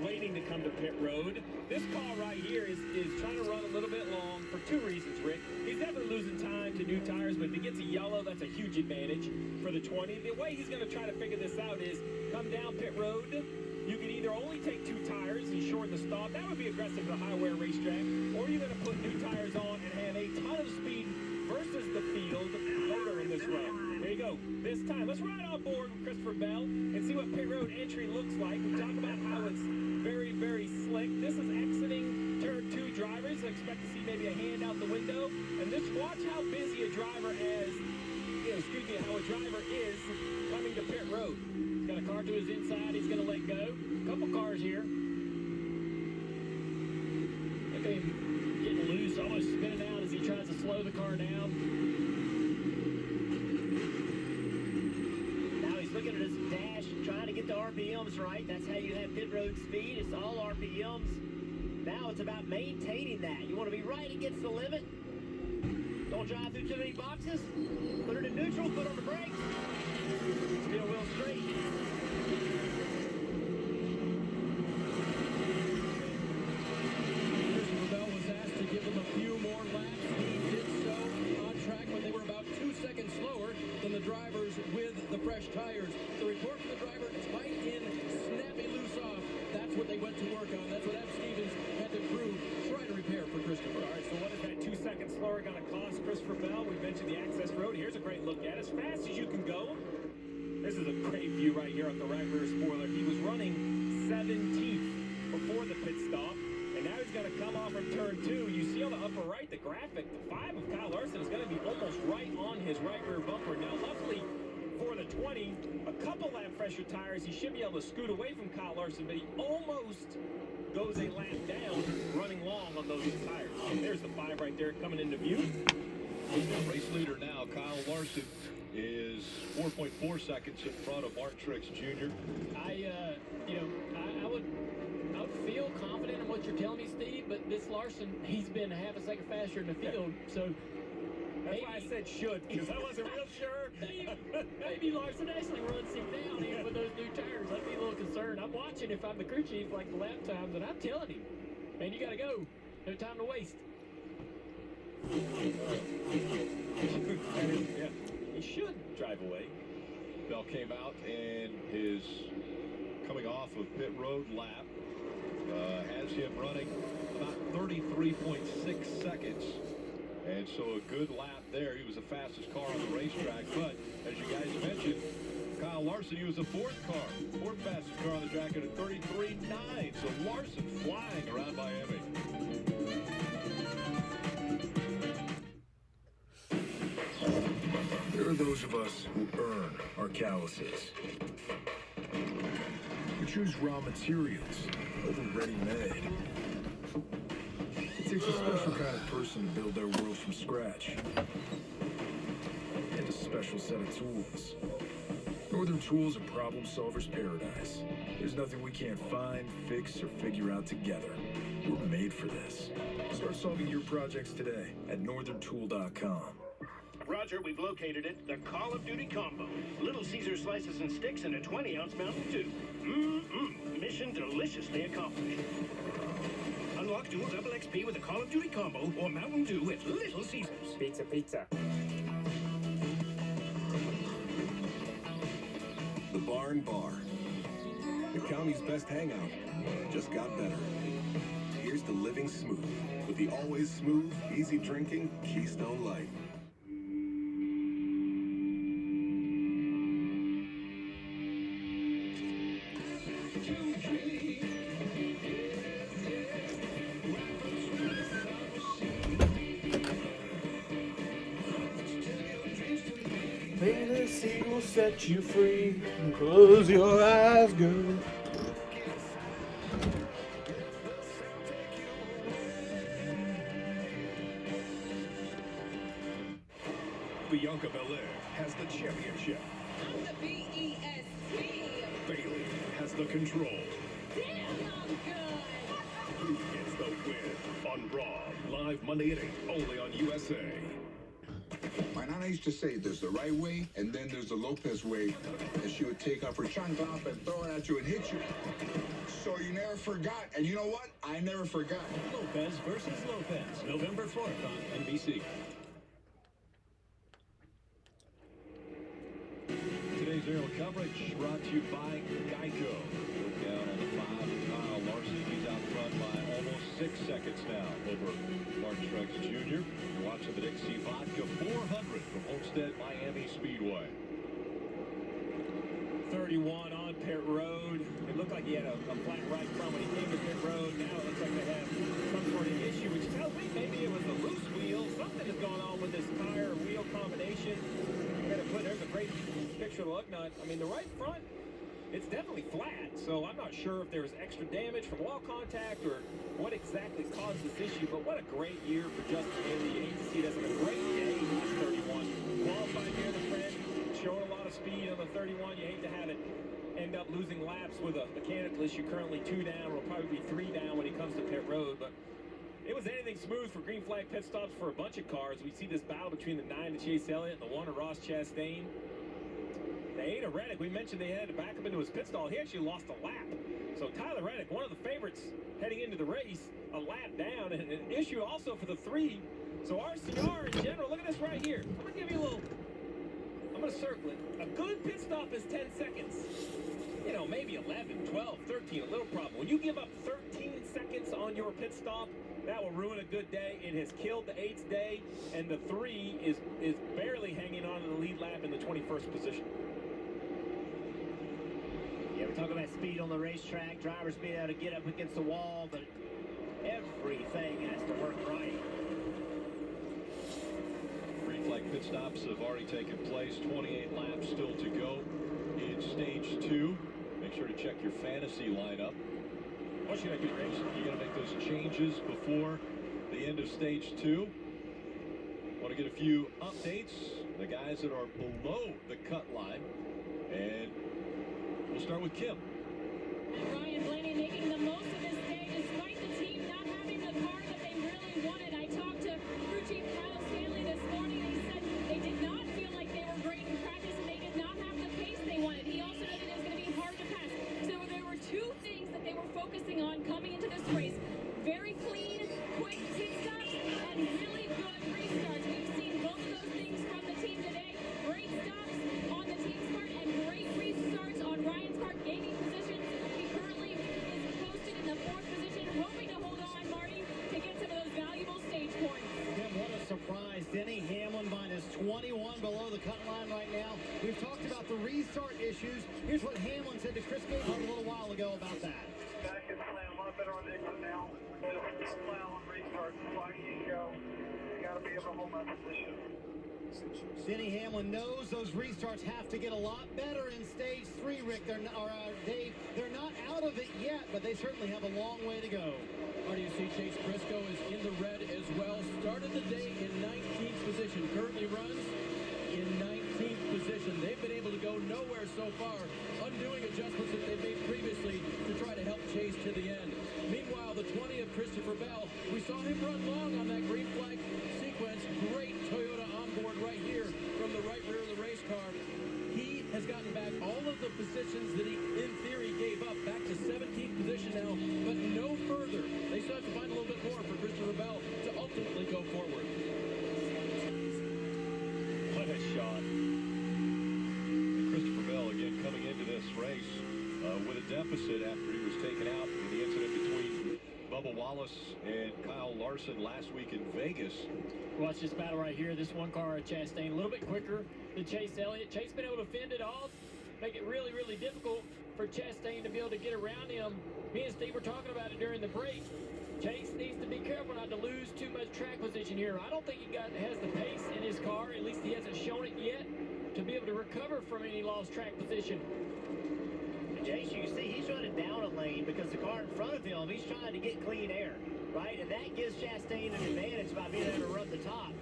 waiting to come to pit road. This car right here is trying to run a little bit long for 2 reasons, Rick. He's definitely losing time to new tires, but if he gets a yellow, that's a huge advantage for the 20. The way he's going to try to figure this out is come down pit road. You can either only take 2 tires and shorten the stop. That would be aggressive at a high-wear racetrack. Or you're going to put new tires on and have a ton of speed versus the field later in this run. There you go. this time. Let's ride on board with Christopher Bell and see what pit road entry looks like. We talk about how it's very, very slick. This is exiting turn 2 drivers. I expect to see maybe a hand out the window. And just watch how busy a driver how a driver is coming to pit road. He's got a car to his inside. He's going to let go. A couple cars here. Look at him getting loose, almost spinning out as he tries to slow the car down. Now he's looking at his dash, trying to get the RPMs right. That's how you have pit road speed. It's all RPMs. Now it's about maintaining that. You want to be right against the limit. Don't drive through too many boxes. Put it in neutral, put on the brakes. Steel wheel straight. Christopher Bell was asked to give them a few more laps. He did so on track, but they were about 2 seconds slower than the drivers with the fresh tires. The report from the driver, tight in, snappy loose off. That's what they went to work on. That's what F. Stevens had to prove, try to repair for Christopher. All right, so what is that 2 seconds slower going to cost Christopher Bell? We mentioned the access road. Here's a great look at it. As fast as you can go. This is a great view right here at the right rear spoiler. He was running 17th before the pit stop, and now he's going to come off from turn 2. You see on the upper right, the graphic, the 5 of Kyle Larson is going to be almost right on his right rear bumper. Now, luckily for the 20, a couple lap fresher tires, he should be able to scoot away from Kyle Larson, but he almost goes a lap down running long on those tires. And there's the 5 right there coming into view. The race leader now, Kyle Larson, is 4.4 seconds in front of Mark Trix Jr. I would feel confident in what you're telling me, Steve, but this Larson, he's been half a second faster in the field, so that's why I said should, because I wasn't real sure. Maybe Larson actually runs him down even with those new tires. I'd be a little concerned. I'm watching if I'm the crew chief, like the lap times, and I'm telling him, man, you got to go. No time to waste. Yeah, he should drive away. Bell came out and is coming off of pit road lap. Has him running about 33.6 seconds. And so a good lap there. He was the fastest car on the racetrack. But as you guys mentioned, Kyle Larson, he was the fourth fastest car on the track at a 33.9. So Larson flying around Miami. There are those of us who earn our calluses. We choose raw materials over ready-made. It takes a special kind of person to build their world from scratch. And a special set of tools. Northern Tool's a problem solver's paradise. There's nothing we can't find, fix, or figure out together. We're made for this. Start solving your projects today at northerntool.com. Roger, we've located it. The Call of Duty combo. Little Caesar slices and sticks and a 20-ounce Mountain Dew. Mission deliciously accomplished. Unlock dual double XP with a Call of Duty combo or Mountain Dew with Little Caesars. Pizza, pizza. The Barn Bar. The county's best hangout. Just got better. Here's the Living Smooth with the always smooth, easy drinking Keystone Light. Fantasy will set you free. Close your eyes, girl. Bianca Belair has the championship. I'm the B-E-S-T. Bailey has the control. Damn, I'm good. Who gets the win on Raw? Live Monday at 8, only on USA. My nana used to say there's the right way, and then there's the Lopez way, and she would take off her chancla off and throw it at you and hit you. So you never forgot, and you know what? I never forgot. Lopez versus Lopez, November 4th on NBC. Today's aerial coverage brought to you by Geico. Look down on the 5 of Kyle Larson. He's out front by almost 6 seconds now over Mark Trix Jr. You're watching the Dixie Vodka 400 from Homestead Miami Speedway. 31 on pit road. It looked like he had a flat right front when he came to pit road. Now it looks like they have some sort of issue, which tells me maybe it was a loose wheel. Something is going on with this tire wheel combination. There's a great picture of the lug nut. I mean, the right front, it's definitely flat, so I'm not sure if there was extra damage from wall contact or what exactly caused this issue, but what a great year for Justin Haley. You hate to see this on a great day at 31. Qualified near the front, showing a lot of speed on the 31. You hate to have it end up losing laps with a mechanical issue. Currently 2 down, will probably be 3 down when he comes to pit road, but it was anything smooth for green flag pit stops for a bunch of cars. We see this battle between the 9 to Chase Elliott and the 1 to Ross Chastain. The 8 to Reddick, we mentioned they had to back up into his pit stall. He actually lost a lap. So Tyler Reddick, one of the favorites heading into the race, a lap down, and an issue also for the 3. So RCR in general, look at this right here. I'm going to give you a little, I'm going to circle it. A good pit stop is 10 seconds. You know, maybe 11, 12, 13, a little problem. When you give up 13 seconds on your pit stop, that will ruin a good day. It has killed the 8's day, and the 3 is barely hanging on to the lead lap in the 21st position. Yeah, we're talking about speed on the racetrack, drivers being able to get up against the wall, but everything has to work right. Green flag pit stops have already taken place. 28 laps still to go in stage 2. Make sure to check your fantasy lineup. What should I do, Rich? You got to make those changes before the end of stage 2. Want to get a few updates. The guys that are below the cut line. And we'll start with Kim. Ryan Blaney making the most of his day despite the team not having the car that they really wanted. I talked to crew chief Kyle Stanley this morning, and he said they did not feel like they were great in practice and they did not have the pace they wanted. He also noted it was going to be hard to pass. So there were 2 things that they were focusing on coming into this race. Very clean, quick pit stops, and really good restarts. We've seen both of those things from the team today. Great stops on the team's part and great restarts on Ryan's part, gaining positions. He currently is posted in the 4th position, hoping to hold on, Marty, to get some of those valuable stage points. Tim, what a surprise. Denny Hamlin minus 21 below the cut line right now. We've talked about the restart issues. Here's what Hamlin said to Chris Gable a little while ago about that. I can slam a lot better on the exit now. Just slam on restart. Fly you go. You got to be able to hold my position. Denny Hamlin knows those restarts have to get a lot better in stage 3, Rick. Dave, they're not out of it yet, but they certainly have a long way to go. RDC Chase Briscoe is in the red as well. Started the day in 19th position. Currently runs in 19th position. They've been able to go nowhere so far, undoing adjustments that they made previously to try to help Chase to the end. Meanwhile, the 20 of Christopher Bell, we saw him run long on that green flag sequence. Great Toyota onboard right here from the right rear of the race car. He has gotten back all of the positions that he, in theory, gave up. Back to 17th position now, but no further. They still have to find a little bit more for Christopher Bell to ultimately go forward. What a shot. Christopher Bell again coming into this race with a deficit after he was taken out in the incident between Bubba Wallace and Kyle Larson last week in Vegas. Watch this battle right here. This one car, Chastain, a little bit quicker than Chase Elliott. Chase been able to fend it off, make it really, really difficult for Chastain to be able to get around him. Me and Steve were talking about it during the break. Chase needs to be careful not to lose too much track position here. I don't think he has the pace in his car, at least he hasn't shown it yet, to be able to recover from any lost track position. Chase, you can see he's running down a lane because the car in front of him, he's trying to get clean air, right? And that gives Chastain an advantage by being able to run the top.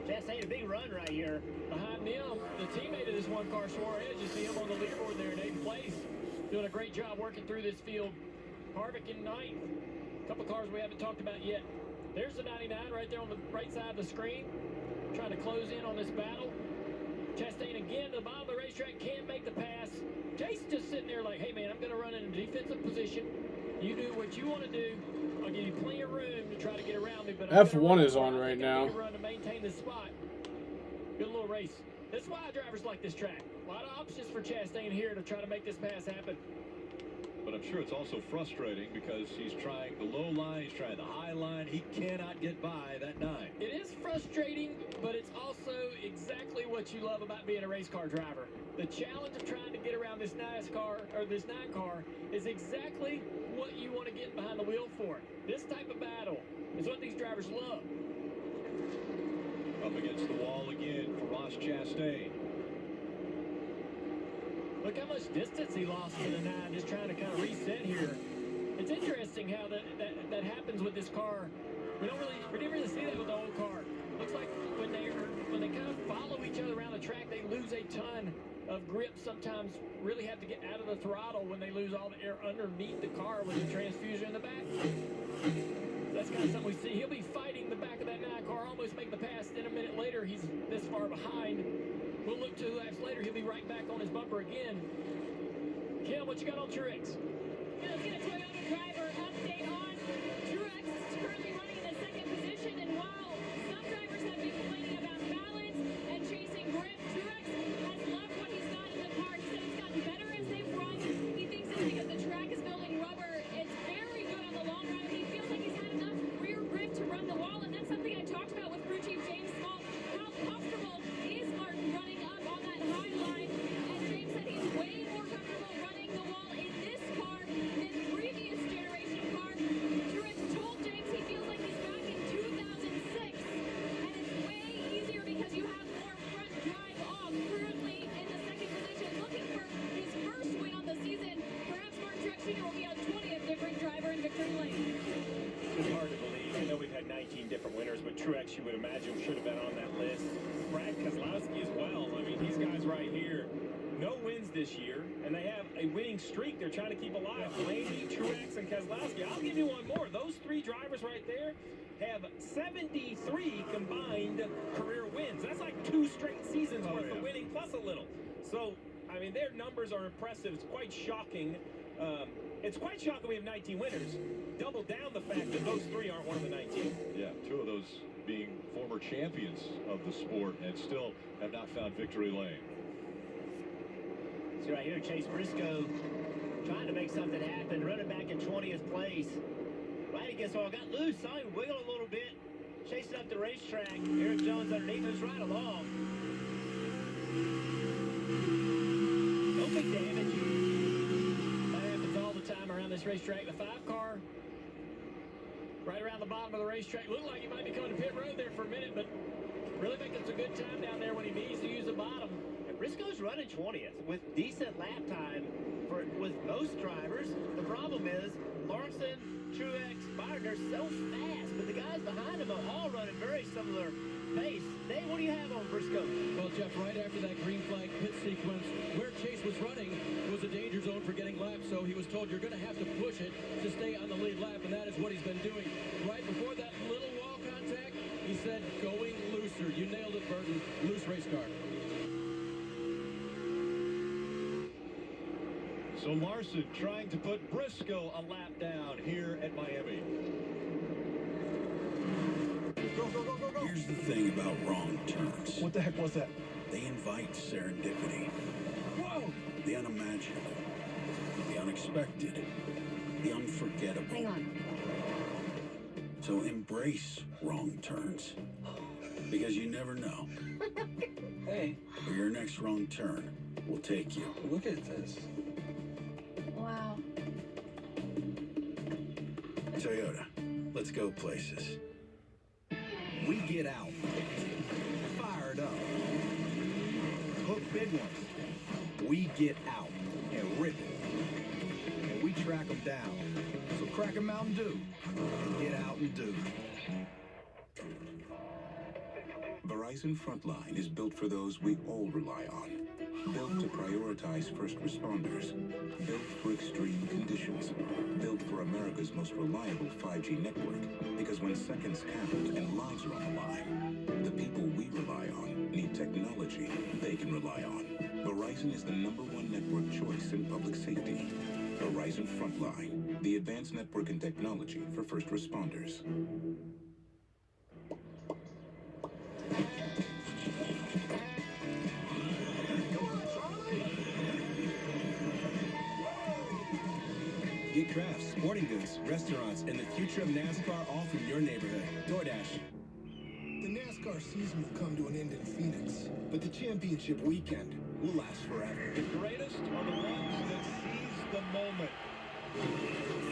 Chastain, a big run right here. Behind them, the teammate of this one car, Suarez, you see him on the leaderboard there in 8th place. Doing a great job working through this field. Harvick in 9th. A couple cars we haven't talked about yet. There's the 99 right there on the right side of the screen. Trying to close in on this battle. Chastain again to the bottom of the racetrack, can't make the pass. Chase just sitting there like, hey man, I'm going to run in a defensive position. You do what you want to do. I'll give you plenty of room to try to get around me. But F1 is on right now. Run to maintain this spot. Good little race. That's why drivers like this track. A lot of options for Chastain here to try to make this pass happen. But I'm sure it's also frustrating because he's trying the low line, he's trying the high line. He cannot get by that 9. It is frustrating, but it's also exactly what what you love about being a race car driver. The challenge of trying to get around this Nascar, or this 9 car, is exactly what you want to get behind the wheel for. This type of battle is what these drivers love. Up against the wall again for Ross Chastain. Look how much distance he lost to the 9, just trying to kind of reset here. It's interesting how that happens with this car. We didn't really see that with the old car. Looks like when they kind of follow each other around the track, they lose a ton of grip. Sometimes really have to get out of the throttle when they lose all the air underneath the car with the transfuser in the back. That's kind of something we see. He'll be fighting the back of that 9 car, almost make the pass. Then a minute later, he's this far behind. We'll look 2 laps later, he'll be right back on his bumper again. Kim, what you got on Truex? Yeah, let's get a Toyota driver update on Truex. Currently running in the 2nd position, and while some drivers have been complaining about balance and chasing grip, Truex has loved what he's got in the car. He said it's gotten better as they've run. He thinks it's because the track is building rubber. It's very good on the long run. He feels like he's had enough rear grip to run the wall, and that's something I talked about with crew chief James Small. How comfortable is Martin running up on that high line? And James said he's way more comfortable running the wall in this car than previous generation car. Truex told James he feels like he's back in 2006, and it's way easier because you have more front drive off. Currently in the 2nd position, looking for his first win on the season. Perhaps Martin Truex Jr. will be on 20th different driver in victory lane. It's hard to believe. I know we've had 19 different winners, but Truex, you would imagine, should have been on that list. Brad Keselowski as well. I mean, these guys right here, no wins this year, and they have a winning streak they're trying to keep alive. Blaney, Truex, and Keselowski. I'll give you one more. Those 3 drivers right there have 73 combined career wins. That's like 2 straight seasons worth of winning plus a little. So, I mean, their numbers are impressive. It's quite shocking. It's quite shocking we have 19 winners. Double down the fact that those 3 aren't one of the 19. Yeah, 2 of those being former champions of the sport and still have not found victory lane. See right here, Chase Briscoe trying to make something happen, running back in 20th place. Right against all, got loose, saw him wiggle a little bit, chasing up the racetrack. Eric Jones underneath, was right along. No big damage. That happens all the time around this racetrack. The 5 car right around the bottom of the racetrack. Looked like he might be coming to pit road there for a minute, but really making some good time down there when he needs to use the bottom. Briscoe's running 20th with decent lap time with most drivers. The problem is Larson, Truex, Byron, they're so fast, but the guys behind them are all running very similar pace. Dave, what do you have on Briscoe? Well, Jeff, right after that green flag pit sequence, where Chase was running was a danger zone for getting laps, so he was told you're going to have to push it to stay on the lead lap, and that is what he's been doing. Right before that little wall contact, he said, going looser. You nailed it, Burton. Loose race car. So Larson trying to put Briscoe a lap down here at Miami. Here's the thing about wrong turns. What the heck was that? They invite serendipity. Whoa! The unimaginable. The unexpected. The unforgettable. Hang on. So embrace wrong turns. Because you never know Hey, where your next wrong turn will take you. look at this. Wow. Toyota, let's go places. We get out. Fired up. Hook big ones. We get out and rip it. And we track them down. So crack a Mountain Dew and get out and do. Verizon Frontline is built for those we all rely on. Built to prioritize first responders. Built for extreme conditions. Built for America's most reliable 5G network. Because when seconds count and lives are on the line, the people we rely on need technology they can rely on. Verizon is the #1 network choice in public safety. Verizon Frontline, the advanced network and technology for first responders. Get crafts, sporting goods, restaurants, and the future of NASCAR all from your neighborhood. DoorDash. The NASCAR season will come to an end in Phoenix, but but the championship weekend will last forever. The greatest are the ones that seize the moment.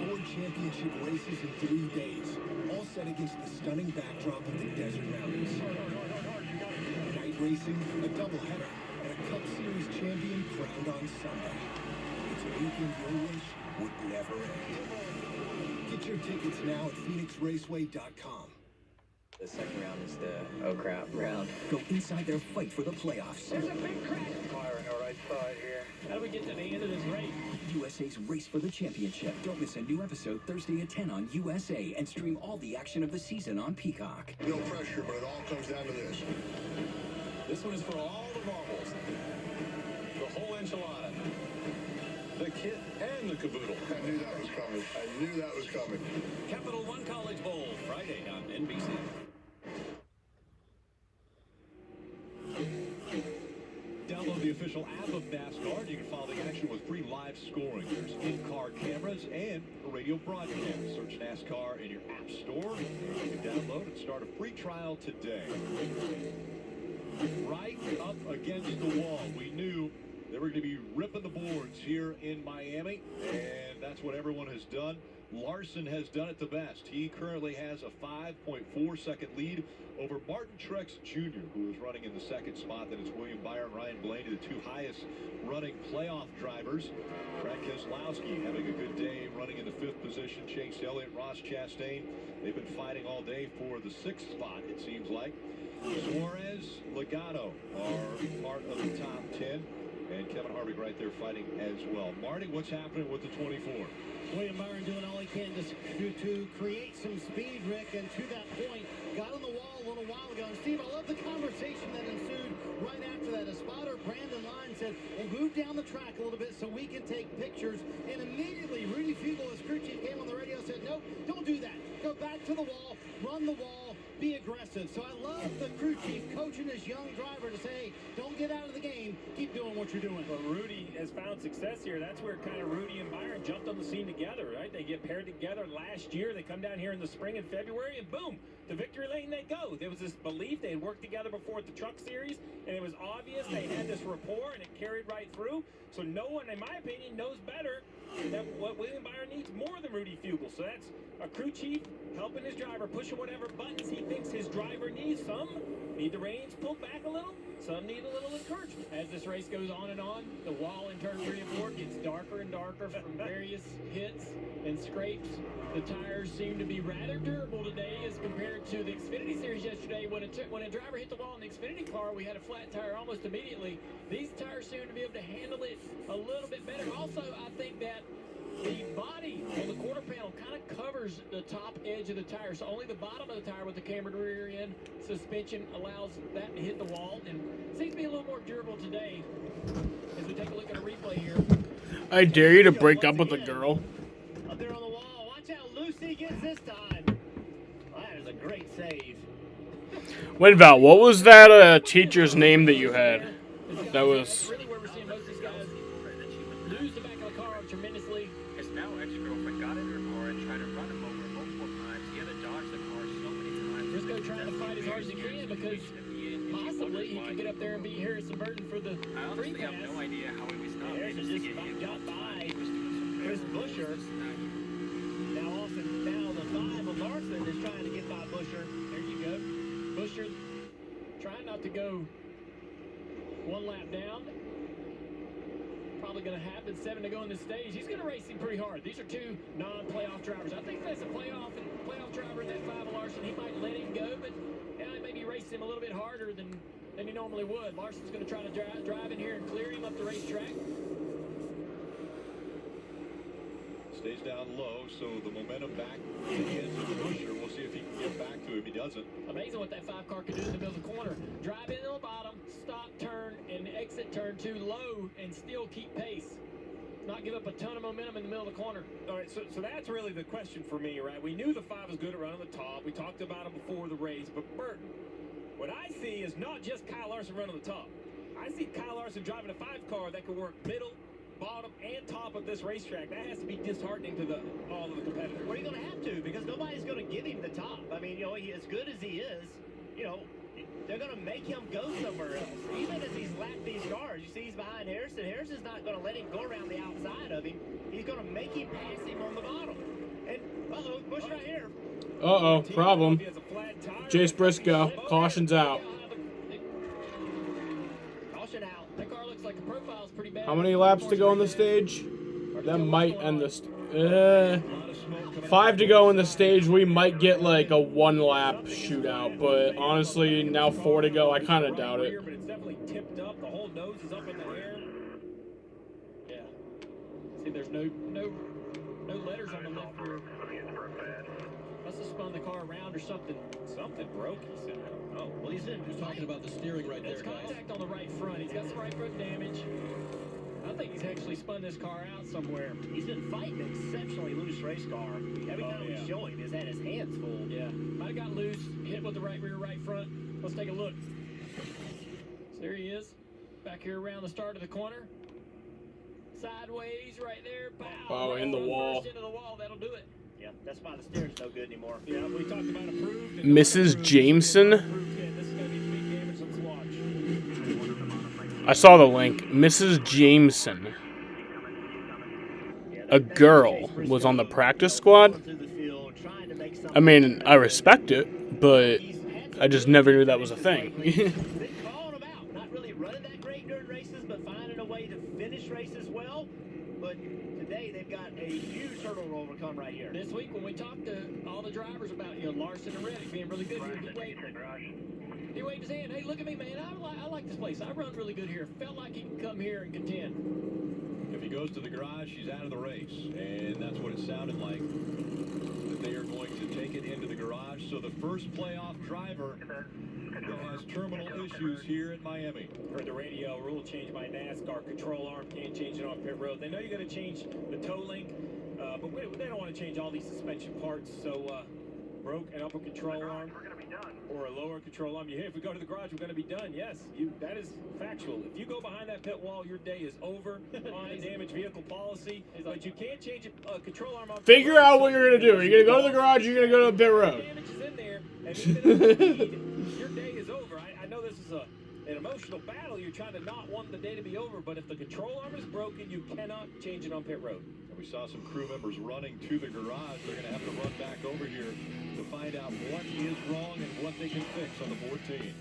4 championship races in 3 days, all set against the stunning backdrop of the desert mountains. Night racing, a doubleheader, and a Cup Series champion crowned on Sunday. It's a weekend you'll wish would never end. Get your tickets now at PhoenixRaceway.com. The second round is the oh crap round. Go inside their fight for the playoffs. There's a big crash. Fire on our right side here. How do we get to the end of this race? USA's Race for the Championship. Don't miss a new episode Thursday at 10 on USA and stream all the action of the season on Peacock. No pressure, but it all comes down to this. This one is for all the marbles. The whole enchilada. The kit and the caboodle. I knew that was coming. I knew that was coming. Capital One College Bowl, Friday on NBC. Download the official app of NASCAR, and you can follow the action with free live scoring. There's in-car cameras and a radio broadcast. Search NASCAR in your app store. You can download and start a free trial today. Right up against the wall. We knew they were going to be ripping the boards here in Miami, and that's what everyone has done. Larson has done it the best. He currently has a 5.4-second lead over Martin Truex Jr., who is running in the second spot. Then it's William Byron, Ryan Blaney, the 2 highest running playoff drivers. Brad Keselowski having a good day, running in the 5th position. Chase Elliott, Ross Chastain, they've been fighting all day for the 6th spot, it seems like. Suarez, Logano are part of the top 10. And Kevin Harvick right there fighting as well. Marty, what's happening with the 24? William Byron doing all he can to create some speed, Rick, and to that point, got on the wall a little while ago. And Steve, I love the conversation that ensued right after that. A spotter, Brandon Line, said, we'll move down the track a little bit so we can take pictures. And immediately, Rudy Fugle, his crew chief, came on the radio and said, nope, don't do that. Go back to the wall, run the wall, be aggressive. So I love the crew chief coaching his young driver to say, don't get out of the game, keep doing what you're doing. Well, Rudy has found success here. That's where kind of Rudy and Byron jumped on the scene together, right? They get paired together last year. They come down here in the spring and February, and boom, to victory lane they go. There was this belief they had worked together before at the Truck Series, and it was obvious they had this rapport, and it carried right through. So no one, in my opinion, knows better that what William Byron needs more than Rudy Fugle. So that's a crew chief helping his driver, pushing whatever buttons he thinks his driver needs. Some need the reins pulled back a little. Some need a little encouragement. As this race goes on, the wall in turn 3 and 4 gets darker and darker from various hits and scrapes. The tires seem to be rather durable today as compared to the Xfinity Series yesterday. When a driver hit the wall in the Xfinity car, we had a flat tire almost immediately. These tires seem to be able to handle it a little bit better. Also, I think that the body on the quarter panel kind of covers the top edge of the tire, so only the bottom of the tire with the cambered rear end suspension allows that to hit the wall, and seems to be a little more durable today. As we take a look at a replay here. I dare you to break up with a girl. Up there on the wall, watch how loose he gets this time. That is a great save. Wait, Val, what was that teacher's name that you had? That was... Really where we're seeing most of these guys lose the back of the car tremendously. His now ex-girlfriend got in her car and tried to run him over multiple times. He had to dodge the car so many times. Briscoe trying to fight as hard as he can because possibly he could get up there and beat Harrison Burton for the free pass. I have no idea how he was not. Harrison just got by Chris Buescher. Now the 5 of Larson is trying to get by Buescher. There you go. Buescher trying not to go one lap down. Probably going to happen. 7 to go in this stage. He's going to race him pretty hard. These are 2 non-playoff drivers. I think that's a playoff driver in that 5 of Larson. He might let him go, but maybe race him a little bit harder than he normally would. Larson's going to try to drive in here and clear him up the racetrack. Stays down low, so the momentum back in the hands of Buescher. We'll see if he can get back to him. He doesn't. Amazing what that 5 car can do in the middle of the corner. Drive into the bottom, stop, turn, and exit turn 2 low, and still keep pace. Not give up a ton of momentum in the middle of the corner. All right, so that's really the question for me, right? We knew the 5 was good at running the top. We talked about it before the race, but Burton, what I see is not just Kyle Larson running the top. I see Kyle Larson driving a 5 car that can work middle, bottom, and top of this racetrack. That has to be disheartening to all of the competitors. Well, you're going to have to, because nobody's going to give him the top. I mean, as good as he is, they're going to make him go somewhere else. Even as he's lapped these cars, you see he's behind Harrison. Harrison's not going to let him go around the outside of him. He's going to make him pass him on the bottom. And, uh-oh, Bush right here. Uh-oh, problem. Chase Briscoe, caution's out. Caution out. That car looks like the profile's pretty bad. How many laps to go in the stage? That might end the 5 to go in the stage. We might get like a 1-lap shootout, but honestly, now 4 to go. I kind of doubt it. But it's definitely tipped up. The whole nose is up in the air. Yeah. See, there's no letters on the left rear. Must have spun the car around or something. Something broke, he said. I don't know. Well, he's talking about the steering right there, There's guys. contact on the right front. He's got some right foot damage. I think he's actually spun this car out somewhere. He's been fighting an exceptionally loose race car. Every time we show him, he's had his hands full. Yeah, might have got loose, hit with the right rear, right front. Let's take a look. So there he is, back here around the start of the corner. Sideways, right there. Pow! Oh, in the wall. Into the wall, that'll do it. Yeah, that's why the steering's no good anymore. Yeah, we talked about approved. Mrs. Jameson. This is going to be big damage. Let's watch. I saw the link. Mrs. Jameson, a girl, was on the practice squad. I mean, I respect it, but I just never knew that was a thing. Not really running that great during races, but finding a way to finish races well. But today they've got a huge hurdle to overcome right here. This week when we talked to all the drivers about Larson and Reddick being really good here, he waved his hand. Hey, look at me, man. I like this place. I run really good here. Felt like he can come here and contend. If he goes to the garage, he's out of the race. And that's what it sounded like, that they are going to take it into the garage. So the first playoff driver that has terminal issues here at Miami. Heard the radio rule change by NASCAR. Control arm can't change it on pit road. They know you got to change the toe link, but they don't want to change all these suspension parts. So broke an upper control arm or a lower control arm. If we go to the garage, we're going to be done. Yes, that is factual. If you go behind that pit wall, your day is over on a damaged vehicle policy. But you can't change a control arm on. Figure out what you're going to do. Are you going to go to the garage or are you going to go to the pit road? Damage is in there, and even if your day is over. I know this is an emotional battle. You're trying to not want the day to be over, but if the control arm is broken, you cannot change it on pit road. And we saw some crew members running to the garage. They're going to have to run back over here to find out what is wrong and what they can fix on the 14.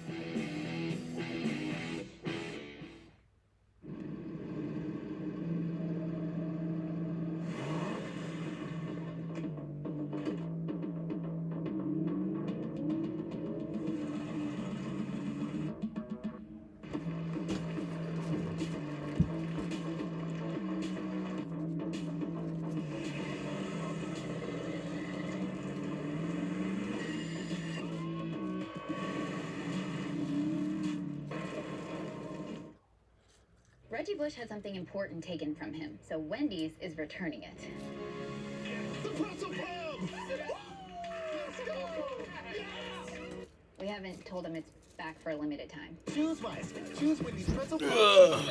Reggie Bush had something important taken from him, so Wendy's is returning it. The pretzel pub! Let's go! Yes! We haven't told him it's back for a limited time. Choose Wendy's pretzel pub.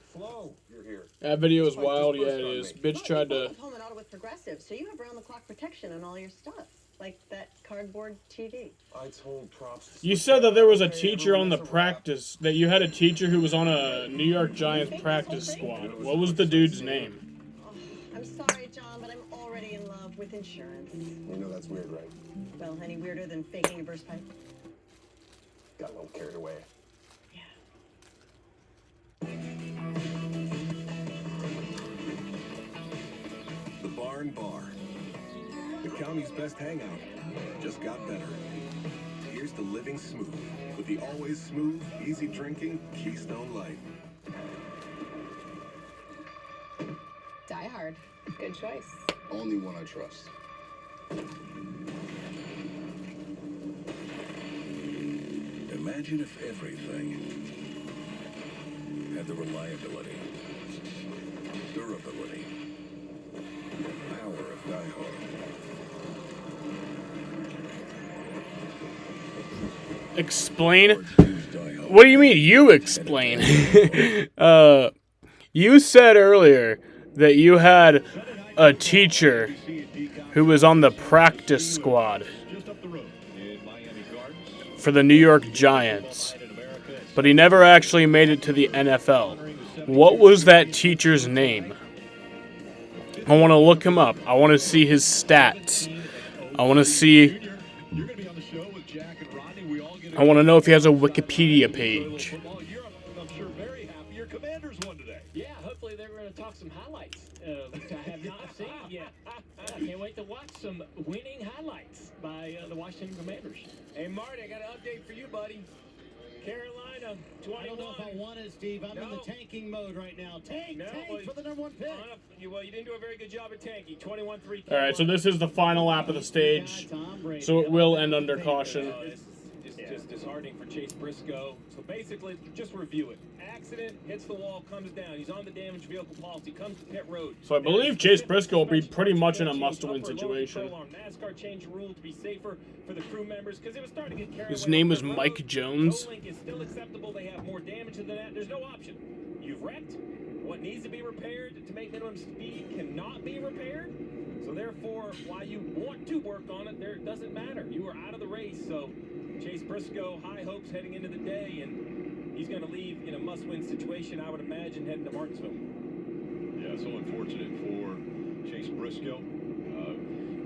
Flo, you're here. That video is wild. Yeah, it is. Bitch tried to. Home and auto with Progressive, so you have round-the-clock protection on all your stuff, like that cardboard TV. I told props. You said that there was a teacher on the practice, that you had a teacher who was on a New York Giants practice squad. What was the dude's name? Oh, I'm sorry, John, but I'm already in love with insurance. You know that's weird, right? Well, any weirder than faking a burst pipe? Got a little carried away. The Barn Bar. The county's best hangout. Just got better. Here's the Living Smooth with the always smooth, easy drinking Keystone Light. Die Hard. Good choice. Only one I trust. Imagine if everything had the reliability, durability, power of Die Hard. Explain? What do you mean, you explain? You said earlier that you had a teacher who was on the practice squad for the New York Giants, but he never actually made it to the NFL. What was that teacher's name? I want to look him up. I want to see his stats. I want to see... I want to know if he has a Wikipedia page. Yeah, hopefully they're going to talk some highlights, which I have not seen yet. I can't wait to watch some winning highlights by the Washington Commanders. Hey, Marty, I got an update for you, buddy. Carolina, 21. I don't know if I want it, Steve. I'm in the tanking mode right now. Tank for the #1 pick. Well, you didn't do a very good job at tanking. 21-3. All right, so this is the final lap of the stage, so it will end under caution. It's just disheartening for Chase Briscoe. So basically, just review it. Accident, hits the wall, comes down. He's on the damaged vehicle policy, comes to pit road. So I believe Chase Briscoe will be pretty much in a must-win situation. NASCAR changed the rule to be safer for the crew members because it was starting to get carried away. His name is Mike Jones. Tolling is still acceptable. They have more damage than that. There's no option. You've wrecked. What needs to be repaired to make minimum speed cannot be repaired. So therefore, while you want to work on it, it doesn't matter. You are out of the race. So Chase Briscoe, high hopes heading into the day, and he's going to leave in a must-win situation, I would imagine, heading to Martinsville. Yeah, so unfortunate for Chase Briscoe.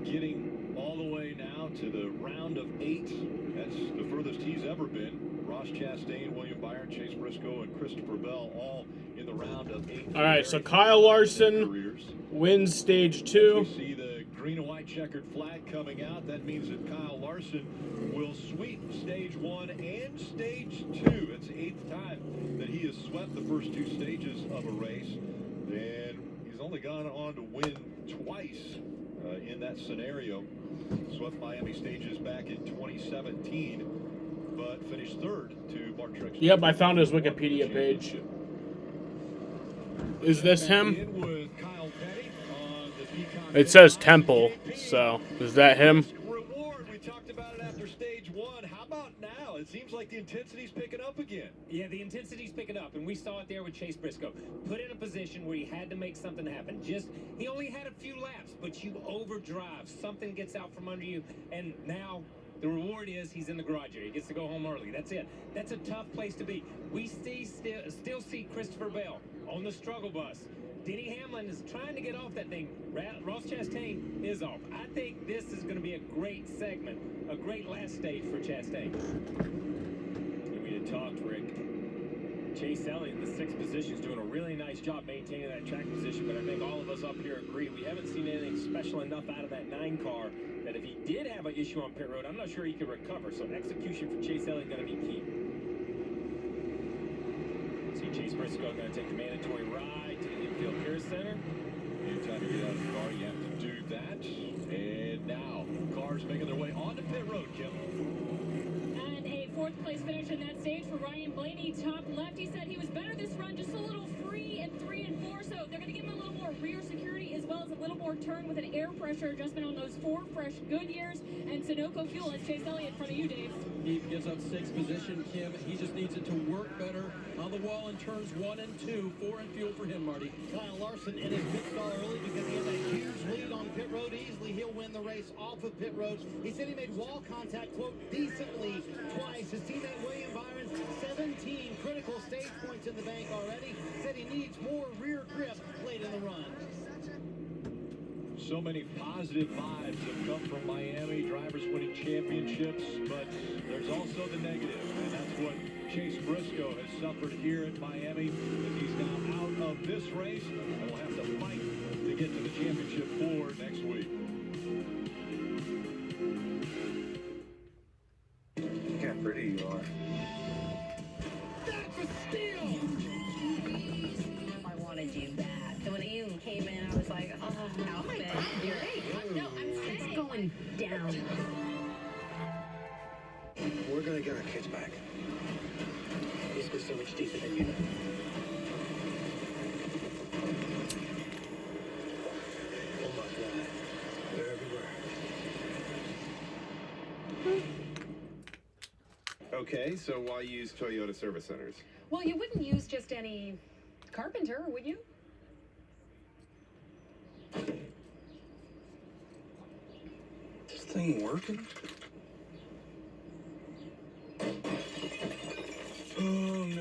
Getting all the way now to the round of 8. That's the furthest he's ever been. Ross Chastain, William Byron, Chase Briscoe, and Christopher Bell all in the round of 8. All right, so Kyle Larson wins stage 2. You see the green and white checkered flag coming out. That means that Kyle Larson will sweep stage 1 and stage 2. It's the 8th time that he has swept the first 2 stages of a race. And he's only gone on to win twice in that scenario. Swept Miami stages back in 2017, but finished 3rd to Mark Truex. Yep, I found his Wikipedia page. Is this him? It says Temple, so is that him? Reward, we talked about it after stage 1. How about now? It seems like the intensity's picking up again. Yeah, the intensity's picking up, and we saw it there with Chase Briscoe. Put in a position where he had to make something happen. He only had a few laps, but you overdrive. Something gets out from under you, and now the reward is he's in the garage area. He gets to go home early. That's it. That's a tough place to be. We still see Christopher Bell on the struggle bus. Denny Hamlin is trying to get off that thing. Ross Chastain is off. I think this is going to be a great segment, a great last stage for Chastain. We had talked, Rick. Chase Elliott in the 6th position is doing a really nice job maintaining that track position, but I think all of us up here agree we haven't seen anything special enough out of that 9 car that if he did have an issue on pit road, I'm not sure he could recover. So execution for Chase Elliott going to be key. See Chase Briscoe going to take the mandatory ride to the infield care center. Anytime you get out of the car, you have to do that. And now, cars making their way onto pit road, Kim. And a 4th place finish in that stage for Ryan Blaney. Top left, he said he was better this run, just a little free in 3 and 4. So they're going to give him a little more rear security as well as a little more turn with an air pressure adjustment on those 4 fresh Goodyears and Sunoco fuel. As Chase Elliott in front of you, Dave. He gives up 6th position, Kim. He just needs it to work better on the wall in turns 1 and 2. 4 in fuel for him, Marty. Kyle Larson in his pit stall early because he has a huge lead on pit road. Easily he'll win the race off of pit road. He said he made wall contact, quote, decently twice. His teammate William Byron, 17 critical stage points in the bank already. Said he needs more rear grip late in the run. So many positive vibes have come from Miami, drivers winning championships, but there's also the negative, and that's what Chase Briscoe has suffered here at Miami, as he's now out of this race and will have to fight to get to the championship 4 next week. Look how pretty you are. That's a steal! I wanted you bad. So when you came in, I was like, oh, outfit. You're right. No, I'm saying. It's going down. We're gonna get our kids back. This goes so much deeper than you know. Oh my God. They're everywhere. Okay, so why use Toyota service centers? Well, you wouldn't use just any carpenter, would you? This thing working?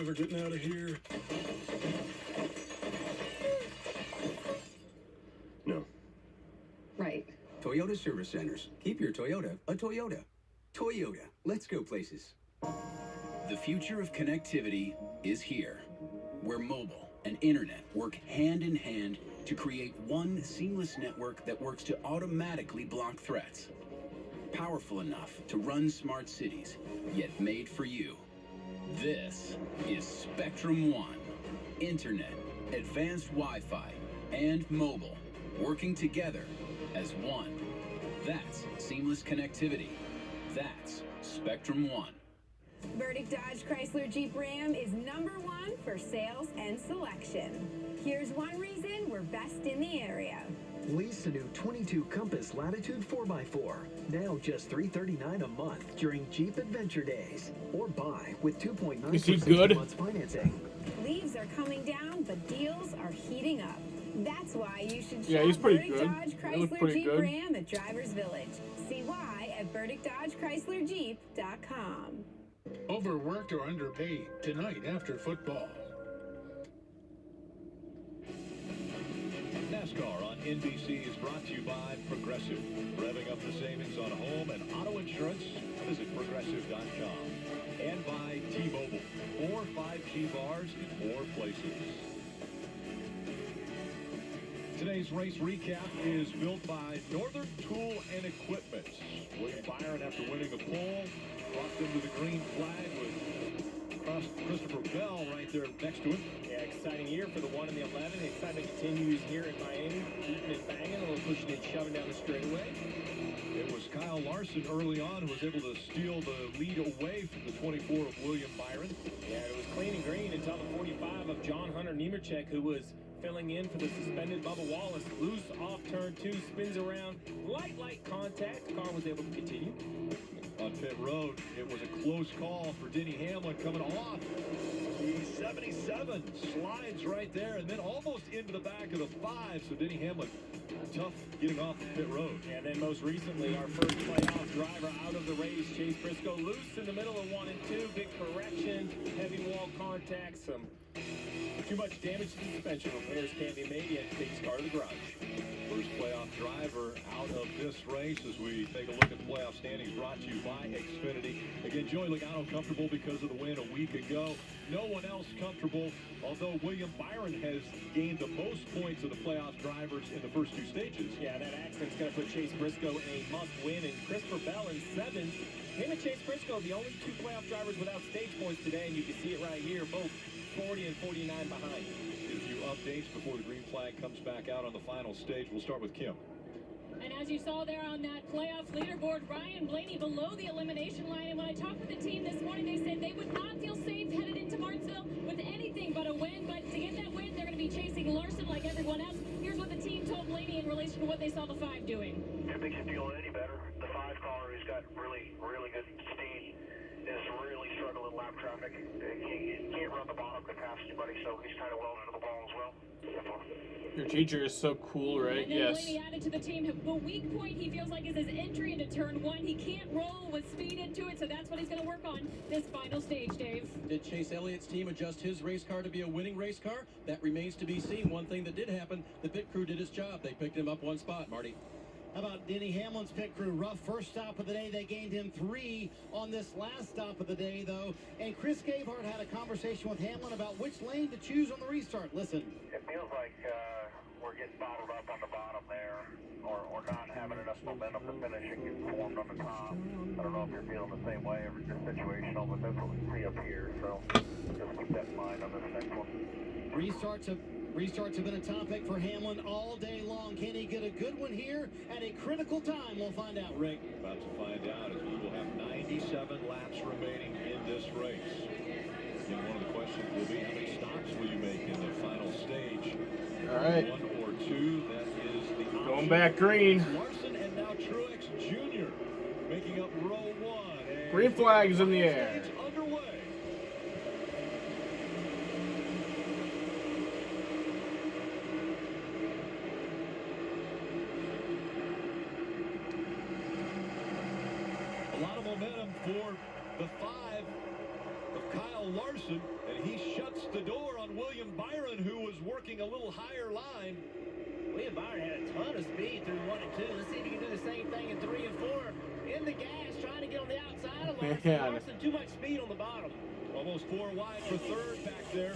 ever getting out of here? No. Right. Toyota Service Centers. Keep your Toyota a Toyota. Toyota. Let's go places. The future of connectivity is here, where mobile and internet work hand in hand to create one seamless network that works to automatically block threats. Powerful enough to run smart cities, yet made for you. This is Spectrum One. Internet, advanced Wi-Fi, and mobile working together as one. That's seamless connectivity. That's Spectrum One. Burdick Dodge Chrysler Jeep Ram is #1 for sales and selection. Here's one reason we're best in the area. Lease the new 22 Compass Latitude 4x4, now just $339 a month during Jeep Adventure Days. Or buy with 2.9% Is he good? months financing. Leaves are coming down, but deals are heating up. That's why you should Yeah, he's shop pretty Burdick good. Dodge He looks Chrysler pretty Jeep good. Ram at Drivers Village. See why at BurdickDodgeChryslerJeep.com. Overworked or underpaid tonight after football. NASCAR on NBC is brought to you by Progressive. Revving up the savings on home and auto insurance. Visit Progressive.com. And by T-Mobile. 4 5G bars in more places. Today's race recap is built by Northern Tool and Equipment. William Byron, after winning the pole, crossed into the green flag with Christopher Bell right there next to him. Yeah, exciting year for the 1 and the 11. The excitement continues here in Miami. Beating and banging, a little pushing and shoving down the straightaway. It was Kyle Larson early on who was able to steal the lead away from the 24 of William Byron. Yeah, it was clean and green until the 45 of John Hunter Nemechek, who was filling in for the suspended Bubba Wallace. Loose off turn 2, spins around. Light contact. The car was able to continue. On pit road, it was a close call for Denny Hamlin coming off. The 77 slides right there and then almost into the back of the 5. So Denny Hamlin, tough getting off the pit road. And then most recently, our first playoff driver out of the race, Chase Briscoe, loose in the middle of 1 and 2. Big correction, heavy wall contact, some too much damage to the suspension. Repairs can't be made yet. Takes his car to the garage. First playoff driver out of this race as we take a look at the playoff standings brought to you by Xfinity. Again, Joey Logano comfortable because of the win a week ago. No one else comfortable, although William Byron has gained the most points of the playoff drivers in the first 2 stages. Yeah, that accident's going to put Chase Briscoe in a must-win, and Christopher Bell in 7th. Him and Chase Briscoe, the only 2 playoff drivers without stage points today, and you can see it right here, both 40 and 49 behind. A few updates before the green flag comes back out on the final stage. We'll start with Kim. And as you saw there on that playoff leaderboard, Ryan Blaney below the elimination line. And when I talked with the team this morning, they said they would not feel safe headed into Martinsville with anything but a win. But to get that win, they're going to be chasing Larson like everyone else. Here's what the team told Blaney in relation to what they saw the 5 doing. It makes you feel any better. The 5 car, who's got really good speed, is really struggling lap traffic. He can't run the bottom to pass anybody, so he's kind of well into the ball as well. Your teacher is so cool, right? And then Yes. Blaney added to the team, the weak point he feels like is his entry into turn 1. He can't roll with speed into it, so that's what he's going to work on this final stage, Dave. Did Chase Elliott's team adjust his race car to be a winning race car? That remains to be seen. One thing that did happen, the pit crew did its job. They picked him up 1 spot, Marty. How about Denny Hamlin's pit crew? Rough first stop of the day. They gained him 3 on this last stop of the day, though. And Chris Gabehart had a conversation with Hamlin about which lane to choose on the restart. Listen. It feels like we're getting bottled up on the bottom there, or not having enough momentum to finish and get formed on the top. I don't know if you're feeling the same way. It's situational, but that's what we see up here. So just keep that in mind on this next one. Restarts have been a topic for Hamlin all day long. Can he get a good one here at a critical time? We'll find out, Rick. About to find out as we will have 97 laps remaining in this race. And one of the questions will be how many stops will you make in the final stage? All right. 1 or 2, that is the option. Going back green. Larson and now Truex Jr. making up row 1. Green flag is in the air. Underway. A lot of momentum for the 5 of Kyle Larson, and he William Byron, who was working a little higher line. William Byron had a ton of speed through 1 and 2. Let's see if he can do the same thing in 3 and 4. In the gas, trying to get on the outside of Larson. Yeah. Larson, too much speed on the bottom. Almost 4 wide for third back there.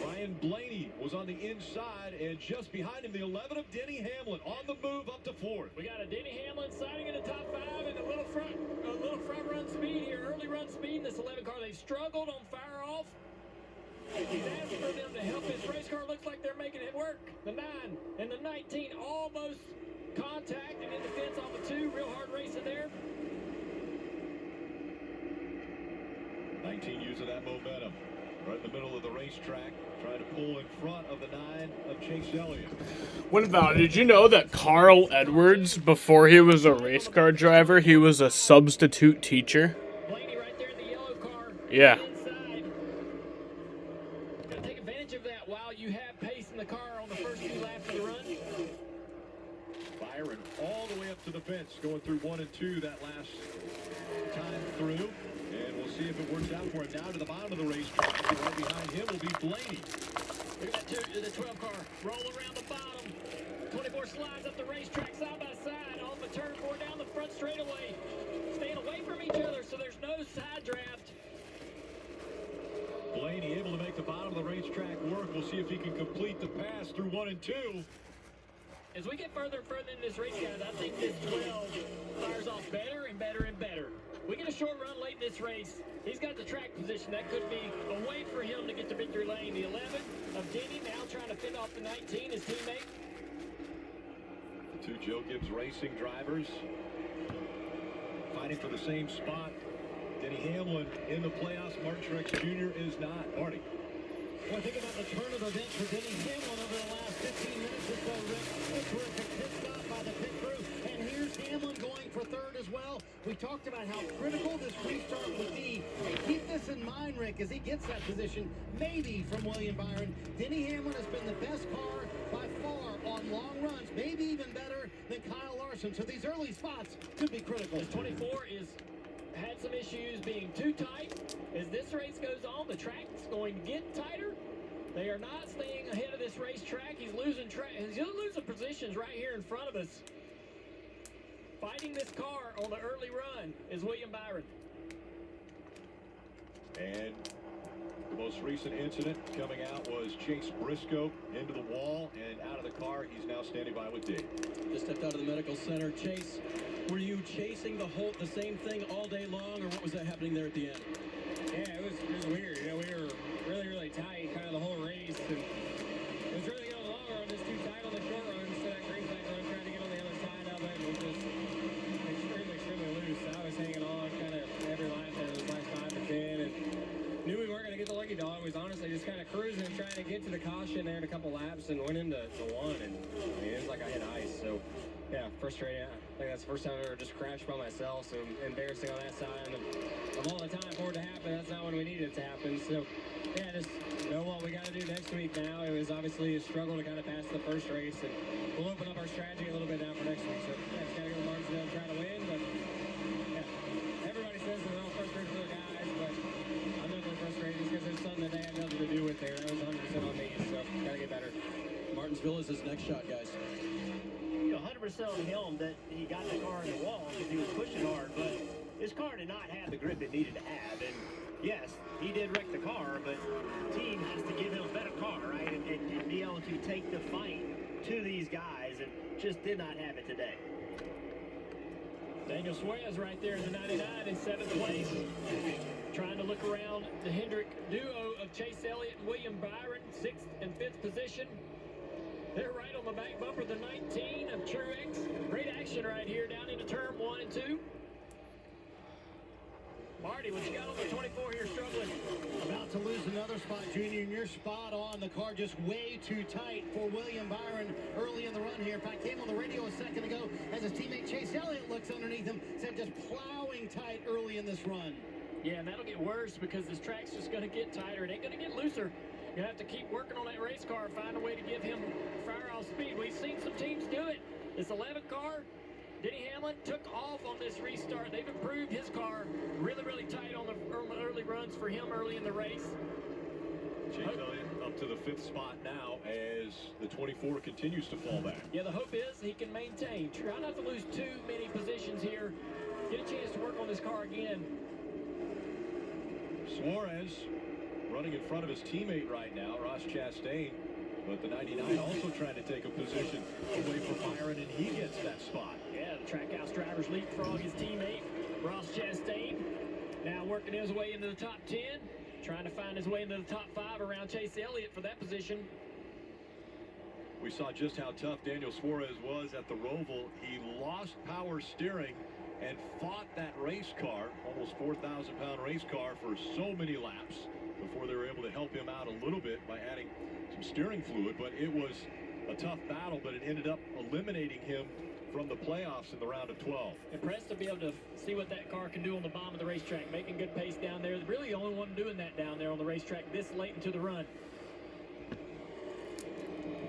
Ryan Blaney was on the inside, and just behind him, the 11 of Denny Hamlin on the move up to fourth. We got a Denny Hamlin sighting in the top 5 and a little front run speed here, early run speed in this 11 car. They've struggled on fire off. He's asking for them to help his race car. Looks like they're making it work. The 9 and the 19 almost contact and in the fence off of 2. Real hard racing there. 19 using that momentum. Right in the middle of the racetrack, trying to pull in front of the 9 of Chase Elliott. What about, did you know that Carl Edwards, before he was a race car driver, he was a substitute teacher? Blaney right there in the yellow car. Yeah. Inside. Gotta take advantage of that while you have pace in the car on the first few laps of the run. Byron all the way up to the fence, going through 1 and 2 that last time through. And we'll see if it works out for him. Now to the bottom of the racetrack. Right behind him will be Blaney. Look at that the 12 car. Roll around the bottom. 24 slides up the racetrack side by side. Off the turn 4 down the front straightaway. Staying away from each other so there's no side draft. Blaney able to make the bottom of the racetrack work. We'll see if he can complete the pass through 1 and 2. As we get further and further into this race, guys, I think this 12 fires off better and better and better. We get a short run late in this race. He's got the track position. That could be a way for him to get to victory lane. The 11 of Denny now trying to fend off the 19, his teammate. The 2 Joe Gibbs Racing drivers fighting for the same spot. Denny Hamlin in the playoffs. Martin Truex Jr. is not. Marty. Well, think about the turn of events for Denny Hamlin over the last 15 minutes or so, Rick. A terrific pit stop by the pit crew. And here's Hamlin going for third as well. We talked about how critical this restart would be. And keep this in mind, Rick, as he gets that position, maybe from William Byron. Denny Hamlin has been the best car by far on long runs, maybe even better than Kyle Larson. So these early spots could be critical. This 24 had some issues being too tight. As this race goes on, the track's going to get tighter. They are not staying ahead of this racetrack. He's losing positions right here in front of us. Fighting this car on the early run is William Byron. And the most recent incident coming out was Chase Briscoe into the wall and out of the car. He's now standing by with Dave. Just stepped out of the medical center. Chase, were you chasing the same thing all day long, or what was that happening there at the end? Yeah, it was weird. You know, we were really tight kind of the whole race, and it was really going long run, just too tight on the short run. So that green flag run, trying to get on the other side of it, was just extremely loose. I was hanging on kind of every lap there, it was last 5 to 10, and knew we weren't going to get the lucky dog. Was honestly just kind of cruising, trying to get to the caution there in a couple laps, and went into one, and I mean, it was like I hit ice. So yeah, frustrating. I think that's the first time I ever just crashed by myself, so embarrassing on that side. And of all the time for it to happen, that's not when we needed it to happen. So yeah, just know what we got to do next week now. It was obviously a struggle to kind of pass the first race, and we'll open up our strategy a little bit now for next week. So yeah, just got to go to Martinsville and try to win. But yeah, everybody says we're all frustrated for their guys, but I'm not really frustrated just because there's something that they had nothing to do with there. That was 100% on me, so got to get better. Martinsville is his next shot, guys. 100% on him that he got the car in the wall because he was pushing hard, but his car did not have the grip it needed to have. And yes, he did wreck the car, but the team has to give him a better car, right? And be able to take the fight to these guys, and just did not have it today. Daniel Suarez right there in the 99 in 7th place. Trying to look around the Hendrick duo of Chase Elliott and William Byron, 6th and 5th position. They're right on the back bumper, the 19 of Truex. Great action right here down into turn 1 and 2. Marty, what you got on the 24 here struggling? About to lose another spot, Junior, and you're spot on. The car just way too tight for William Byron early in the run here. In fact, came on the radio a second ago as his teammate Chase Elliott looks underneath him, said just plowing tight early in this run. Yeah, and that'll get worse because this track's just going to get tighter. It ain't going to get looser. You have to keep working on that race car, find a way to give him fire off speed. We've seen some teams do it. This 11 car, Denny Hamlin took off on this restart. They've improved his car really tight on the early runs for him early in the race. Chase Elliott up to the 5th spot now as the 24 continues to fall back. Yeah, the hope is he can maintain. Try not to lose too many positions here. Get a chance to work on this car again. Suarez running in front of his teammate right now, Ross Chastain. But the 99 also trying to take a position away from Byron, and he gets that spot. Yeah, the Trackhouse drivers leapfrog his teammate, Ross Chastain. Now working his way into the top 10. Trying to find his way into the top 5 around Chase Elliott for that position. We saw just how tough Daniel Suarez was at the Roval. He lost power steering and fought that race car, almost 4,000-pound race car, for so many laps before they were able to help him out a little bit by adding some steering fluid. But it was a tough battle, but it ended up eliminating him from the playoffs in the round of 12. Impressed to be able to see what that car can do on the bottom of the racetrack, making good pace down there. Really the only one doing that down there on the racetrack this late into the run.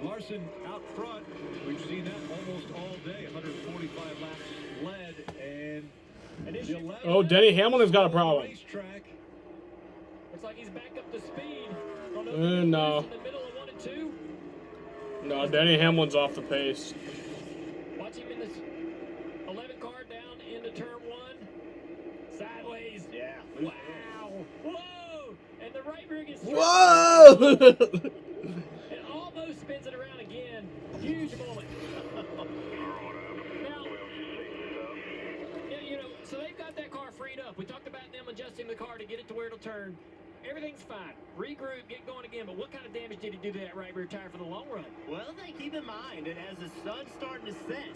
Larson out front. We've seen that almost all day. 145 laps led, and Oh, Denny Hamlin's got a problem. Racetrack. Looks like he's back up to speed. No. In the middle of 1 and 2. No, Denny Hamlin's off the pace. Watch him in this 11 car down into turn 1. Sideways. Yeah. Wow. Whoa. And the right rear gets Whoa! It almost spins it around again. Huge moment. Now, yeah, you know, so they've got that car freed up. We talked about them adjusting the car to get it to where it'll turn. Everything's fine. Regroup, get going again. But what kind of damage did he do to that right rear tire for the long run? Well, they keep in mind that as the sun's starting to set,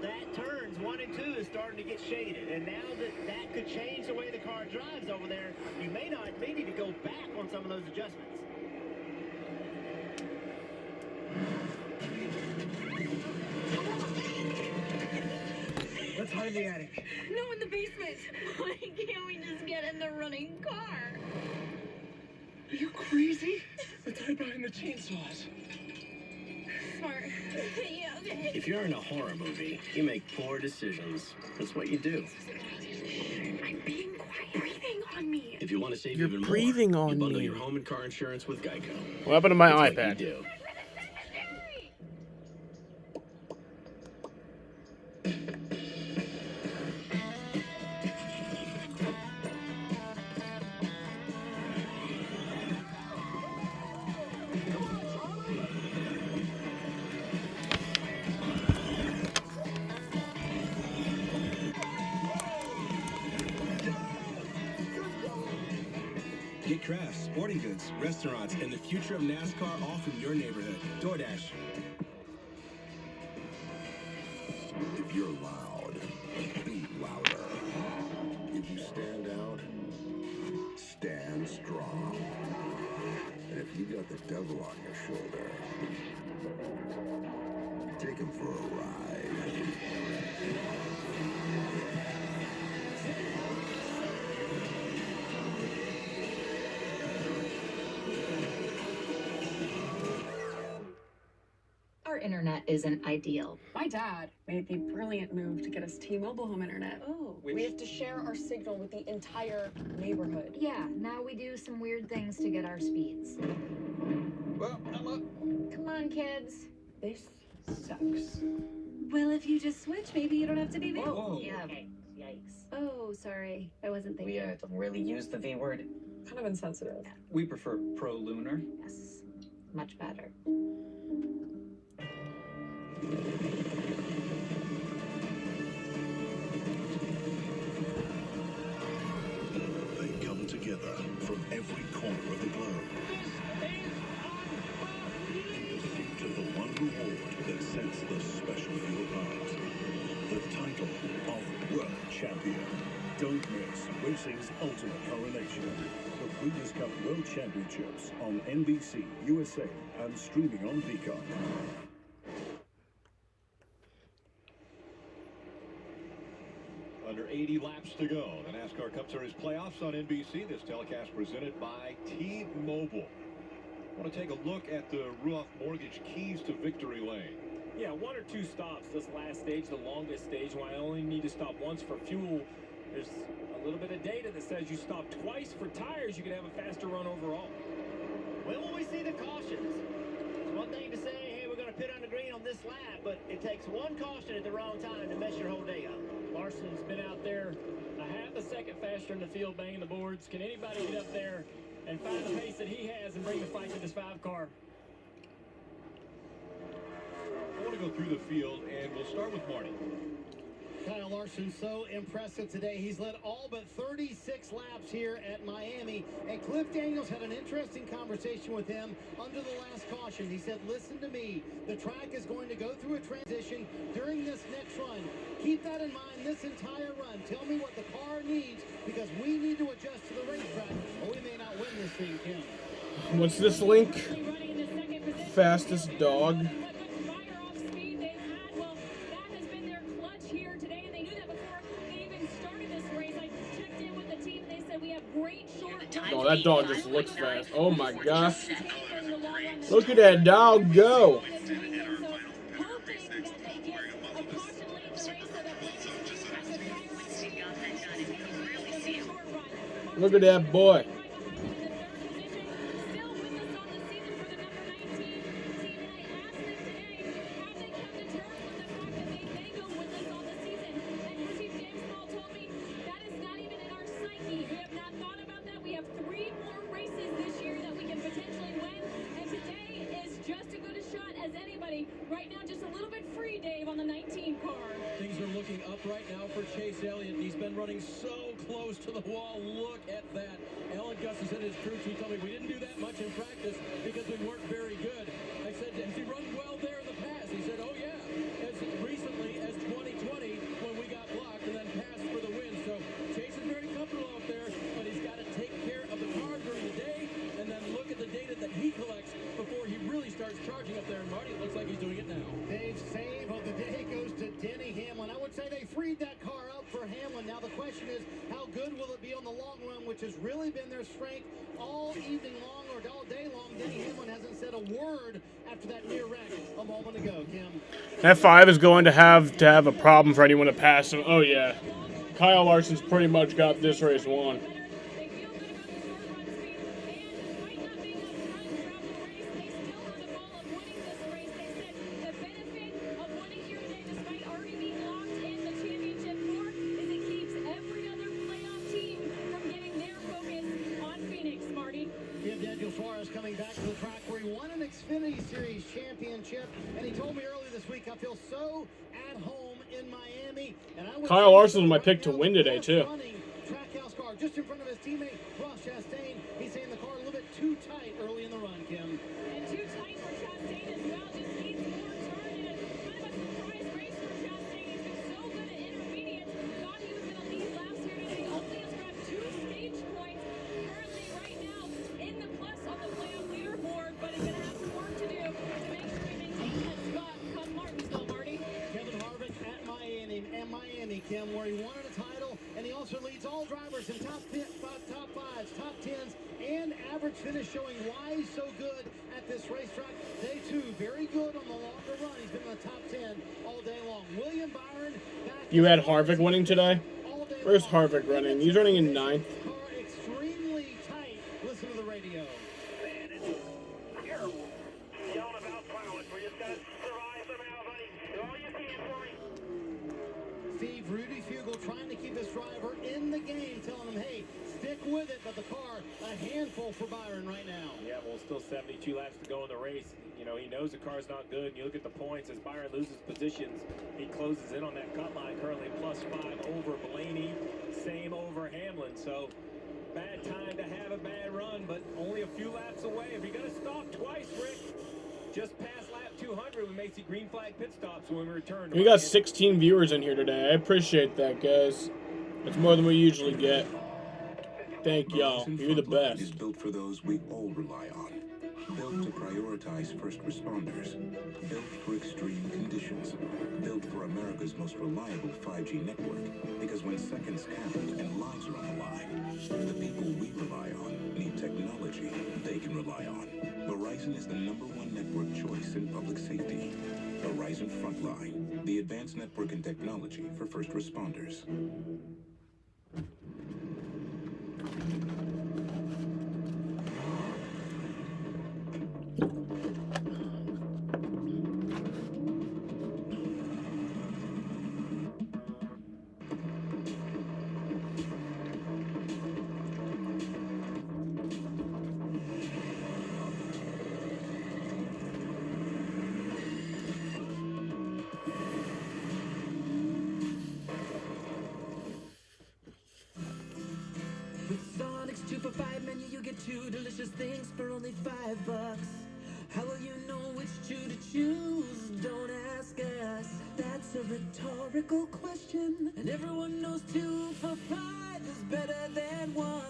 that turns 1 and 2 is starting to get shaded. And now that could change the way the car drives over there, you may need to go back on some of those adjustments. Let's hide in the attic. No, in the basement. Why can't we just get in the running car? Are you crazy? Let's hide behind the chainsaws. Smart. Yeah, okay. If you're in a horror movie, you make poor decisions. That's what you do. I'm being quiet. Breathing on me. If you want to save You're even breathing more, on you bundle me. your home and car insurance with Geico. What happened to my That's iPad? What you do. Get crafts, sporting goods, restaurants, and the future of NASCAR all from your neighborhood. DoorDash. If you're loud, be louder. If you stand out, stand strong. And if you got the devil on your shoulder, take him for a ride. Our internet isn't ideal. My dad made the brilliant move to get us T-Mobile home internet. Oh. We have to share our signal with the entire neighborhood. Yeah, now we do some weird things to get our speeds. Well, Emma. Come on, kids. This sucks. Well, if you just switch, maybe you don't have to be there. Whoa. Yeah. Okay. Yikes. Oh, sorry. I wasn't thinking. We don't really use the V word. Kind of insensitive. We prefer pro-lunar. Yes. Much better. They come together from every corner of the globe. In pursuit of the one reward that sets the special few apart. The title of World Champion. Don't miss racing's ultimate coronation. The Breeders' Cup World Championships on NBC, USA, and streaming on Peacock. Under 80 laps to go. The NASCAR Cup Series playoffs on NBC. This telecast presented by T-Mobile. I want to take a look at the Ruoff Mortgage keys to victory lane. Yeah, 1 or 2 stops this last stage, the longest stage, when I only need to stop once for fuel. There's a little bit of data that says you stop twice for tires, you can have a faster run overall. When will we see the caution this lap, but it takes one caution at the wrong time to mess your whole day up. Larson's been out there a half a second faster in the field banging the boards. Can anybody get up there and find the pace that he has and bring the fight to this 5 car? I want to go through the field, and we'll start with Marty. Kyle Larson, so impressive today. He's led all but 36 laps here at Miami. And Cliff Daniels had an interesting conversation with him under the last caution. He said, listen to me. The track is going to go through a transition during this next run. Keep that in mind this entire run. Tell me what the car needs, because we need to adjust to the racetrack, or we may not win this thing, Kim. What's this link? Fastest dog. Oh, that dog just looks fast. Oh my gosh. Look at that dog go. Look at that boy. Right now, just a little bit free, Dave, on the 19 car. Things are looking up right now for Chase Elliott. He's been running so close to the wall. Look at that. Alan Gus has said his crew chief told me we didn't do that much in practice because we weren't very good. I said, has he run well there in the past? He said, oh yeah, as recently as 2020 when we got blocked and then passed for the win. So Chase is very comfortable out there, but he's got to take care of the car during the day and then look at the data that he collects before he really starts charging up there. And Marty, it looks like he's doing it now. Dave's save of the day goes to Denny Hamlin. I would say they freed that car up for Hamlin. Now the question is, how good will it be on the long run, which has really been their strength all evening long or all day long. Denny Hamlin hasn't said a word after that near wreck a moment ago, Kim. F5 is going to have a problem for anyone to pass him. Oh yeah. Kyle Larson's pretty much got this race won. Coming back to the track where he won an Xfinity Series championship, and he told me earlier this week, I feel so at home in Miami. And I Kyle Larson was my pick to win today too. Trackhouse car just in front of his teammate Ross Chastain. He's saying the car a little bit too tight early in the run, Kim. And too tight for Chastain as well. Just needs more turn, and kind of a surprise race for Chastain. He's been so good at intermediates. Thought he was going to lead last year today. Only has grabbed 2 stage points. Currently, right now, in the plus on the playoff leaderboard, but he's going to have some work to do to make sure he maintains that spot come Martinsville, Marty. Kevin Harvick at Miami, Kim, where he won a title, and he also leads all drivers in top 5s, top 10s, and average finish, showing why he's so good at this racetrack. Day 2, very good on the longer run. He's been in the top 10 all day long. William Byron back. You had Harvick winning today? Where's Harvick running? He's running in 9th. Extremely tight. Listen to the radio. Man, you're yelling about pilots. We just got to survive somehow, buddy. Do all you can for me. Steve Rudy Fugel trying to keep his driver in the game, telling him, hey, stick with it, but the car, a handful for Byron right now. Yeah, well, still 72 laps to go in the race. You know, he knows the car's not good. And you look at the points, as Byron loses positions, he closes in on that cut line, currently +5 over Blaney, same over Hamlin. So, bad time to have a bad run, but only a few laps away. If you're going to stop twice, Rick, just past lap 200, we may see green flag pit stops when we return. We got 16 viewers in here today. I appreciate that, guys. It's more than we usually get. Thank y'all. You're the best. Is built for those we all rely on. Built to prioritize first responders. Built for extreme conditions. Built for America's most reliable 5G network. Because when seconds count and lives are on the line, the people we rely on need technology they can rely on. Verizon is the #1 network choice in public safety. Verizon Frontline, the advanced network and technology for first responders. 2 delicious things for only $5. How will you know which 2 to choose? Don't ask us. That's a rhetorical question. And everyone knows 2 for $5 is better than 1.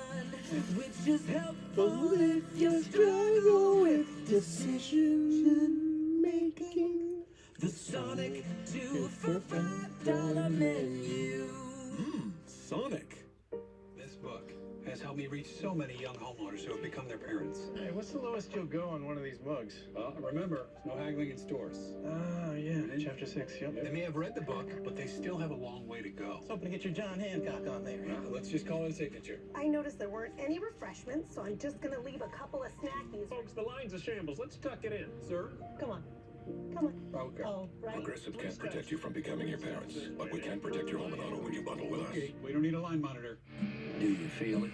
Which is helpful if you struggle with decision making. The Sonic 2 for $5 menu. Sonic. This book has helped me reach so many young homeowners who have become their parents. Hey, what's the lowest you'll go on one of these mugs? Remember, no haggling in stores. Yeah, chapter 6, yep. They may have read the book, but they still have a long way to go. Hoping to get your John Hancock on there. Let's just call it a signature. I noticed there weren't any refreshments, so I'm just gonna leave a couple of snackies. Folks, the line's a shambles. Let's tuck it in, sir. Come on. Come on. Okay. Oh, right. Progressive can't protect you from becoming your parents, but we can protect your home and auto when you bundle with us. Okay, we don't need a line monitor. Do you feel it?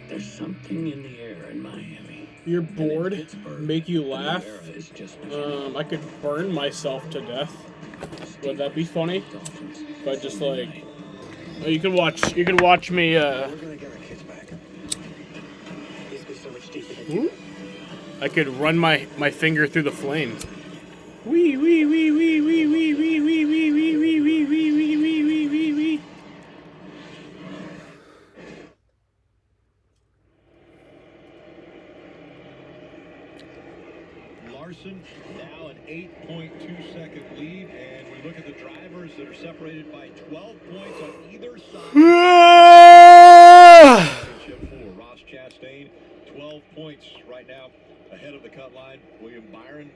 There's something in the air in Miami. You're bored? Make you laugh? I could burn myself to death. Would that be funny? If I just like... Oh, you could watch me, We're gonna get our kids back. He's got so much deeper than you. I could run my finger through the flames. Wee wee wee wee wee wee wee wee wee wee wee wee wee wee wee wee wee wee. Larson now an 8.2-second lead, and we look at the drivers that are separated by 12 points on either side. For Ross Chastain, 12 points right now ahead of the cut line. William Byron,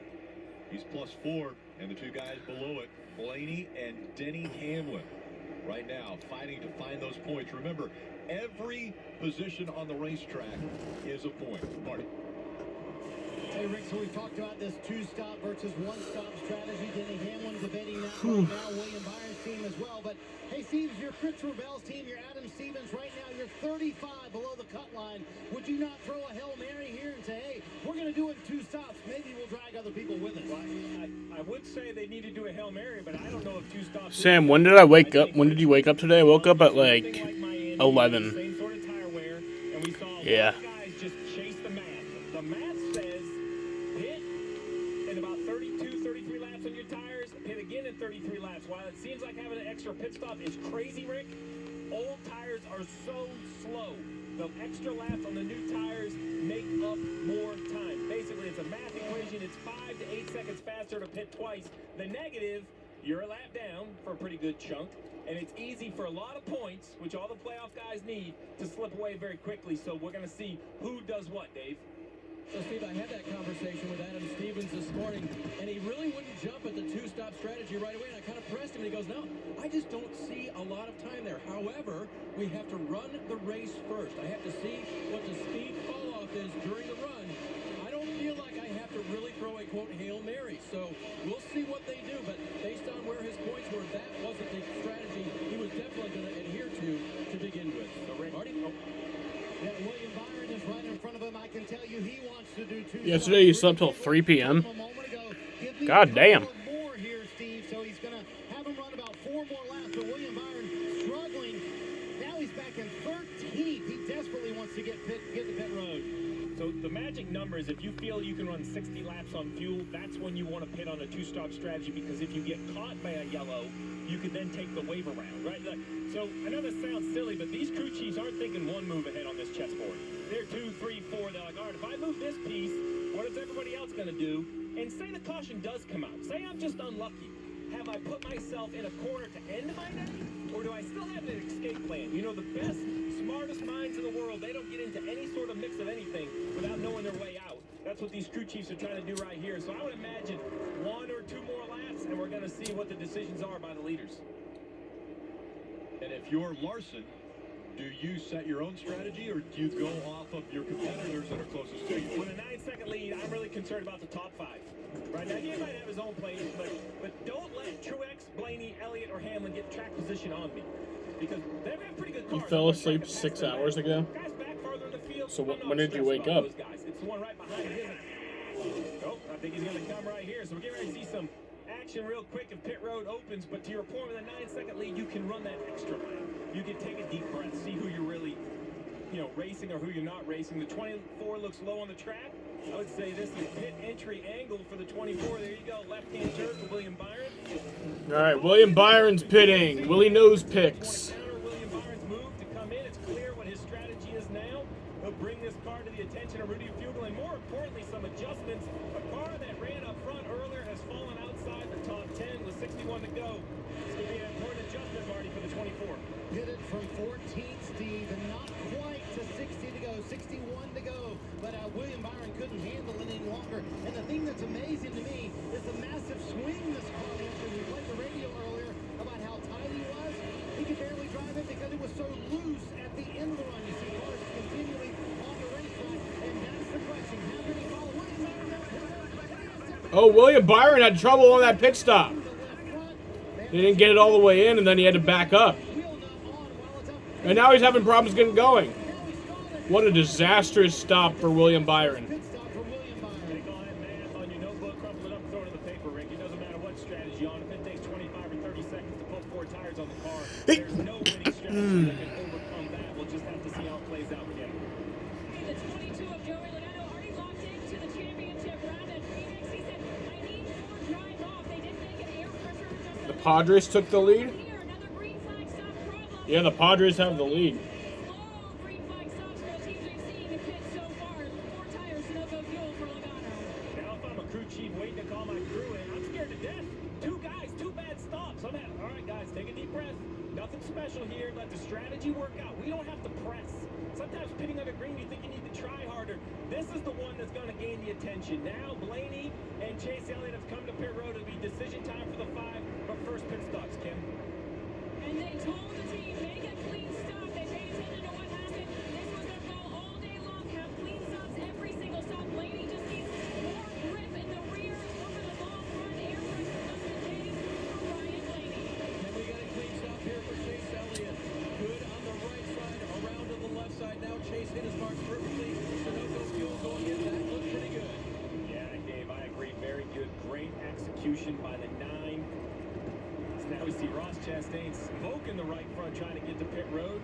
he's +4, and the 2 guys below it, Blaney and Denny Hamlin, right now fighting to find those points. Remember, every position on the racetrack is a point. Marty. Hey, Rick, so we talked about this 2-stop versus 1-stop strategy. Denny Hamlin debating that right now. William Byron's team as well. But, hey, Steve, your Christopher Bell's team, your Adam Stevens, right now you're 35 below the cut line. Would you not throw a Hail Mary here and say, hey, we're going to do it in 2 stops. Maybe we'll drag other people with us. Well, I would say they need to do a Hail Mary, but I don't know if 2 stops... Sam, when did I wake up? When did you wake up today? I woke up at like 11. Same sort of tire wear, and we saw yeah. guys just chase the math. The math says hit in about 32, 33 laps on your tires, hit again in 33 laps. While it seems like having an extra pit stop is crazy, Rick, old tires are so slow. The extra laps on the new tires make up more time. Basically, it's a math equation. It's 5 to 8 seconds faster to pit twice. The negative, you're a lap down for a pretty good chunk, and it's easy for a lot of points, which all the playoff guys need, to slip away very quickly. So we're going to see who does what, Dave. So, Steve, I had that conversation with Adam Stevens this morning, and he really wouldn't jump at the 2-stop strategy right away. And I kind of pressed him, and he goes, no, I just don't see a lot of time there. However, we have to run the race first. I have to see what the speed fall-off is during the run. I don't feel like I have to really throw a, quote, Hail Mary. So we'll see what they do. But based on where his points were, that wasn't the strategy he was definitely going to adhere to begin with. So, Marty? Yeah, William Byron is right in front of him. I can tell you he wants to do 2 Yesterday you slept till 3 p.m. God damn. more here, Steve. So he's going to have him run about 4 more laps. But William Byron struggling. Now he's back in 13th. He desperately wants to get the pit road. So the magic number is if you feel you can run 60 laps on fuel, that's when you want to pit on a 2-stop strategy, because if you get caught by a yellow, you could then take the wave around, right? So I know this sounds silly, but these crew chiefs aren't thinking one move ahead on this chessboard. They're 2, 3, 4. They're like, all right, if I move this piece, what is everybody else going to do? And say the caution does come out. Say I'm just unlucky. Have I put myself in a corner to end my day? Or do I still have an escape plan? You know, the best, smartest minds in the world, they don't get into any sort of mix of anything without knowing their way out. That's what these crew chiefs are trying to do right here. So I would imagine 1 or 2 more laps, and we're going to see what the decisions are by the leaders. And if you're Larson, do you set your own strategy, or do you go off of your competitors that are closest to you? With a 9-second lead, I'm really concerned about the top 5. Right now, he might have his own plays, but don't let Truex, Blaney, Elliott, or Hamlin get track position on me, because they have pretty good cars. You fell asleep 6 hours ago. Guys back farther in the field. So when did you wake up? It's the one right behind him. Oh, I think he's going to come right here. So we're getting ready to see some action real quick if pit road opens. But to your point, with a 9-second lead, you can run that extra lap. You can take a deep breath, see who you know, racing or who you're not racing. The 24 looks low on the track. I would say this is pit entry angle for the 24. There you go, left-hand turn for William Byron. All right, William Byron's pitting. Willie knows picks. William Byron's move to come in. It's clear what his strategy is now. He'll bring this car to the attention of Rudy Fugle, and more importantly, some adjustments. A car that ran up front earlier has fallen outside the top 10 with 61 to go. It's going to be an important adjustment, Marty, for the 24. Hit it from 14th, Steve, and not quite to 60 to go, 61 to go. But William Byron couldn't handle it any longer. And the thing that's amazing to me is the massive swing this car went through. We played the radio earlier about how tight he was. He could barely drive it because it was so loose at the end of the run. You see cars continually on the racetrack, and that's the question. How did he follow William Byron? Oh, William Byron had trouble on that pit stop. He didn't get it all the way in, and then he had to back up. And now he's having problems getting going. What a disastrous stop for William Byron. Take all that math on your notebook, crumple it up, throw it in the paper, Rick. It doesn't matter what strategy on. If it takes 25 or 30 seconds to put 4 tires on the car, there's no winning strategy that can overcome that. We'll just have to see how it plays out again. The 22 of Joey Logano already locked into the championship round at Phoenix. He said, I need 4 drives off. They did make an air pressure adjustment. The Padres took the lead? Yeah, the Padres have the lead. Special here, let the strategy work out. We don't have to press. Sometimes pitting on the green, you think you need to try harder. This is the one that's going to gain the attention. Now Blaney and Chase Elliott have come to pit road. It'll be decision time for the 5, but first pit stops, Kim. And they told the team, make a clean stop. They paid attention to what happened. This was their goal all day long. Have clean stops every single stop. Blaney just needs more grip in the rear over the long run. Air pressure adjustment days for Ryan Blaney. And we got a clean stop here for Chase Elliott. Good on the right side, around to the left side. Now Chase hit his mark perfectly. Sunoco fuel going in. That looked pretty good. Yeah, Dave, I agree. Very good. Great execution by the 9. So now we see Ross Chastain smoking the right front, trying to get to pit road.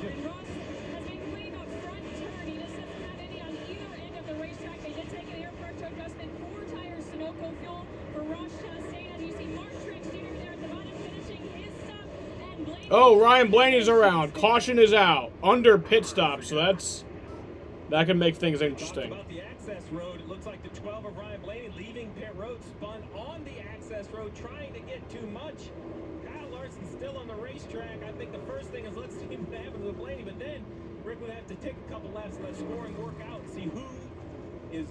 And Ross has been clean up front turn. He just doesn't have any on either end of the racetrack. They did take an air pressure adjustment. 4 tires Sunoco fuel for Ross Chastain. And you see Mark Truex Jr. there at the bottom finishing his stop. And Blaney. Oh, Ryan Blaney's around. Caution is out. Under pit stop, so that can make things interesting. About the access road, it looks like the 12 of Ryan Blaney leaving pit road, spun on the access road, trying to get too much. Kyle Larson still on the racetrack. I think the first thing is let's see what happens with Blaney, but then Rick would have to take a couple laps and let scoring work out and see who is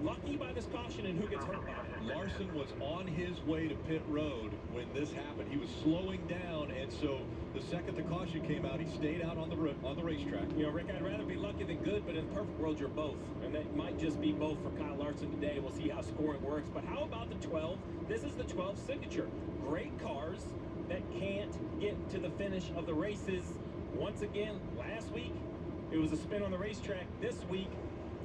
lucky by this caution and who gets hurt by it. Larson was on his way to pit road when this happened. He was slowing down, and so the second the caution came out, he stayed out on the racetrack. You know, Rick, I'd rather be lucky than good, but in the perfect world, you're both. And that might just be both for Kyle Larson today. We'll see how scoring works. But how about the 12? This is the 12 signature. Great cars that can't get to the finish of the races. Once again, last week, it was a spin on the racetrack. This week,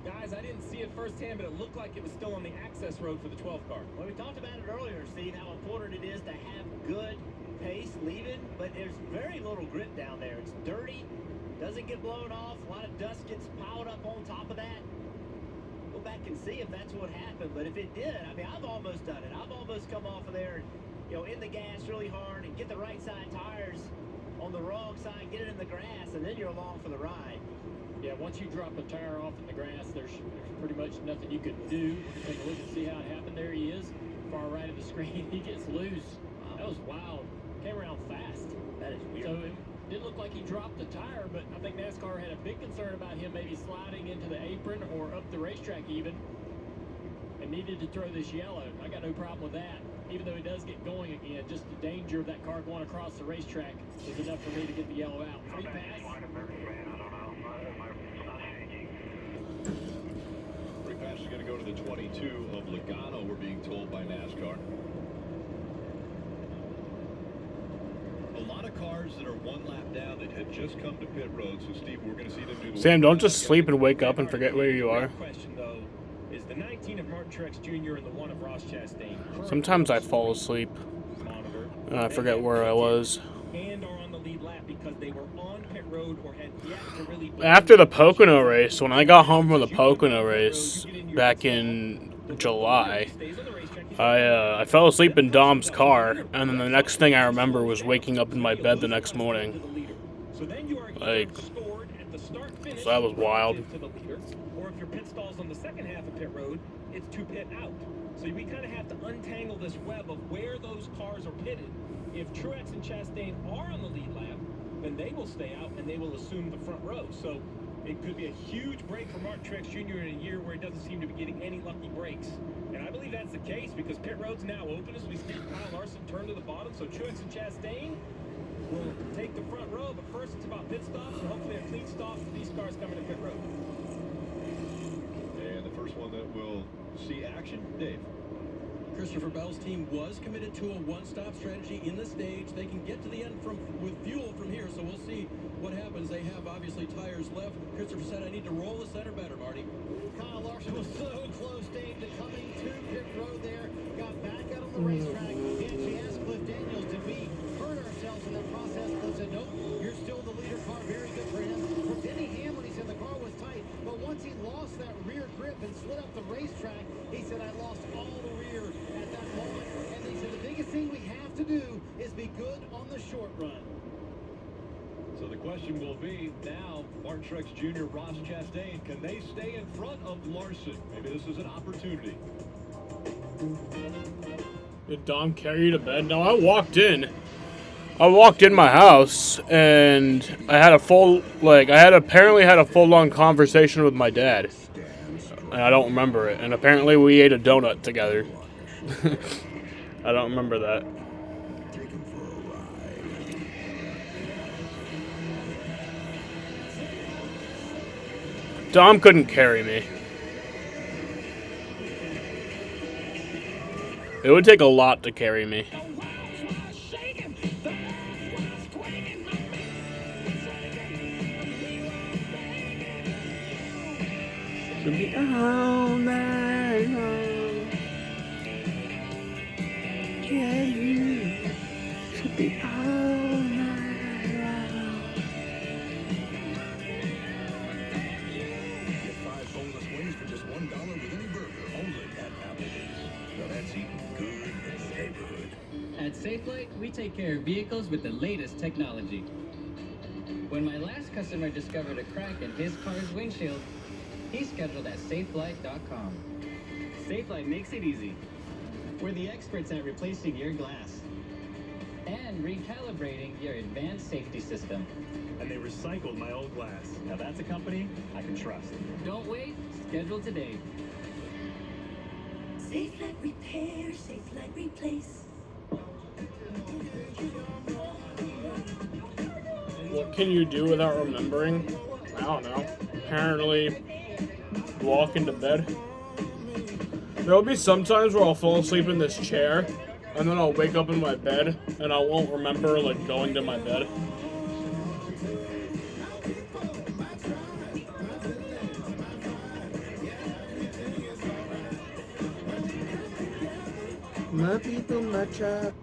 guys, I didn't see it firsthand, but it looked like it was still on the access road for the 12 car. Well, we talked about it earlier, Steve, how important it is to have good pace leaving, but there's very little grip down there. It's dirty, doesn't get blown off, a lot of dust gets piled up on top of that. Go back and see if that's what happened, but if it did, I mean, I've almost done it. I've almost come off of there, you know, in the gas really hard and get the right side tires on the wrong side, get it in the grass, and then you're along for the ride. Yeah, once you drop a tire off in the grass, there's pretty much nothing you can do. Take a look and see how it happened. There he is, far right of the screen. He gets loose. Wow. That was wild. Came around fast. That is weird. So it didn't look like he dropped the tire, but I think NASCAR had a big concern about him maybe sliding into the apron or up the racetrack even, and needed to throw this yellow. I got no problem with that. Even though he does get going again, just the danger of that car going across the racetrack is enough for me to get the yellow out. Free pass. Free pass is going to go to the 22 of Logano, we're being told by NASCAR. A lot of cars that are one lap down that had just come to pit road, so Steve, we're going to see them do the Sam, don't just sleep and wake up and forget where you are. Question, though, is the 19 of Martin Truex Jr. and the 1 of Ross Chastain. Sometimes I fall asleep. Monitor. And I forget where I was. And are on the lead lap because they were on pit road or had yet to really... After the Pocono race, when I got home from the Pocono race back in July, I fell asleep in Dom's car, and then the next thing I remember was waking up in my bed the next morning. Like, so that was wild. Or if your pit stalls on the second half of pit road, it's to pit out. So we kind of have to untangle this web of where those cars are pitted. If Truex and Chastain are on the lead lap, then they will stay out and they will assume the front row. So it could be a huge break for Mark Truex Jr. in a year where he doesn't seem to be getting any lucky breaks. And I believe that's the case because pit road's now open as we see Kyle Larson turn to the bottom. So Truex and Chastain will take the front row, but first it's about pit stops and hopefully a clean stop for these cars coming to pit road. And the first one that will see action, Dave. Christopher Bell's team was committed to a one-stop strategy in the stage. They can get to the end with fuel from here, so we'll see what happens. They have obviously tires left. Christopher said, I need to roll the center better, Marty. Kyle Larson was so close, Dave, to coming to pit road there. Got back out on the racetrack. He actually asked Cliff Daniels, did we hurt ourselves in that process? Cliff said, nope, you're still the leader car. Very good for him. For Denny Hamlin, he said the car was tight, but once he lost that rear grip and slid up the racetrack, he said, I lost all the rear at that moment. And he said, the biggest thing we have to do is be good on the short run. So the question will be now, Martin Truex Jr., Ross Chastain, can they stay in front of Larson? Maybe this is an opportunity. Did Dom carry you to bed? No, I walked in. I walked in my house and I had a apparently had a full-on conversation with my dad. And I don't remember it. And apparently we ate a donut together. I don't remember that. Dom couldn't carry me. It would take a lot to carry me. Should be all night long. Yeah, you should be all night long. Get 5 boneless wings for just $1 with any burger, only at Applebee's. Now that's eating good in the neighborhood. At SafeLight, we take care of vehicles with the latest technology. When my last customer discovered a crack in his car's windshield, he scheduled at SafeLight.com. SafeLight makes it easy. We're the experts at replacing your glass and recalibrating your advanced safety system. And they recycled my old glass. Now that's a company I can trust. Don't wait. Schedule today. SafeLight Repair, SafeLight Replace. What can you do without remembering? I don't know. Apparently, walk into bed. There'll be some times where I'll fall asleep in this chair, and then I'll wake up in my bed, and I won't remember, like, going to my bed. My people, my tribe.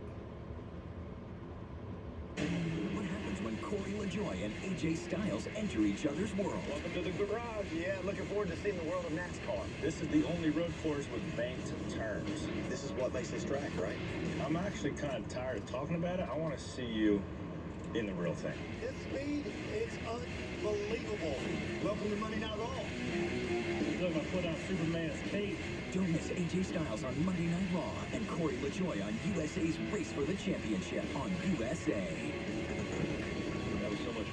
And AJ Styles enter each other's world. Welcome to the garage. Yeah, looking forward to seeing the world of NASCAR. This is the only road course with banked turns. This is what makes this track, right? I'm actually kind of tired of talking about it. I want to see you in the real thing. His speed is unbelievable. Welcome to Monday Night Raw. Look, I put on Superman's cape. Don't miss AJ Styles on Monday Night Raw and Corey LaJoy on USA's Race for the Championship on USA.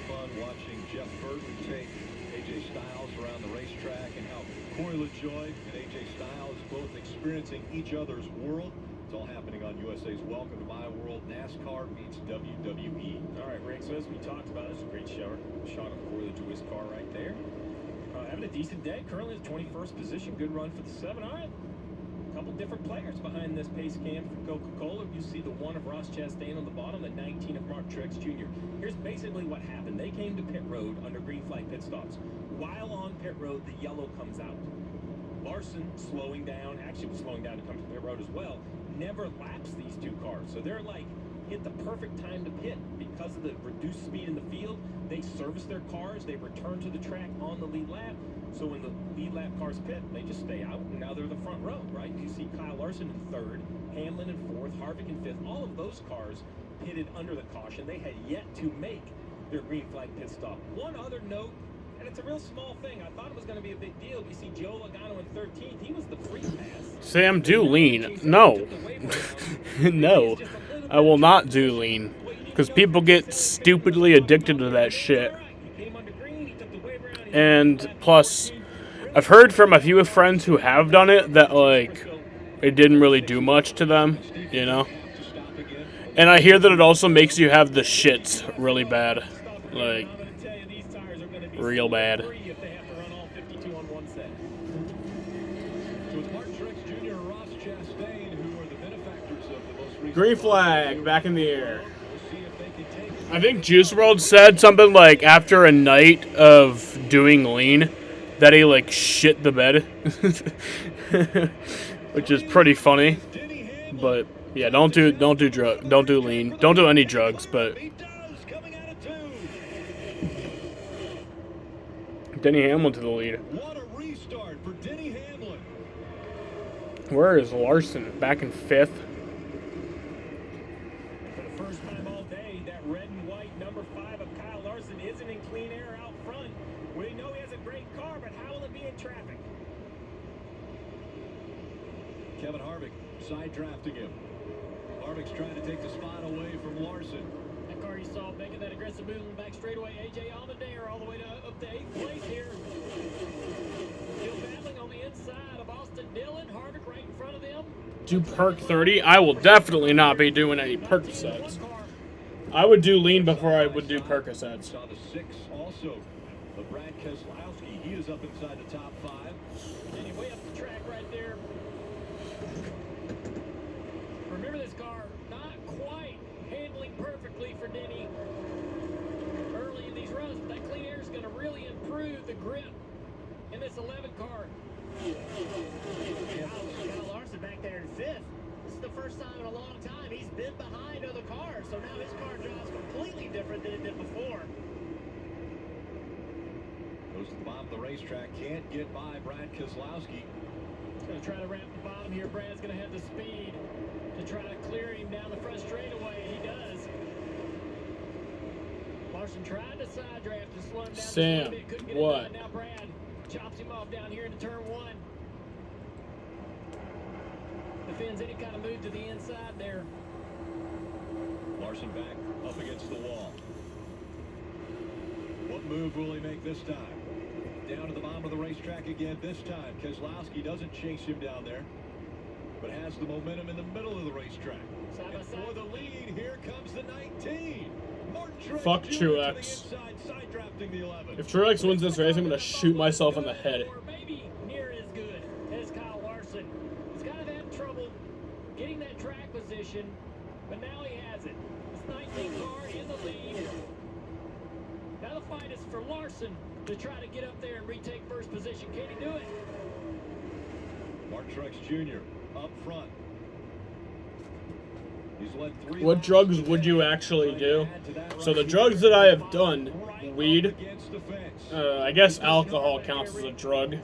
Fun watching Jeff Burton take AJ Styles around the racetrack and how Corey LaJoy and AJ Styles both experiencing each other's world. It's all happening on USA's Welcome to My World. NASCAR meets WWE. All right, Rick, so as we talked about, this is a great shot of Corey LaJoy's car right there. Having a decent day. Currently in the 21st position. Good run for the 7. All right. A couple different players behind this pace cam from Coca-Cola. You see the 1 of Ross Chastain on the bottom, the 19 of Mark Truex Jr. Here's basically what happened. They came to pit road under green flag pit stops. While on pit road, the yellow comes out. Larson slowing down, actually was slowing down to come to pit road as well, never laps these two cars. So they're like hit the perfect time to pit because of the reduced speed in the field. They service their cars, they return to the track on the lead lap. So when the lead lap cars pit, they just stay out, and now they're the front row, right? You see Kyle Larson in third, Hamlin in fourth, Harvick in fifth. All of those cars pitted under the caution. They had yet to make their green flag pit stop. One other note, and it's a real small thing. I thought it was going to be a big deal. We see Joe Logano in 13th. He was the free pass. Sam, do lean. No. No. I will not do lean. Because people get stupidly addicted to that shit. And plus, I've heard from a few friends who have done it that, like, it didn't really do much to them, you know? And I hear that it also makes you have the shits really bad. Like, real bad. Green flag, back in the air. I think Juice WRLD said something like after a night of doing lean that he like shit the bed, which is pretty funny. But yeah, don't do lean, don't do any drugs. But Denny Hamlin to the lead. Where is Larson? Back in fifth. Kevin Harvick side drafting him. Harvick's trying to take the spot away from Larson. That car you saw making that aggressive move in the back straightaway. AJ Allmendinger all the way up to 8th place here. Still battling on the inside of Austin Dillon. Harvick right in front of them. Do perk 30. I will definitely not be doing any Percocets. I would do lean before I would do Percocets. Saw the 6 also of Brad Keselowski. He is up inside the top 5. And he way up the track right there. Remember this car not quite handling perfectly for Denny early in these runs, but that clean air is going to really improve the grip in this 11 car. Kyle Larson back there in fifth. This is the first time in a long time he's been behind other cars, so now his car drives completely different than it did before. Goes to the bottom of the racetrack, can't get by Brad Keselowski. Going to try to wrap the bottom here. Brad's going to have the speed to try to clear him down the front straightaway. He does. Larson tried to side draft to slow him down. Sam, what? Now Brad chops him off down here into turn 1. Defends any kind of move to the inside there. Larson back up against the wall. What move will he make this time? Down to the bottom of the racetrack again this time. Keselowski doesn't chase him down there, but has the momentum in the middle of the racetrack. And for the lead, here comes the 19. Fuck Truex. If Truex wins this race, I'm going to shoot myself in the head. Maybe near as good as Kyle Larson. He's kind of had trouble getting that track position, but now he has it. This 19 car in the lead. Now the fight is for Larson to try to get up there and retake first position. Can he do it? Mark Truex Jr. up front. He's led 3 What drugs would you actually do? So the drugs that I have done, weed, I guess alcohol counts as a drug,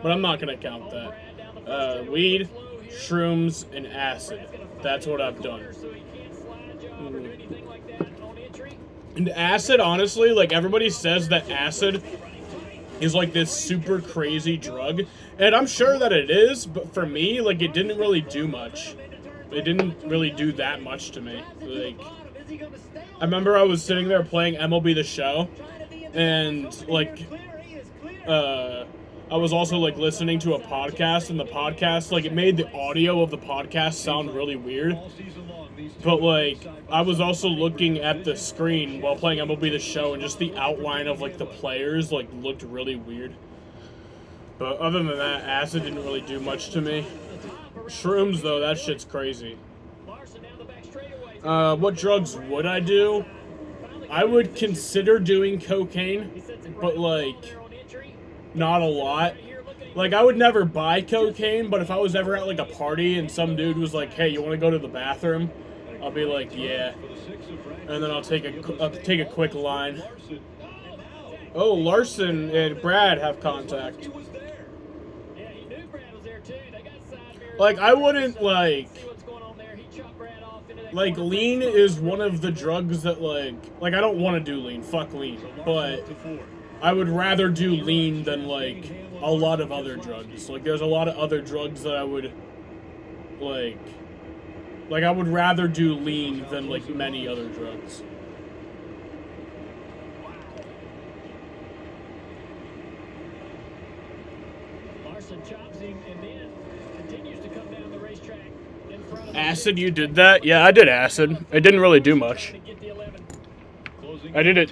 but I'm not going to count that. Weed, shrooms, and acid. That's what I've done. And acid, honestly, like everybody says that acid is like this super crazy drug, and I'm sure that it is, but for me, like it didn't really do much. It didn't really do that much to me. Like, I remember I was sitting there playing MLB The Show, and like, I was also like listening to a podcast, and the podcast, like, it made the audio of the podcast sound really weird. But like, I was also looking at the screen while playing MLB The Show, and just the outline of like the players like looked really weird. But other than that, acid didn't really do much to me. Shrooms though, that shit's crazy. What drugs would I do? I would consider doing cocaine, but like, not a lot. Like, I would never buy cocaine, but if I was ever at like a party and some dude was like, hey, you want to go to the bathroom? I'll be like, yeah, and then I'll take a quick line. Oh, Larson and Brad have contact. Like, I wouldn't, like, lean is one of the drugs that, like, I don't want to do lean, fuck lean, but I would rather do lean than, like, a lot of other drugs. Like, there's a lot of other drugs that I would, like, I would rather do lean than, like, many other drugs. Larson chops him and then continues to come down the racetrack in front of Acid, you did that? Yeah, I did acid. It didn't really do much. I did it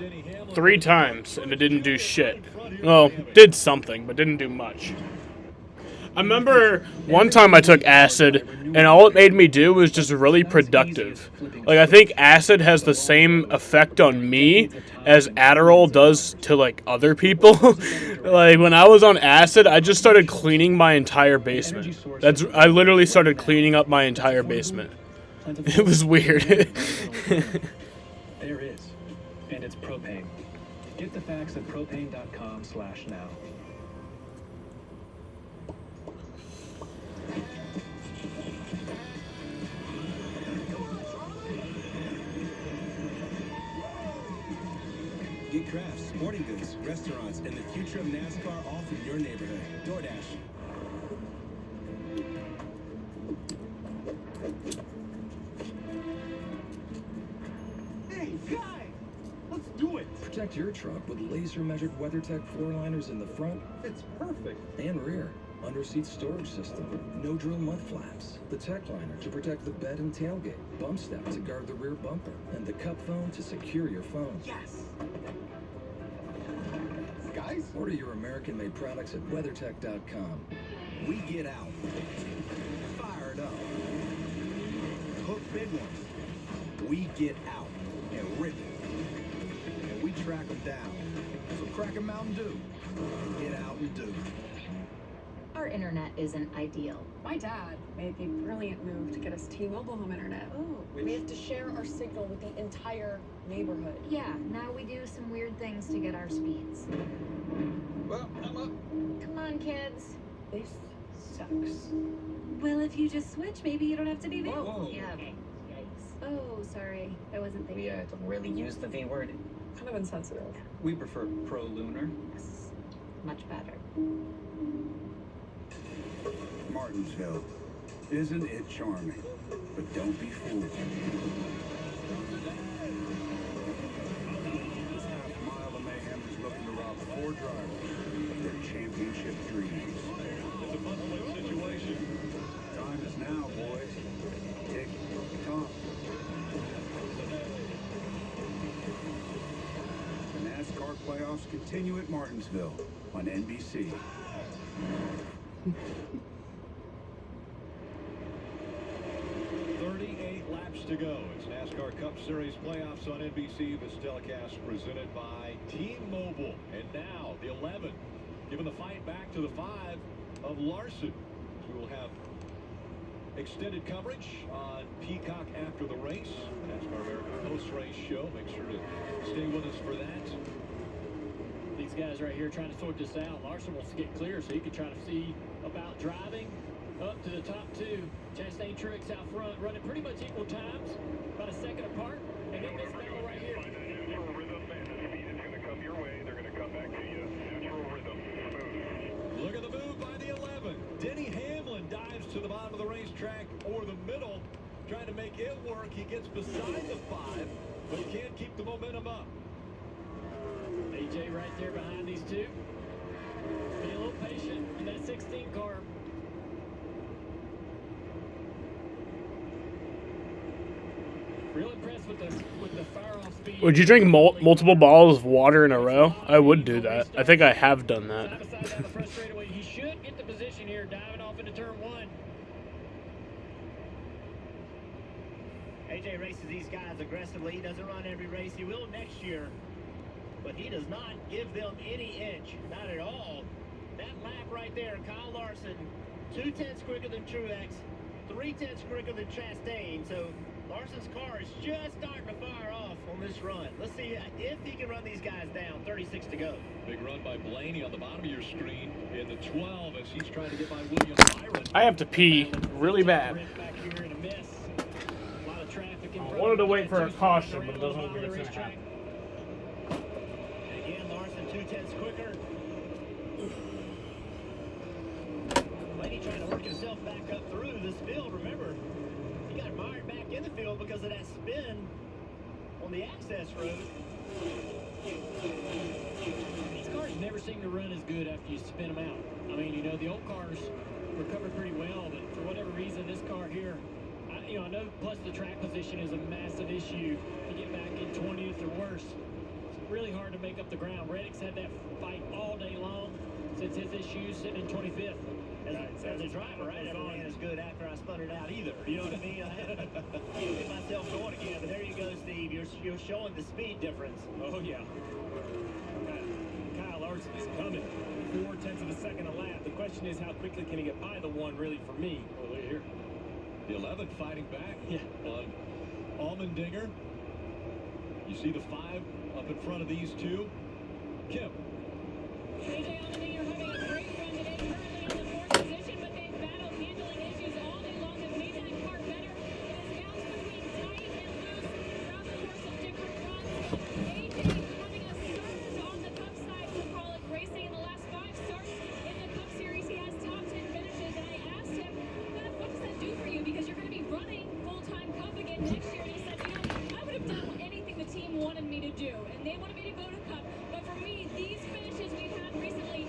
3 times, and it didn't do shit. Well, did something, but didn't do much. I remember one time I took acid, and all it made me do was just really productive. Like, I think acid has the same effect on me as Adderall does to, like, other people. Like, when I was on acid, I just started cleaning my entire basement. I literally started cleaning up my entire basement. It was weird. There is, and it's propane. Get the facts at propane.com/now. Get crafts, sporting goods, restaurants, and the future of NASCAR all from your neighborhood. DoorDash. Hey, guys! Let's do it! Protect your truck with laser-measured WeatherTech floor liners in the front It's perfect. and rear. Under-seat storage system, no-drill mud flaps, the tech liner to protect the bed and tailgate, bump step to guard the rear bumper, and the cup phone to secure your phone. Yes! Guys? Order your American-made products at WeatherTech.com. We get out. Fired up. Hook big ones. We get out and rip it. And we track them down. So crack a Mountain Dew. Get out and do. Our internet isn't ideal. My dad made the brilliant move to get us T-Mobile home internet. Oh. We have to share our signal with the entire neighborhood. Yeah, now we do some weird things to get our speeds. Well, I'm up. Come on, kids. This sucks. Well, if you just switch, maybe you don't have to be there. Whoa. Yeah. Yikes. Oh, sorry. I wasn't thinking. Don't really use the V word. Kind of insensitive. We prefer pro-lunar. Yes. Much better. Martinsville. Isn't it charming? But don't be fooled. This half mile of mayhem is looking to rob 4 drivers of their championship dreams. It's a must-win situation. Time is now, boys. Tick tock. The NASCAR playoffs continue at Martinsville on NBC. 38 laps to go. It's NASCAR Cup Series playoffs on NBC. This telecast presented by T-Mobile. And now the 11, giving the fight back to the 5 of Larson. We will have extended coverage on Peacock after the race. NASCAR America post-race show. Make sure to stay with us for that. These guys right here trying to sort this out. Larson wants to get clear so he can try to see about driving up to the top 2. Chastain Truex out front, running pretty much equal times, about a second apart. And then this battle right here. Natural rhythm, and the speed is going to come your way. They're going to come back to you. Natural rhythm. Look at the move by the 11. Denny Hamlin dives to the bottom of the racetrack or the middle, trying to make it work. He gets beside the 5, but he can't keep the momentum up. AJ right there behind these 2. Be a little patient in that 16 car. Real impressed with the fire-off speed. Would you drink multiple bottles of water in a row? I would do that. I think I have done that. He should get the position here, diving off into turn 1. AJ races these guys aggressively. He doesn't run every race. He will next year. But he does not give them any inch. Not at all. That lap right there, Kyle Larson, 2/10 quicker than Truex, 3/10 quicker than Chastain. So Larson's car is just starting to fire off on this run. Let's see if he can run these guys down. 36 to go. Big run by Blaney on the bottom of your screen in the 12 as he's trying to get by William Byron. I have to pee really bad. I wanted to wait for a caution, but it doesn't look like it's going to happen. Again, Larson 2/10 quicker. Blaney trying to work himself back up through this field. Remember, he got mired back in the field because of that spin on the access road. These cars never seem to run as good after you spin them out. I mean, you know, the old cars recover pretty well, but for whatever reason, this car here, I know plus the track position is a massive issue. To get back in 20th or worse, it's really hard to make up the ground. Reddick's had that fight all day long since his issues, sitting in 25th. As a driver, right? I wasn't as good after I spun it out either. You know what I mean? I had to get myself going again. But there you go, Steve. You're showing the speed difference. Oh, yeah. Kyle Larson is coming. 4/10 of a second a lap. The question is, how quickly can he get by the one, really, for me? Oh, look here. The 11 fighting back on Allmendinger. You see the 5 up in front of these two. Kim. AJ Allmendinger having a great run today, currently in the 4th position, but they've battled handling issues all day long. They've made that car better. It has bounced between tight and loose throughout the course of different runs. AJ having a surge on the Cup side for Pollock Racing. In the last 5 starts in the Cup Series, he has top 10 finishes, and I asked him, what does that do for you? Because you're going to be running full-time Cup again next year. And he said, I would have done anything the team wanted me to do, and they wanted me to go to Cup. But for me, these finishes we've had recently.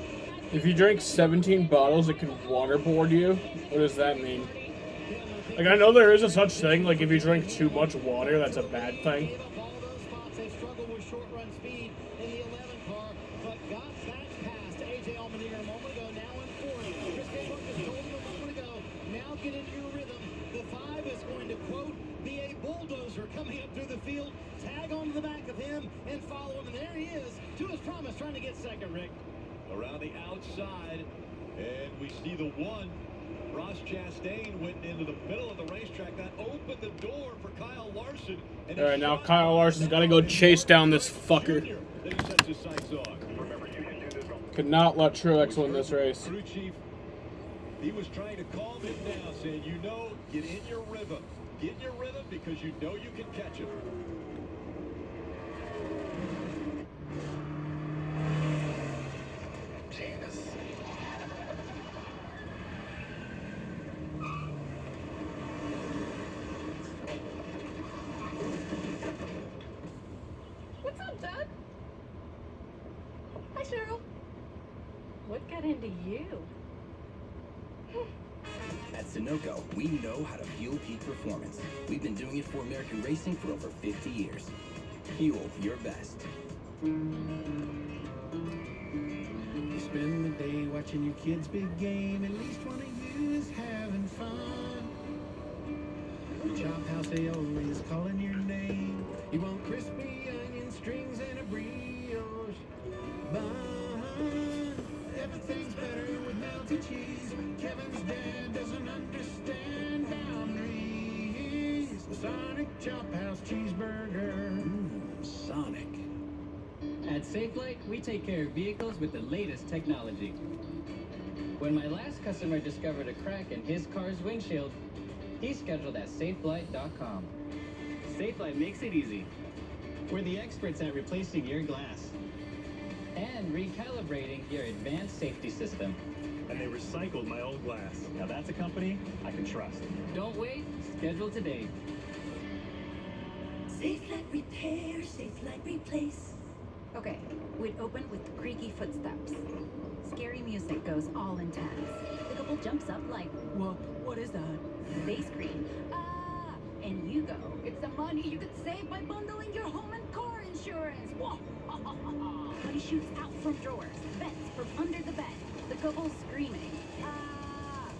If you drink 17 bottles, it can waterboard you. What does that mean? Like, I know there is a such thing, like if you drink too much water, that's a bad thing. They struggled with short run speed in the 11 car, but got back past AJ Allmendinger a moment ago, now in 4th. Chris Gable just told him a moment ago, now get into your rhythm. The 5 is going to, quote, be a bulldozer coming up through the field, tag onto the back of him, and follow him. And there he is, to his promise, trying to get second, Rick. Around the outside, and we see the 1. Ross Chastain went into the middle of the racetrack. That opened the door for Kyle Larson. All right, now Kyle Larson's got to go chase down this fucker. Then he sets his sights on. Could not let Truex win this race. Crew chief, he was trying to calm him down, saying, get in your rhythm. Get in your rhythm because you know you can catch him. What's up, Dad? Hi, Cheryl. What got into you? At Sunoco, we know how to fuel peak performance. We've been doing it for American racing for over 50 years. Fuel your best. You spend the day watching your kids' big game. At least one of you is having fun. The chop house, they always calling your name. You want crispy onion strings and a brioche bun. Everything's better with melted cheese. Kevin's dad doesn't understand boundaries. The Sonic Chop House Cheeseburger. Sonic. At Safelite, we take care of vehicles with the latest technology. When my last customer discovered a crack in his car's windshield, he scheduled at Safelite.com. Safelite makes it easy. We're the experts at replacing your glass and recalibrating your advanced safety system. And they recycled my old glass. Now that's a company I can trust. Don't wait. Schedule today. Safelite repair, Safelite replace. Okay, we'd open with creaky footsteps. Scary music goes all intense. The couple jumps up like, what is that? They scream, ah! And you go, it's the money you could save by bundling your home and car insurance. Whoa! Money shoots out from drawers, vents from under the bed. The couple screaming, ah!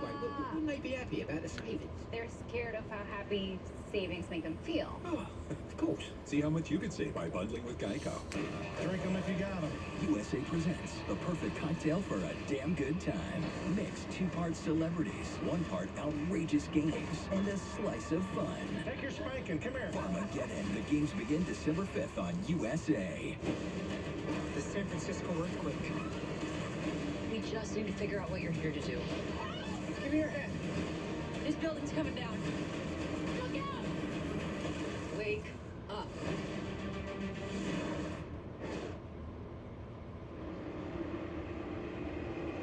What might be happening? happy about the savings. They're scared of how happy savings make them feel. Oh, of course. See how much you could save by bundling with Geico. Drink them if you got them. USA presents the perfect cocktail for a damn good time. Mix 2 parts celebrities, 1 part outrageous games, and a slice of fun. Take your spanking. Come here. Farmageddon. The games begin December 5th on USA. The San Francisco earthquake. We just need to figure out what you're here to do. Give me your head. This building's coming down. Look out! Wake up.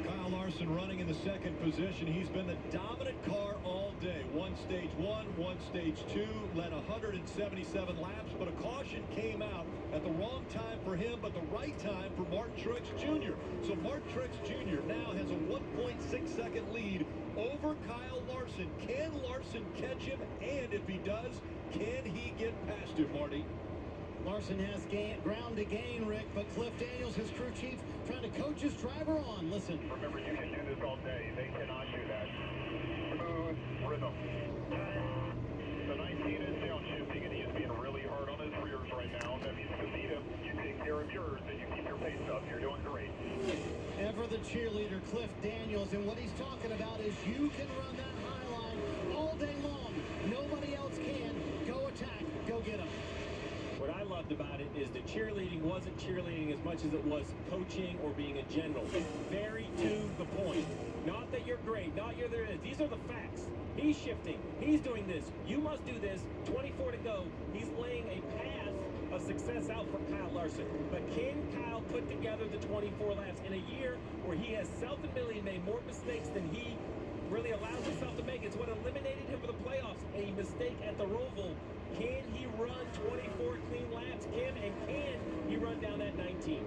Kyle Larson running in the second position. He's been the dominant car all day. One stage 1, one stage 2, led 177 laps, but a caution came out at the wrong time for him, but the right time for Martin Truex Jr. So Martin Truex Jr. now has a 1.6-second lead over Kyle Larson. Can Larson catch him? And if he does, can he get past him, Marty? Larson has ground to gain, Rick, but Cliff Daniels, his crew chief, trying to coach his driver on. Listen. Remember, you can do this all day. They cannot do that. Smooth rhythm. The 19 is downshifting, and he is being really hard on his rears right now. That means to beat him, you take care of yours, and you keep your pace up. You're doing great. Ever the cheerleader, Cliff Daniels, and what he's talking about is you can run that high line all day long. Nobody else can. Go attack. Go get him. What I loved about it is the cheerleading wasn't cheerleading as much as it was coaching or being a general. Very to the point. Not that you're great, not you're there. These are the facts. He's shifting. He's doing this. You must do this. 24 to go. He's laying a path of success out for Kyle Larson. But can Kyle put together the 24 laps in a year where he has self-admittedly made more mistakes than he really allows himself to make? It's what eliminated him for the playoffs. A mistake at the Roval. Can he run 24 clean laps? Can he run down that 19?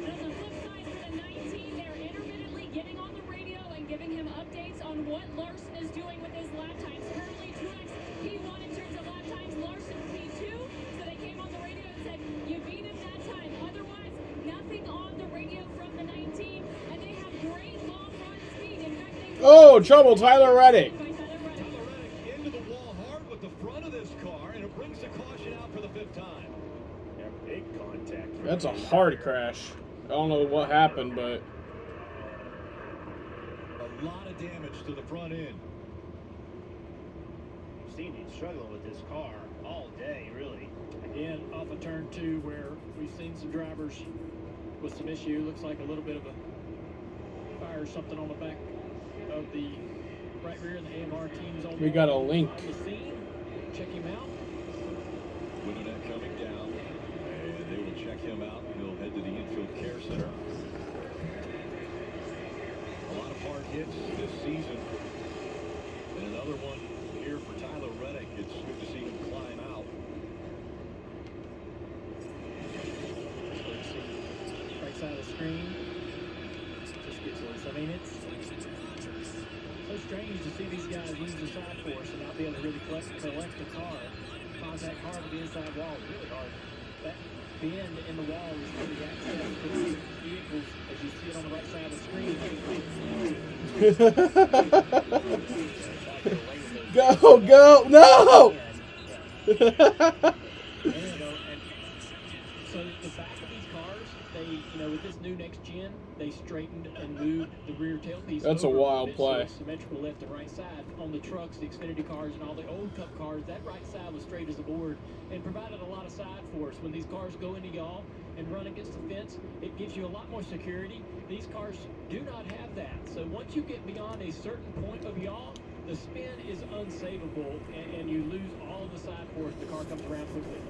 And on the flip side for the 19, they're intermittently getting on the radio and giving him updates on what Larson is doing with his lap times. Currently, Truex P1 in terms of lap times, Larson P2. So they came on the radio and said, you beat him that time. Otherwise, nothing on the radio from the 19. And they have great long run speed. In fact, they Oh, trouble, Tyler Reddick. Into the wall hard with the front of this car, and it brings the caution out for the 5th time. Yeah, big contact. That's a hard crash. I don't know what happened, but A lot of damage to the front end. I've seen him struggling with this car all day, really. Again, off of turn 2 where we've seen some drivers with some issue. Looks like a little bit of a fire or something on the back of the right rear, and the AMR team's on we got a link. on the scene. Check him out. Winternet coming down, and they will check him out. He'll head to the infield care center. A lot of hard hits this season, and another one here for Tyler Reddick. It's good to see him climb out. Right side of the screen. Just gets loose. I mean, it's so strange to see these guys lose the side force and not be able to really collect the car. Contact hard with the inside wall, really hard. That bend in the wall is really access for these vehicles, as you see it on the right side of the screen. Go, no! So the back of these cars, they, with this new next gen, they straightened and moved the rear tailpiece. That's a over wild bit, play. So it's symmetrical left and right side. On the trucks, the Xfinity cars, and all the old Cup cars, that right side was straight as a board and provided a lot of side force. When these cars go into y'all and run against the fence, it gives you a lot more security. These cars do not have that. So once you get beyond a certain point of y'all, the spin is unsavable, and you lose all the side force. The car comes around quickly.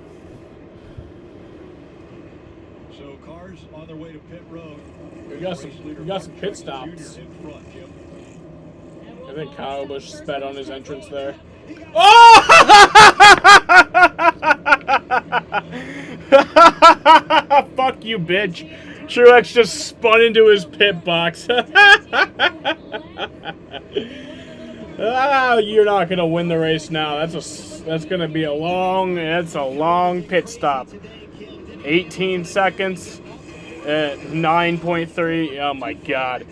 So cars on their way to pit road. We got some pit stops. I think Kyle Busch sped on his entrance there. Oh! Fuck you, bitch. Truex just spun into his pit box. Oh, you're not gonna win the race now. That's gonna be a long pit stop. 18 seconds at 9.3. Oh my god.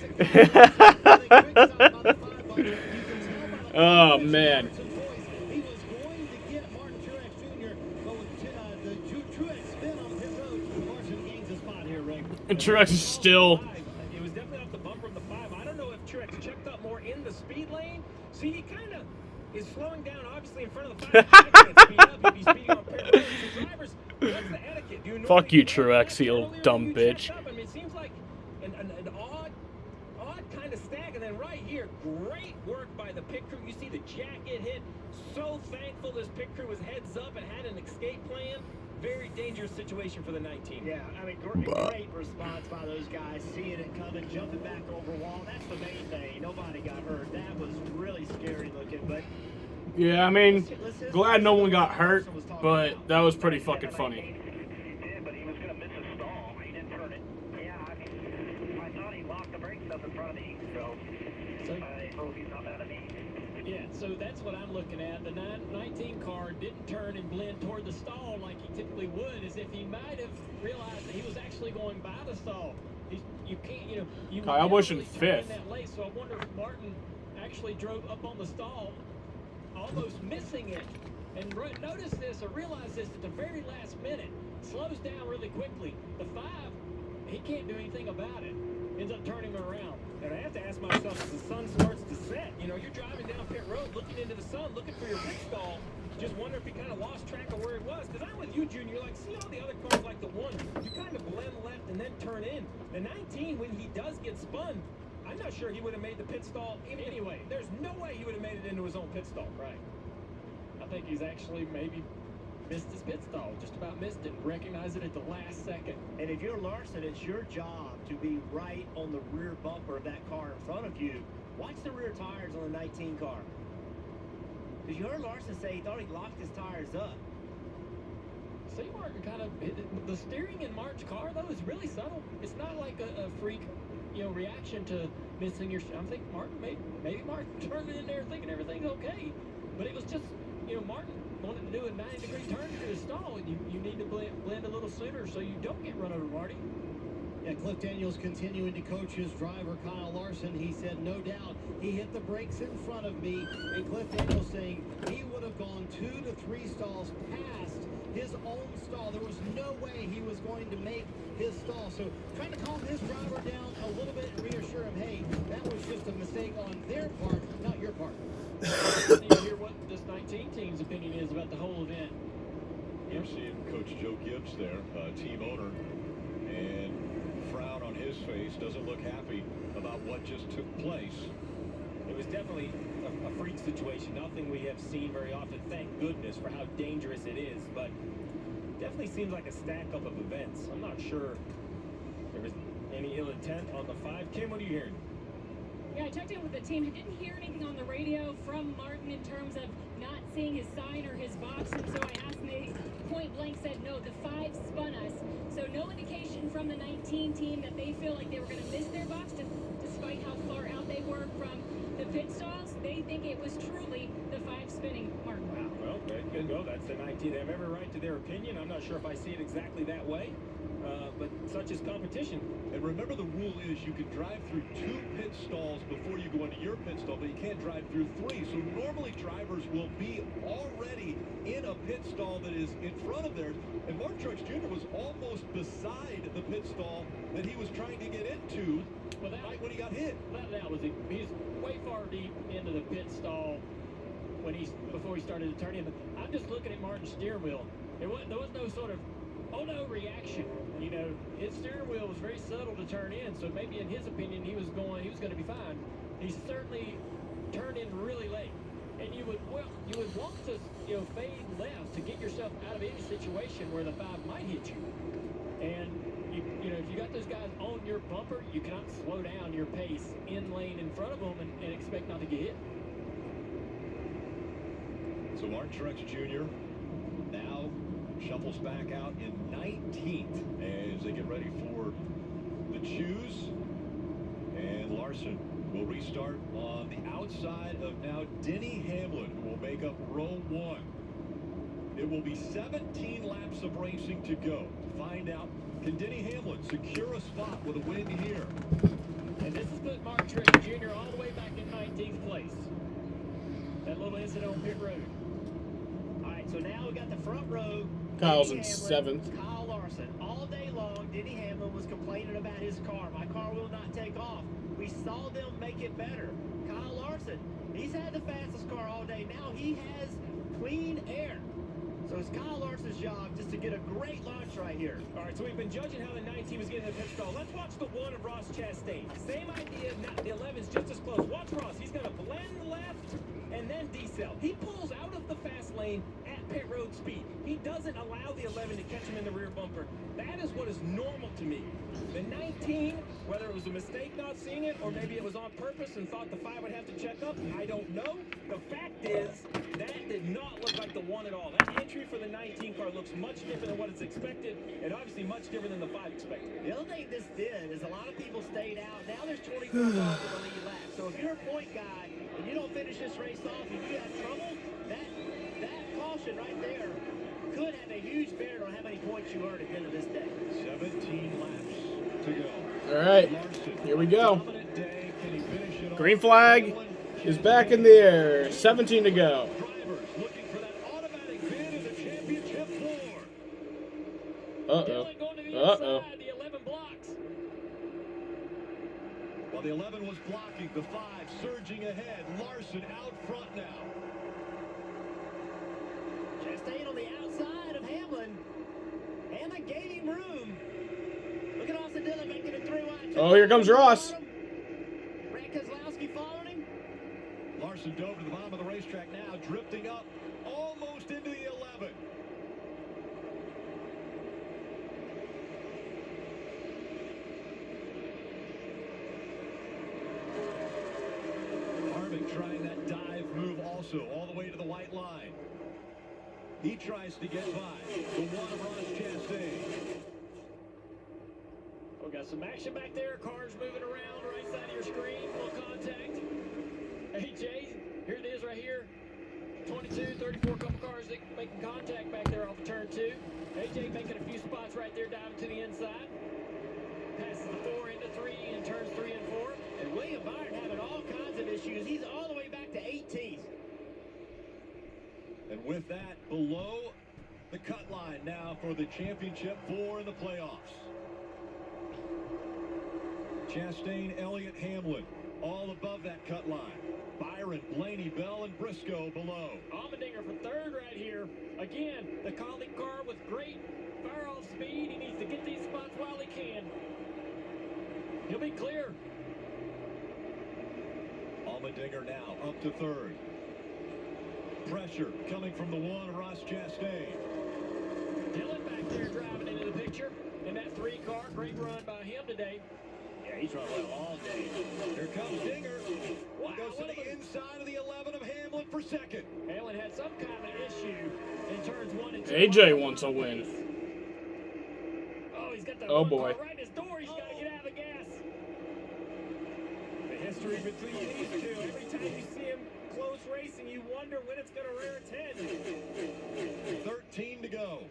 And Truex is still. It was definitely off the bumper of the 5. I don't know if Truex checked up more in the speed lane. See, he kind of is slowing down, obviously, in front of the 5. He can't speed up. He'd be speeding on pit road. So drivers, what's the etiquette? Do you Fuck you, Truex, you little dumb bitch. I mean, it seems like an odd kind of stack. And then right here, great work by the pit crew. You see the jacket hit. So thankful this pit crew was heads up and had an escape plan. Very dangerous situation for the 19. Yeah, I mean, great response by those guys, seeing it coming, jumping back over wall. That's the main thing. Nobody got hurt. That was really scary looking, but... Yeah, I mean, glad no one got hurt, but that was pretty fucking funny. Yeah, but he was going to miss a stall. He didn't turn it. Yeah, I thought he locked the brakes up in front of me, so I hope he's not mad at me. Yeah, so that's what I'm looking at. The 19 car didn't turn and blend toward the stall like he typically would, as if he might have realized that he was actually going by the stall. You can't, you Kyle Busch in 5th. That late, so I wonder if Martin actually drove up on the stall, almost missing it. And notice this, or realize this at the very last minute. Slows down really quickly. The 5, he can't do anything about it. Ends up turning around. And I have to ask myself, as the sun starts to set, you're driving down pit road, looking into the sun, looking for your pit stall. Just wonder if he kind of lost track of where it was. Because I'm with you, Junior. Like, see all the other cars like the 1, you kind of blend left and then turn in. The 19, when he does get spun, I'm not sure he would have made the pit stall anyway. There's no way he would have made it into his own pit stall. Right. I think he's actually maybe missed his pit stall, just about missed it, recognize it at the last second. And if you're Larson, it's your job to be right on the rear bumper of that car in front of you. Watch the rear tires on the 19 car. Because you heard Larson say he thought he locked his tires up. See, Martin kind of, the steering in Martin's car, though, is really subtle. It's not like a freak, reaction to missing your, I think Martin, maybe Martin turned it in there thinking everything's okay. But it was just, Martin wanted to do a 90-degree turn to the stall, and you need to blend a little sooner so you don't get run over, Marty. Yeah, Cliff Daniels continuing to coach his driver, Kyle Larson. He said, no doubt, he hit the brakes in front of me. And Cliff Daniels saying he would have gone 2 to 3 stalls past his own stall. There was no way he was going to make his stall. So trying to calm his driver down a little bit and reassure him, hey, that was just a mistake on their part, not your part. You need to hear what this 19 team's opinion is about the whole event. You're seeing Coach Joe Gibbs there, team owner, and frown on his face, doesn't look happy about what just took place. It was definitely a freak situation, nothing we have seen very often, thank goodness, for how dangerous it is, but definitely seems like a stack up of events. I'm not sure there was any ill intent on the 5. Kim, what are you hearing? Yeah, I checked in with the team. I didn't hear anything on the radio from Martin in terms of not seeing his sign or his box, and so I asked, and they point blank said, no, the 5 spun us. So no indication from the 19 team that they feel like they were going to miss their box, despite how far out they were from the pit stalls. They think it was truly the 5 spinning Martin. Wow, well, there you go. That's the 19. They have every right to their opinion. I'm not sure if I see it exactly that way. But such is competition. And remember, the rule is you can drive through 2 pit stalls before you go into your pit stall, but you can't drive through 3. So normally drivers will be already in a pit stall that is in front of theirs. And Martin Truex Jr. was almost beside the pit stall that he was trying to get into right when he got hit. That was he's way far deep into the pit stall before he started to turn in. But I'm just looking at Martin's steering wheel. There was no sort of oh no reaction. His steering wheel was very subtle to turn in, so maybe in his opinion he was going to be fine. He certainly turned in really late. And you would want to fade left to get yourself out of any situation where the 5 might hit you. And if you got those guys on your bumper, you cannot slow down your pace in lane in front of them and expect not to get hit. So Martin Truex Jr. now shuffles back out in 19th as they get ready for the choose. And Larson will restart on the outside of now Denny Hamlin, who will make up row 1. It will be 17 laps of racing to go to find out, can Denny Hamlin secure a spot with a win here? And this has put Martin Truex Jr. all the way back in 19th place. That little incident on pit road. All right, so now we got the front row. Kyle's in 7th. Kyle Larson. Larson. All day long, Denny Hamlin was complaining about his car. My car will not take off. We saw them make it better. Kyle Larson, he's had the fastest car all day. Now he has clean air. So it's Kyle Larson's job just to get a great launch right here. All right, so we've been judging how the 19 was getting the pit stall. Let's watch the 1 of Ross Chastain. Same idea, the 11's just as close. Watch Ross. He's going to blend left and then decel. He pulls out of the fast lane at pit road speed. He doesn't allow the 11 to catch him in the rear bumper. That is what is normal to me. The 19, whether it was a mistake not seeing it or maybe it was on purpose and thought the 5 would have to check up, I don't know. The fact is, that did not look like the 1 at all. That entry for the 19 car looks much different than what is expected, and obviously much different than the 5 expected. The other thing this did is a lot of people stayed out. Now there's 24 cars in the lead lap. So if you're a point guy and you don't finish this race off and you have trouble, that caution right there could have a huge bearing on how many points you earn at the end of this day. 17 laps to go. All right, here we go. Green flag is back in the air. 17 to go. Uh-oh. Uh-oh. The 11 blocks. While the 11 was blocking, the 5 surging ahead. Larson out front now. Chastain on the outside of Hamlin. Hamlin gaining room. Look at Austin Dillon making it 3 wide. Oh, here comes Ross. Brad Keselowski following him. Larson dove to the bottom of the racetrack now, drifting up almost into the 11. Trying that dive move also, all the way to the white line. He tries to get by. The 1 of Ross Chastain. We got some action back there. Cars moving around right side of your screen. Full contact. Hey, Jay, here it is right here. 22, 34 couple cars making contact back there off of turn 2. AJ making a few spots right there, diving to the inside. Passes the 4 into 3 in turns 3 and 4. And William Byron having all kinds of issues. He's all the way back to 18th. And with that, below the cut line now for the championship 4 in the playoffs. Chastain, Elliott, Hamlin, all above that cut line. Byron, Blaney, Bell, and Briscoe below. Allmendinger for 3rd right here. Again, the colleague car with great fire-off speed. He needs to get these spots while he can. He'll be clear. Allmendinger now up to 3rd. Pressure coming from the 1 of Ross Chastain. Dillon back there driving into the picture in that 3 car. Great run by him today. Yeah, he's run well all day. Here comes Dinger. Wow, Goes to the inside of the 11 of Hamlin for 2nd. Hamlin had some kind of issue in turns 1 and 2. AJ wants a win. Oh, he's got the boy. car right in his door. He's got to get out of the gas. The history between these two. Every time you see him close racing, you wonder when it's going to rear its head. 13 to go.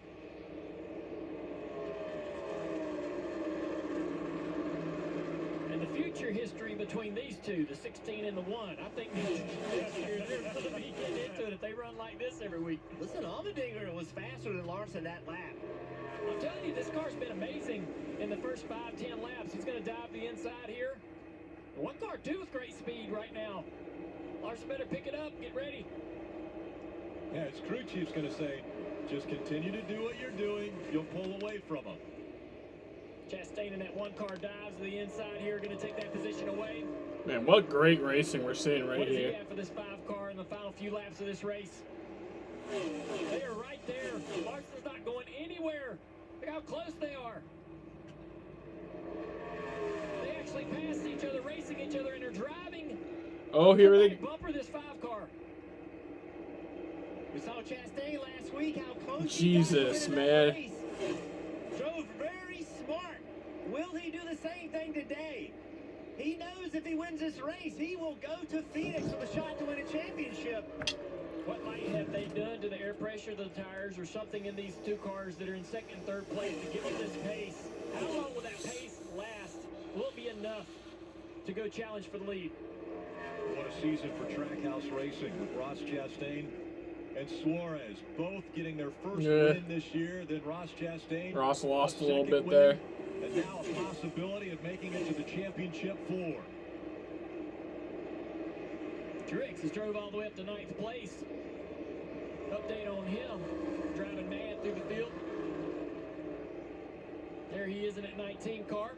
And the future history between these two, the 16 and the 1, I think they're going to be getting into it if they run like this every week. Listen, Allmendinger was faster than Larson that lap. I'm telling you, this car's been amazing in the first 5-10 laps. He's going to dive the inside here. One car, too, with great speed right now. Larson better pick it up. Get ready. Yeah, his crew chief's going to say, just continue to do what you're doing. You'll pull away from him. Chastain in that 1 car dives to the inside here. Going to take that position away. Man, what great racing we're seeing right What does here. he have for this 5 car in the final few laps of this race? They are right there. Larson's not going anywhere. Look how close they are. They actually passed each other, racing each other, and they're driving. Oh, here they Bumper this 5 car. We saw Chastain last week, how close Jesus, he got to man. that race. Drove very smart. Will he do the same thing today? He knows if he wins this race, he will go to Phoenix with a shot to win a championship. What might have they done to the air pressure of the tires or something in these 2 cars that are in 2nd and 3rd place to give them this pace? How long will that pace last? Will it be enough to go challenge for the lead? What a season for Trackhouse Racing with Ross Chastain and Suarez both getting their first win this year. Then Ross Chastain. Ross lost a little bit win, there. And now a possibility of making it to the championship 4. Truex has drove all the way up to 9th place. Update on him. Driving mad through the field. There he is in that 19 car.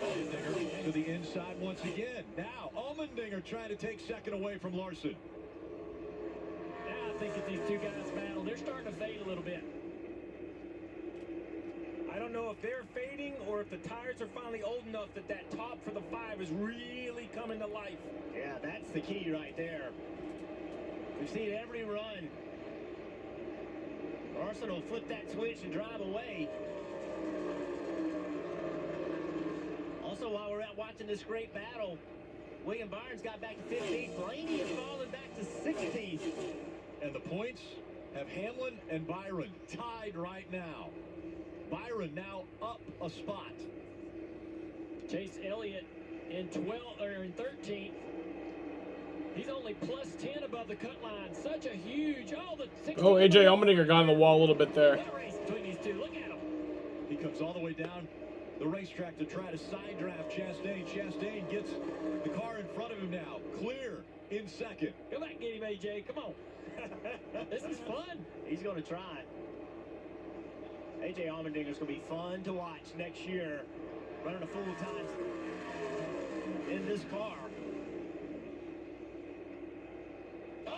Allmendinger to the inside once again. Now Allmendinger trying to take second away from Larson. Now I think if these two guys battle, they're starting to fade a little bit. I don't know if they're fading or if the tires are finally old enough that that top for the 5 is really coming to life. Yeah, that's the key right there. We've seen every run. Larson will flip that switch and drive away. Also, while we're out watching this great battle, William Byron's got back to 15th. Blaney has fallen back to 16th. And the points have Hamlin and Byron tied right now. Byron now up a spot. Chase Elliott in 13th. He's only plus 10 above the cut line. Such a huge. Oh, AJ Allmendinger got on the wall a little bit there. What a race between these two. Look at him. He comes all the way down the racetrack to try to side draft Chastain. Chastain gets the car in front of him now. Clear in second. Go back and get him, AJ. Come on. This is fun. He's going to try. AJ Allmendinger's going to be fun to watch next year. Running a full time in this car.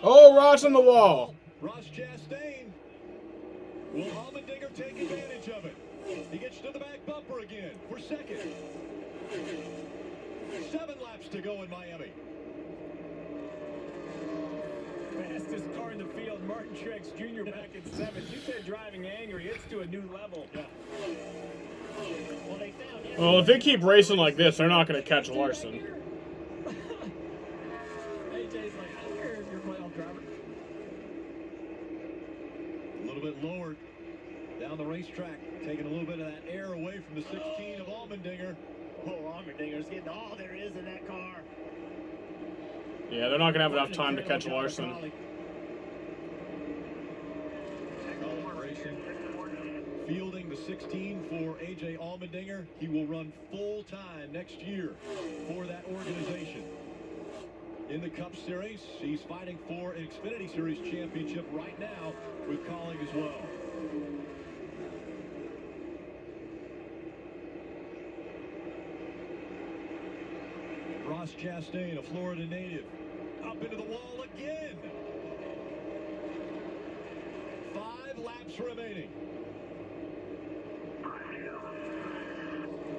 Oh, Ross on the wall. Ross Chastain. Will Allmendinger take advantage of it? He gets to the back bumper again for second. 7 laps to go in Miami. Fastest car in the field, Martin Truex Jr. back in 7th. You said driving angry. It's to a new level. Yeah. Well, they found Well, if they keep racing like this, they're not going to catch Larson. AJ's like, I don't care if you're a playoff driver. A little bit lower down the racetrack, taking a little bit of that air away from the 16 of Allmendinger. Oh, Allmendinger's getting all there is in that car. Yeah, they're not going to have enough time to catch Larson. Fielding the 16 for AJ Allmendinger. He will run full time next year for that organization. In the Cup Series, he's fighting for an Xfinity Series championship right now with Colleague as well. Ross Chastain, a Florida native, up into the wall again. 5 laps remaining.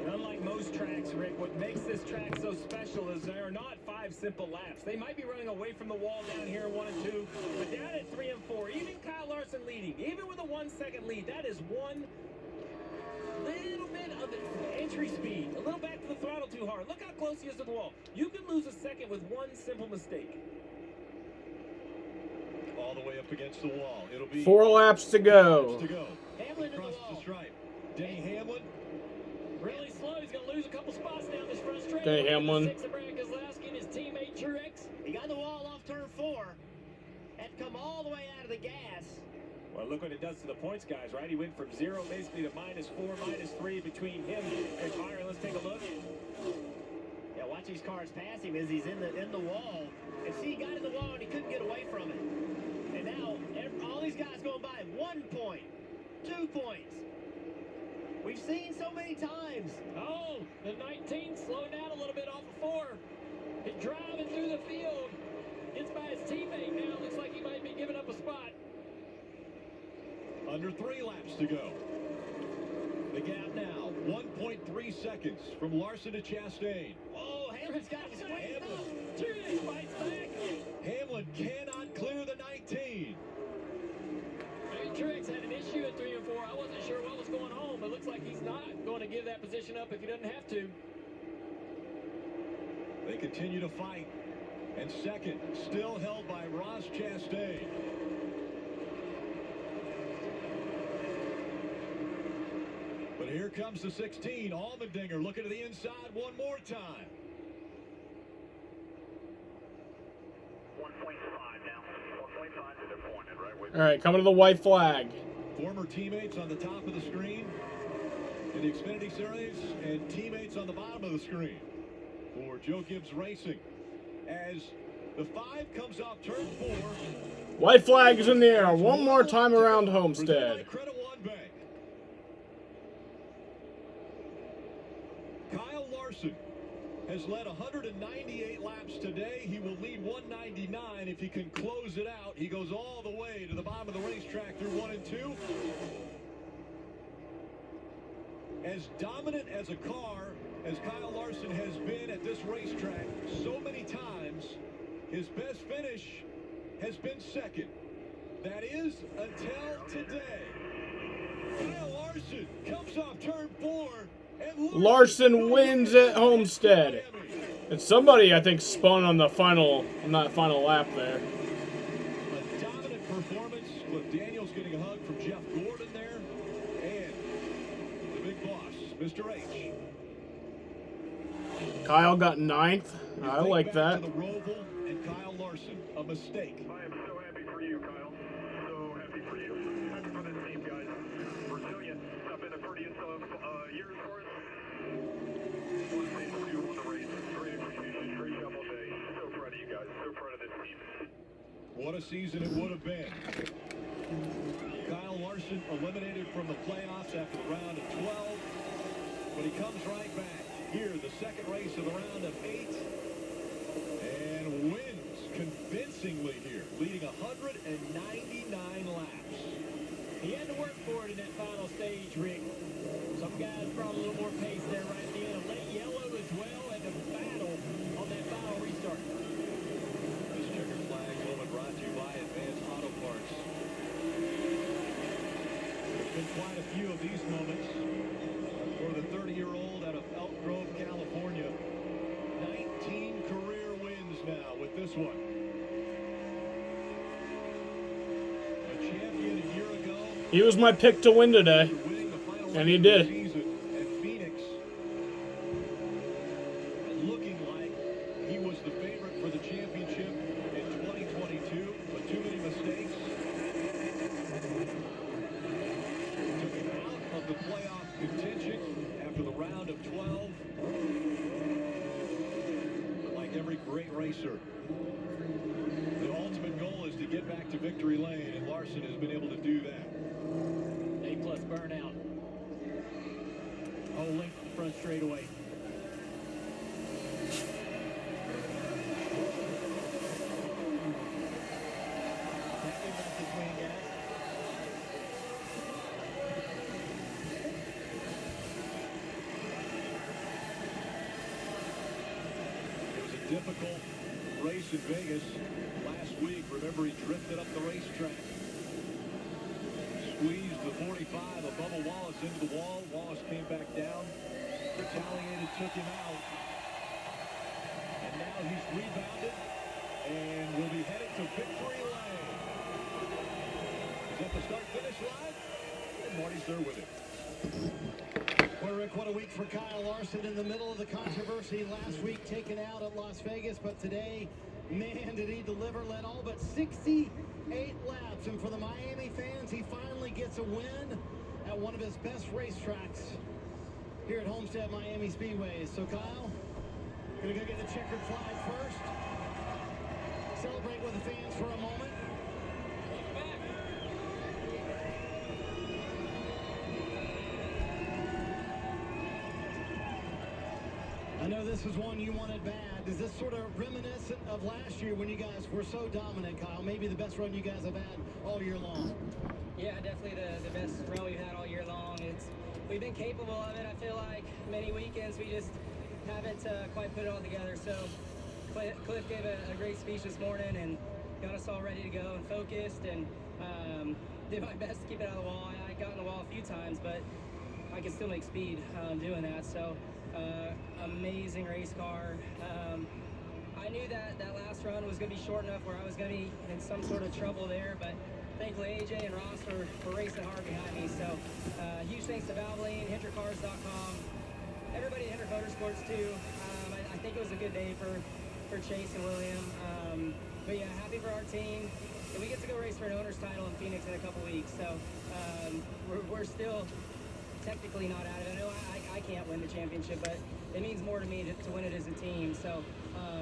Unlike most tracks, Rick, what makes this track so special is there are not 5 simple laps. They might be running away from the wall down here in 1 and 2, but down at 3 and 4, even Kyle Larson leading, even with a 1-second lead, that is one little bit of entry speed. A little back to the throttle too hard. Look how close he is to the wall. You can lose a second with one simple mistake. All the way up against the wall. It'll be 4 laps to go. Hamlin to the Across wall. the stripe. Denny Hamlin. Really slow. He's going to lose a couple spots down this front straight. Denny Hamlin. 6 of Brad Keselowski and his teammate Truex. He got the wall off turn 4. Had to come all the way out of the gas. Well, look what it does to the points, guys, right? He went from 0 basically to -4, -3 between him and Byron. Let's take a look. Yeah, watch these cars pass him as he's in the wall. And see, he got in the wall and he couldn't get away from it. And now, all these guys going by 1 point, 2 points. We've seen so many times. Oh, the 19 slowed down a little bit off of 4. He's driving through the field. Gets by his teammate now. Looks like he might be giving up a spot. Under 3 laps to go. The gap now, 1.3 seconds from Larson to Chastain. Oh, Hamlin's got his way up. Truex fights back. Hamlin cannot clear the 19. Hey, Truex had an issue at 3 and 4. I wasn't sure what was going on, but looks like he's not going to give that position up if he doesn't have to. They continue to fight. And second, still held by Ross Chastain. But here comes the 16, Allmendinger looking to the inside one more time. 1.5 now. 1.5. All right, coming to the white flag. Former teammates on the top of the screen in the Xfinity Series and teammates on the bottom of the screen for Joe Gibbs Racing. As the 5 comes off turn 4. White flag is in the air one more time around Homestead. Kyle Larson has led 198 laps today. He will lead 199 if he can close it out. He goes all the way to the bottom of the racetrack through 1 and 2. As dominant as a car as Kyle Larson has been at this racetrack so many times, his best finish has been second. That is until today. Kyle Larson comes off turn 4. And Larson wins at Homestead. And somebody, I think, spun on that final lap there. A dominant performance. Cliff Daniels getting a hug from Jeff Gordon there. And the big boss, Mr. H. Kyle got 9th. I like that. To the Roval and Kyle Larson. A mistake. I am so happy for you, Kyle. So happy for you. Happy for this team, guys. Brazilian. It's been the prettiest of years for us. One thing for you on the race. Great appreciation. Great job all day. So proud of you guys. So proud of this team. What a season it would have been. Kyle Larson eliminated from the playoffs after the round of 12. But he comes right back. Here, the second race of the round of 8. And wins convincingly here, leading 199 laps. He had to work for it in that final stage, Rick. Some guys brought a little more pace there right at the end. A late yellow as well at the battle on that final restart. This checkered flag moment brought to you by Advanced Auto Parts. There's been quite a few of these moments for the 30-year-old out of Elk Grove, California. 19 career wins now with this one. A champion a year ago. He was my pick to win today. And he did. At Phoenix. And looking like he was the favorite for the championship in 2022, but too many mistakes. Took him out of the playoff contention after the round of 12. But like every great racer, the ultimate goal is to get back to victory lane, and Larson has been able to do that. A+ burnout. Whole length front straightaway. It was a difficult race in Vegas last week. Remember, he drifted up the racetrack. Squeezed the 45 of Bubba Wallace into the wall. Wallace came back down. Retaliated, took him out. And now he's rebounded and will be headed to victory lane. He's at the start-finish line, and Marty's there with him. Well, Rick, what a week for Kyle Larson in the middle of the controversy last week, taken out at Las Vegas. But today, man, did he deliver, led all but 68 laps. And for the Miami fans, he finally gets a win at one of his best racetracks here at Homestead Miami Speedway. So, Kyle, gonna go get the checkered flag first. Celebrate with the fans for a moment. I know this is one you wanted bad. Is this sort of reminiscent of last year when you guys were so dominant, Kyle? Maybe the best run you guys have had all year long. Yeah, definitely the best run we've had all year long. We've been capable of it. I feel like many weekends we just haven't quite put it all together. So Cliff gave a great speech this morning and got us all ready to go and focused, and did my best to keep it out of the wall. I got in the wall a few times, but I can still make speed doing that. So amazing race car. I knew that last run was going to be short enough where I was going to be in some sort of trouble there, but thankfully AJ and Ross were racing hard behind me. So huge thanks to Valvoline, HinterCars.com, everybody at Hinter Motorsports too. I think it was a good day for for Chase and William. But yeah, happy for our team. And we get to go race for an owner's title in Phoenix in a couple weeks. So we're still technically not out of it. I know I can't win the championship, but it means more to me to win it as a team. So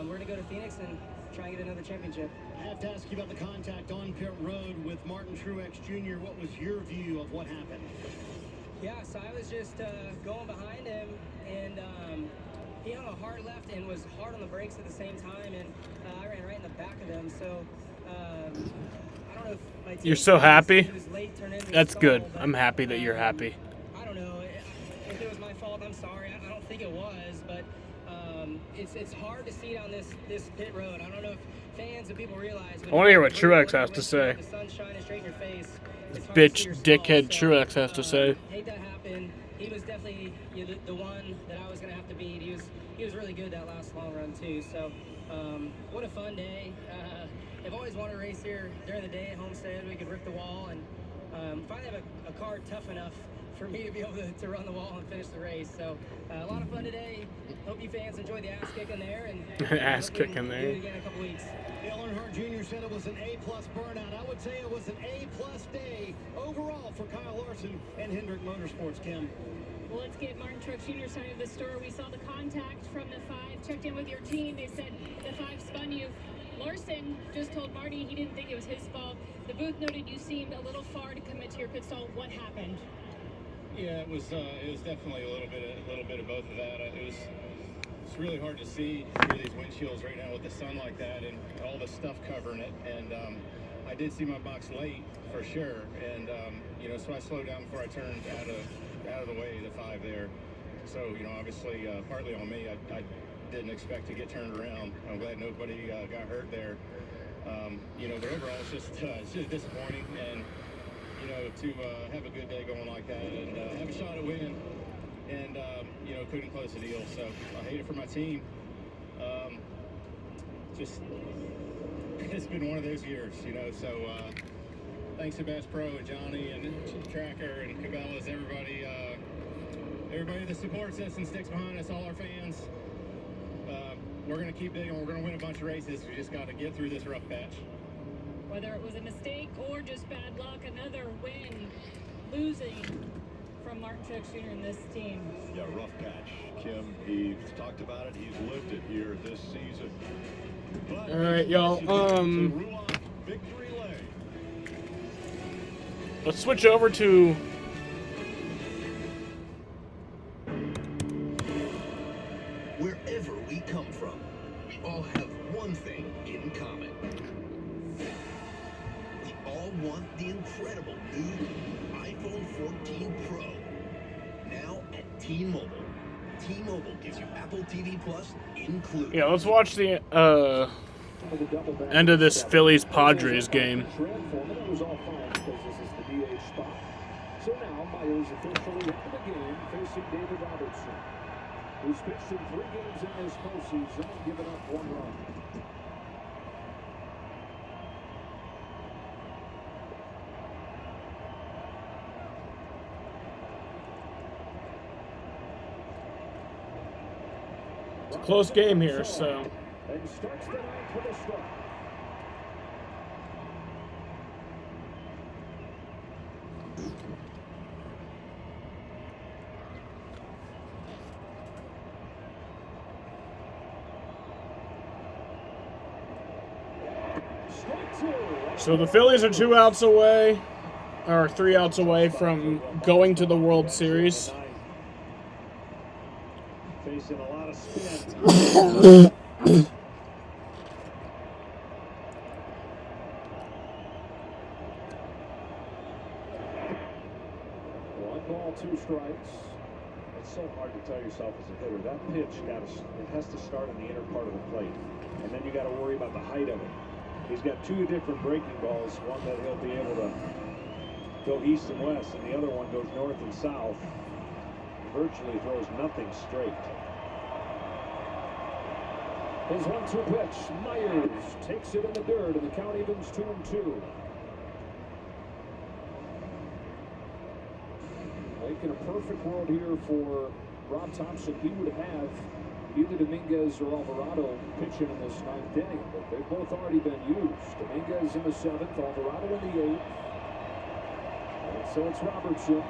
we're going to go to Phoenix and try and get another championship. I have to ask you about the contact on pit road with Martin Truex Jr. What was your view of what happened? Yeah, so I was just going behind him, and he hung a hard left and was hard on the brakes at the same time, and I ran right in the back of them. So I don't know if my team... You're so happy? He was late, turned into a That's stall, good. but, I'm happy that you're happy. I don't know. If it was my fault, I'm sorry. I don't think it was, but it's hard to see down this pit road. I don't know if fans and people realize... I want to hear what Truex has to say. The sun's shining straight in your face. It's hard to Bitch see your dickhead stall, Truex has to say. Hate that happened. He was definitely the one that I was going to have to beat. He was really good that last long run too. So what a fun day. I've always wanted to race here during the day at Homestead. We could rip the wall and finally have a car tough enough for me to be able to run the wall and finish the race. So a lot of fun today. Hope you fans enjoyed the ass kicking there. And ass kicking there. Do it again in a couple weeks. Dale Earnhardt Jr. said it was an A-plus burnout. I would say it was an A-plus day overall for Kyle Larson and Hendrick Motorsports, Kim. Well, let's get Martin Truex Jr.'s side of the story. We saw the contact from the 5. Checked in with your team. They said the 5 spun you. Larson just told Marty he didn't think it was his fault. The booth noted you seemed a little far to commit to your pit stall. What happened? Yeah, it was definitely a little bit of both of that. It's really hard to see through these windshields right now with the sun like that and all the stuff covering it. And I did see my box late for sure. And so I slowed down before I turned out of the way, the 5 there. So obviously partly on me. I didn't expect to get turned around. I'm glad nobody got hurt there. But overall it's just disappointing, and to have a good day going like that and have a shot at winning, and couldn't close the deal. So I hate it for my team. Just it's been one of those years, so thanks to Bass Pro and Johnny and Tracker and Cabela's, everybody that supports us and sticks behind us, all our fans. We're going to keep digging. We're going to win a bunch of races. We just got to get through this rough patch. Whether it was a mistake or just bad luck, another win, losing from Martin Truex Jr. and this team. Yeah, rough patch. Kim, he's talked about it. He's lived it here this season. But all right, y'all. Victory Lane. Let's switch over to wherever we come from, we all have one thing in common. We all want the incredible new iPhone 14 Pro. Now at T-Mobile. T-Mobile gives you Apple TV Plus included. yeah. Let's watch the end of this Phillies Padres game. That was all fine because this is the DH spot. So now Myers officially into the game facing David Robertson, who's pitched in 3 games in this postseason and given up 1 run. It's a close game here, so. And starts the ninth with a strike. So the Phillies are 2 outs away, or 3 outs away from going to the World Series. Facing a lot of spin. 1 ball, 2 strikes. It's so hard to tell yourself as a hitter. That pitch it has to start in the inner part of the plate, and then you got to worry about the height of it. He's got 2 different breaking balls, one that he'll be able to go east and west, and the other one goes north and south. Virtually throws nothing straight. His 1-2 pitch. Myers takes it in the dirt, and the count evens 2-2. Making a perfect world here for Rob Thompson. He would have either Dominguez or Alvarado pitching in this ninth inning, but they've both already been used. Dominguez in the seventh, Alvarado in the eighth. And so it's Robertson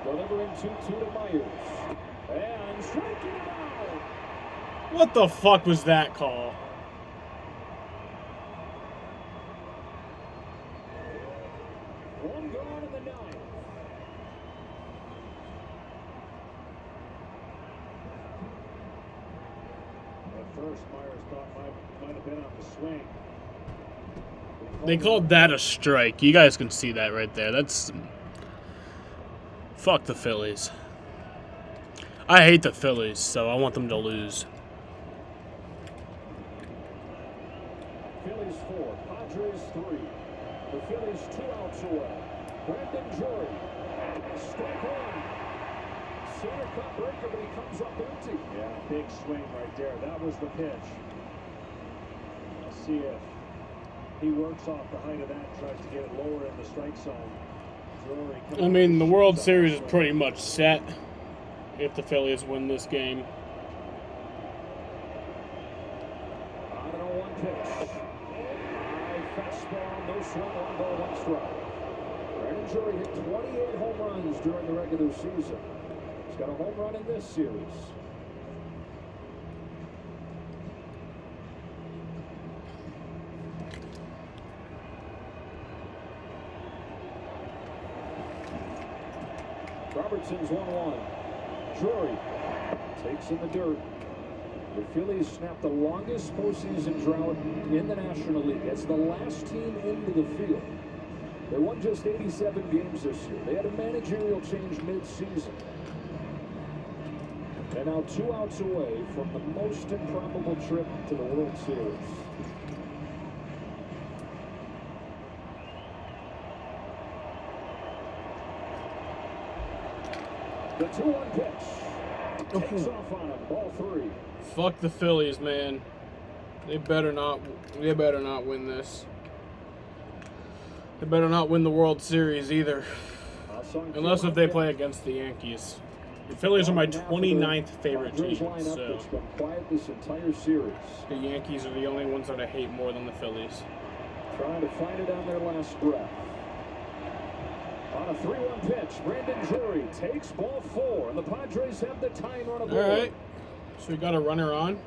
delivering 2-2 to Myers. And striking him out. What the fuck was that call? One gone in the ninth. At first, Myers thought might have been on the swing. They called that a strike. You guys can see that right there. That's... Fuck the Phillies. I hate the Phillies, so I want them to lose. Phillies 4, Padres 3. The Phillies 2 outs away. Brandon Drury. Strike one. Center cut breaker, but he comes up empty. Yeah, big swing right there. That was the pitch. Let's see if he works off the height of that and tries to get it lower in the strike zone. I mean, the World Series is pretty much set if the Phillies win this game. I don't know, one pitch. High fastball, no swing, 1 ball, 1 strike. Brandon Drury hit 28 home runs during the regular season. He's got a home run in this series. Robertson's 1-1. Drury takes in the dirt. The Phillies snapped the longest postseason drought in the National League. It's the last team into the field. They won just 87 games this year. They had a managerial change mid-season. They're now 2 outs away from the most improbable trip to the World Series. The 2-1 pitch. Takes off on him. Ball 3. Fuck the Phillies, man. They better not win this. They better not win the World Series either. Unless if they play against the Yankees. The Phillies are my 29th favorite team, so It's been quiet this entire series. the Yankees are the only ones that I hate more than the Phillies. Trying to find it on their last breath. On a 3-1 pitch, Brandon Drury takes ball 4, and the Padres have the tying run aboard. All right, so we got a runner on.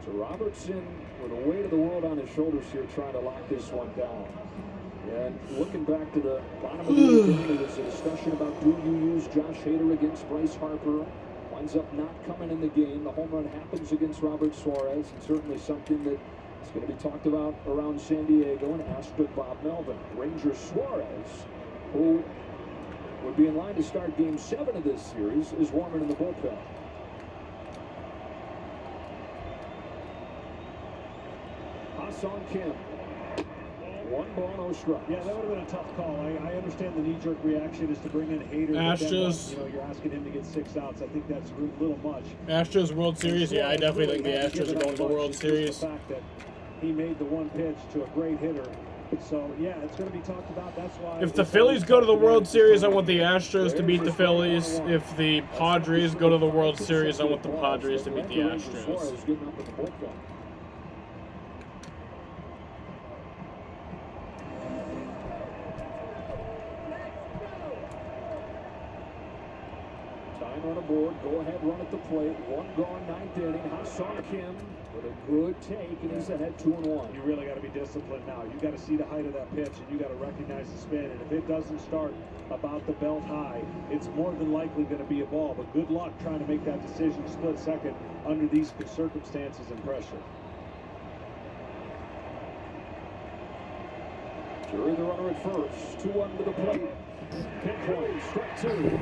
So Robertson with the weight of the world on his shoulders here, trying to lock this one down. And looking back to the bottom of the game, there was a discussion about do you use Josh Hader against Bryce Harper. Winds up not coming in the game. The home run happens against Robert Suarez, and certainly something that is going to be talked about around San Diego and asked of Bob Melvin. Ranger Suarez, who would be in line to start Game 7 of this series, is warming in the bullpen. Ha-Sung Kim. 1 ball, no strikes. Yeah, that would have been a tough call. I understand the knee-jerk reaction is to bring in Hader. Astros. Then, you're asking him to get 6 outs. I think that's a little much. Astros World Series, yeah, I definitely think the Astros are going to the World Series. The fact that he made the one pitch to a great hitter. So, yeah, it's going to be talked about. That's why. If the Phillies go to the World Series, I want the Astros to beat the Phillies. If the Padres go to the World Series, I want the Padres to beat the Astros. On a board, go ahead, run at the plate. 1 gone, 9th inning. Ha-Sung Kim with a good take, and he's ahead 2-1. You really got to be disciplined now. You got to see the height of that pitch, and you got to recognize the spin. And if it doesn't start about the belt high, it's more than likely going to be a ball. But good luck trying to make that decision split second under these circumstances and pressure. Drury the runner at first. 2-1 to the plate. Pinpoint, strike 2.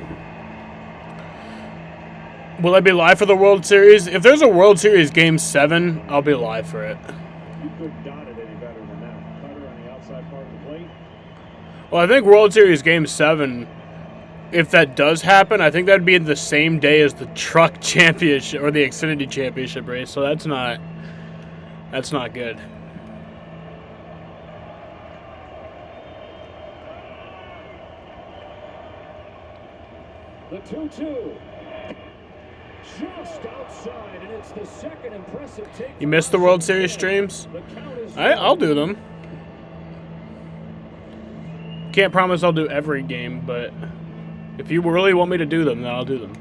Will I be live for the World Series? If there's a World Series Game 7, I'll be live for it. You couldn't dot it any better than that. Cutter on the outside part of the plate. Well, I think World Series Game 7, if that does happen, I think that'd be the same day as the Truck Championship or the Xfinity Championship race. So that's not good. The 2-2. Just outside, and it's the second impressive take. You missed the World Series streams? I'll do them. Can't promise I'll do every game, but if you really want me to do them, then I'll do them.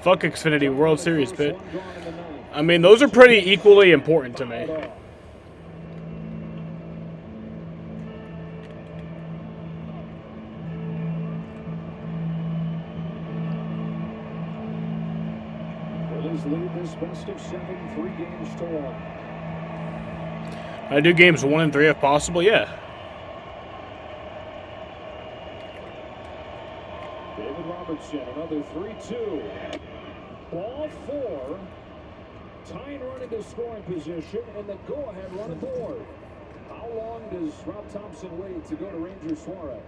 Fuck Xfinity World Series pit. I mean, those are pretty equally important to me. Phillies lead this best of 7, 3 games to 1. I do games 1 and 3 if possible, yeah. David Robertson, another 3-2. Ball 4. Tying run into scoring position, and the go-ahead run aboard. How long does Rob Thompson wait to go to Ranger Suarez?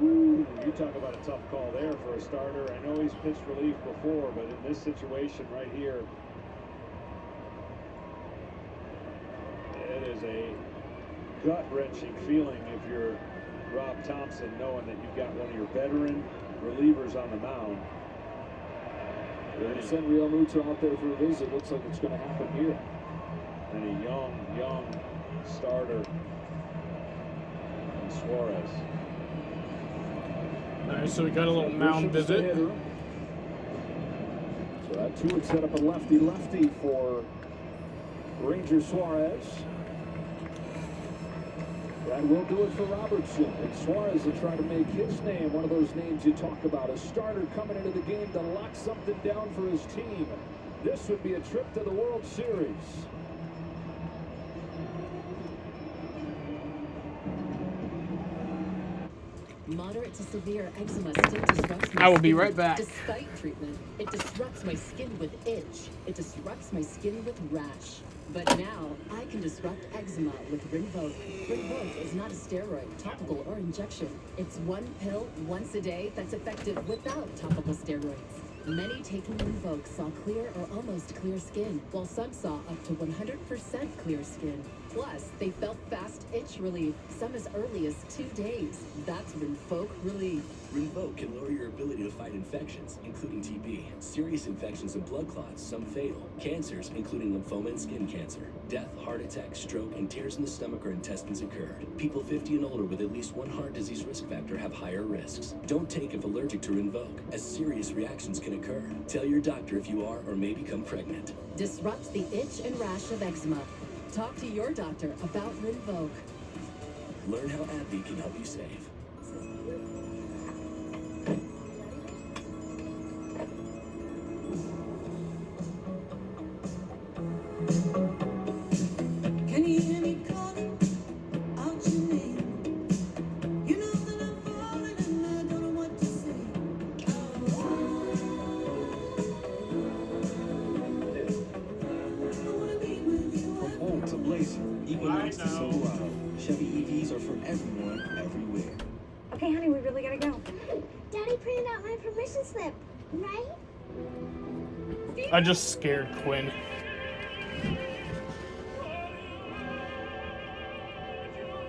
Ooh, you talk about a tough call there for a starter. I know he's pitched relief before, but in this situation right here, it is a gut-wrenching feeling if you're Rob Thompson, knowing that you've got one of your veteran relievers on the mound. They're going to send Real Muto out there for a visit. Looks like it's going to happen here. And a young starter in Suarez. Alright, so we got a little mound visit. So that 2 would set up a lefty-lefty for Ranger Suarez. That will do it for Robertson. And Suarez will try to make his name one of those names you talk about. A starter coming into the game to lock something down for his team. This would be a trip to the World Series. Moderate to severe eczema still disrupts my I will be skin. right back. Despite treatment, it disrupts my skin with itch. It disrupts my skin with rash. But now, I can disrupt eczema with Rinvoq. Rinvoq is not a steroid, topical, or injection. It's one pill, once a day, that's effective without topical steroids. Many taking Rinvoq saw clear or almost clear skin, while some saw up to 100% clear skin. Plus, they felt fast itch relief, some as early as 2 days. That's Rinvoq relief. Rinvoq can lower your ability to fight infections, including TB, serious infections and blood clots, some fatal, cancers, including lymphoma and skin cancer, death, heart attack, stroke, and tears in the stomach or intestines occurred. People 50 and older with at least one heart disease risk factor have higher risks. Don't take if allergic to Rinvoq, as serious reactions can occur. Tell your doctor if you are or may become pregnant. Disrupts the itch and rash of eczema. Talk to your doctor about Rinvoq. Learn how AbbVie can help you save. Can you hear me calling out your name? You know that I'm falling and I don't know what to say. From home to Blazer, Equinox to Silverado, Chevy EVs are for everyone, everywhere. Okay, honey, we really gotta go. Daddy printed out my permission slip, right? I just scared Quinn.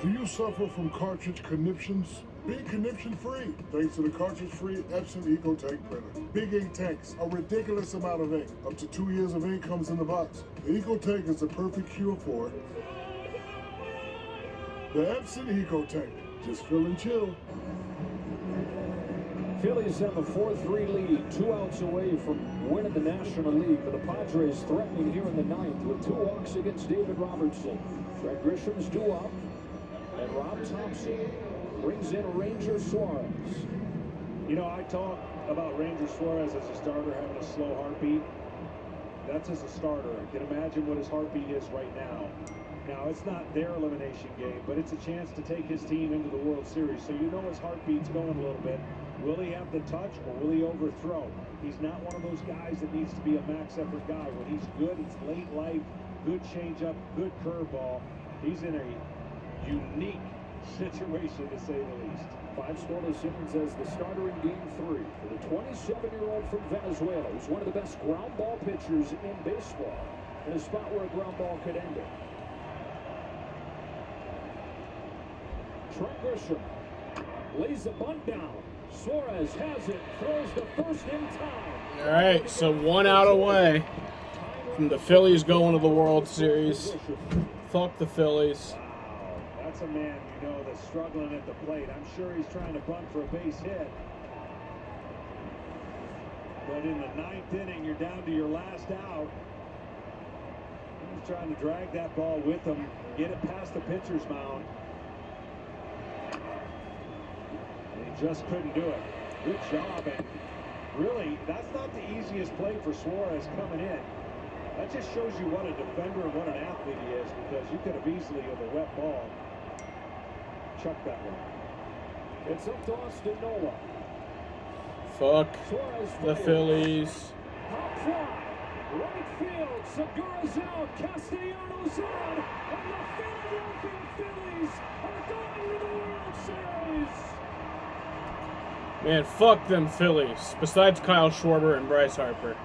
Do you suffer from cartridge conniptions? Be conniption-free thanks to the cartridge-free Epson EcoTank printer. Big ink tanks, a ridiculous amount of ink. Up to 2 years of ink comes in the box. The EcoTank is the perfect cure for it. The Epson EcoTank. Just fill and chill. Phillies have a 4-3 lead, 2 outs away from winning the National League. But the Padres threatening here in the 9th with 2 walks against David Robertson. Trent Grisham's due up, and Rob Thompson brings in Ranger Suarez. You know, I talk about Ranger Suarez as a starter having a slow heartbeat. That's as a starter. I can imagine what his heartbeat is right now. Now, it's not their elimination game, but it's a chance to take his team into the World Series. So you know his heartbeat's going a little bit. Will he have the touch or will he overthrow? He's not one of those guys that needs to be a max effort guy. When he's good, he's late life, good changeup, good curveball. He's in a unique situation, to say the least. 5 scoreless innings as the starter in Game 3 for the 27-year-old from Venezuela, who's one of the best ground ball pitchers in baseball, in a spot where a ground ball could end it. Trent Grisham lays the bunt down. Suarez has it, throws the first in time. All right, so 1 out away from the Phillies going to the World Series. Fuck the Phillies. Wow, that's a man you know that's struggling at the plate. I'm sure he's trying to bunt for a base hit. But in the 9th inning, you're down to your last out. He's trying to drag that ball with him, get it past the pitcher's mound. And he just couldn't do it. Good job. And really, that's not the easiest play for Suarez coming in. That just shows you what a defender and what an athlete he is, because you could have easily, with a wet ball, chucked that one. It's up to Austin Nola. Fuck the Phillies. Hop fly, right field, Segura's out, Castellanos on, and the Philadelphia Phillies are going to the World Series. Man, fuck them Phillies. Besides Kyle Schwarber and Bryce Harper.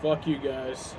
Fuck you guys.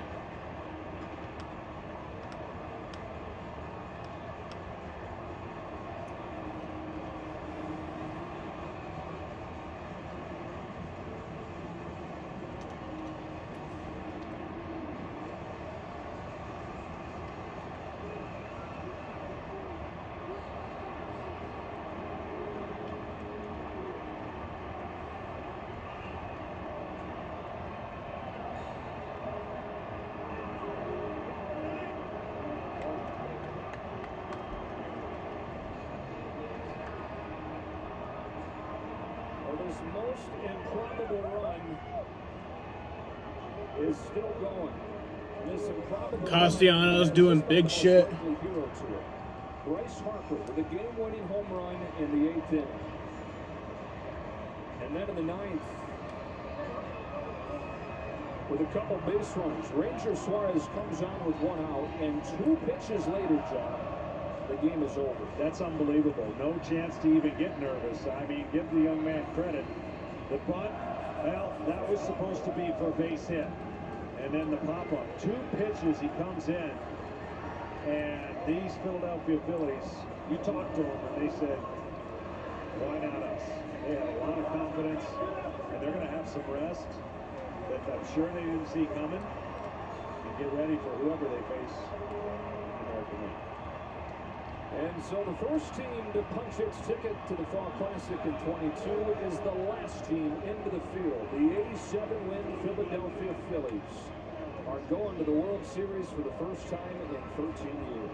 This most improbable run is still going. This improbable Castellanos doing big shit. Bryce Harper with a game-winning home run in the 8th inning. And then in the 9th, with a couple base runs, Ranger Suarez comes on with 1 out, and 2 pitches later, John, the game is over. That's unbelievable. No chance to even get nervous. I mean, give the young man credit. The bunt, well, that was supposed to be for a base hit. And then the pop-up. 2 pitches, he comes in. And these Philadelphia Phillies, you talked to them and they said, why not us? They have a lot of confidence, and they're going to have some rest that I'm sure they didn't see coming, and get ready for whoever they face in the American League. And so the first team to punch its ticket to the Fall Classic in 22 is the last team into the field. The 87-win Philadelphia Phillies are going to the World Series for the first time in 13 years.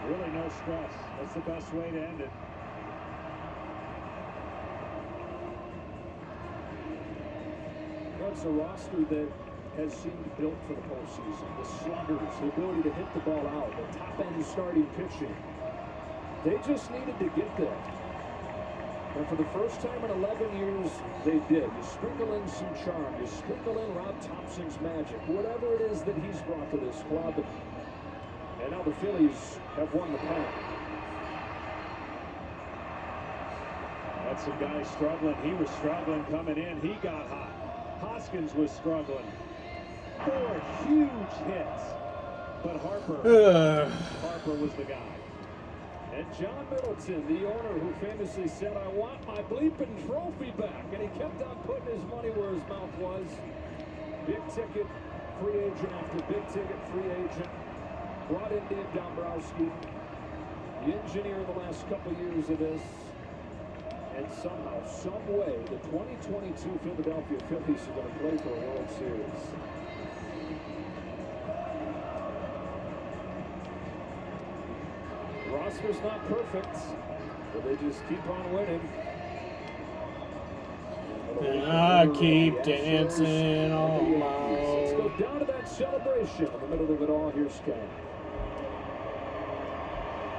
Really no stress. That's the best way to end it. It's a roster that has seemed built for the postseason. The sluggers, the ability to hit the ball out, the top-end starting pitching. They just needed to get there. And for the first time in 11 years, they did. You sprinkle in some charm. You sprinkle in Rob Thompson's magic. Whatever it is that he's brought to this club. And now the Phillies have won the pennant. That's a guy struggling. He was struggling coming in. He got hot. Hoskins was struggling. 4 huge hits. But Harper was the guy. And John Middleton, the owner who famously said, I want my bleeping trophy back. And he kept on putting his money where his mouth was. Big ticket free agent after big ticket free agent. Brought in Dave Dombrowski, the engineer in the last couple years of this. And somehow, some way, the 2022 Philadelphia Phillies are going to play for a World Series. The roster's not perfect, but they just keep on winning. I keep dancing on my own. Let's go down to that celebration in the middle of it all. Here's Ken.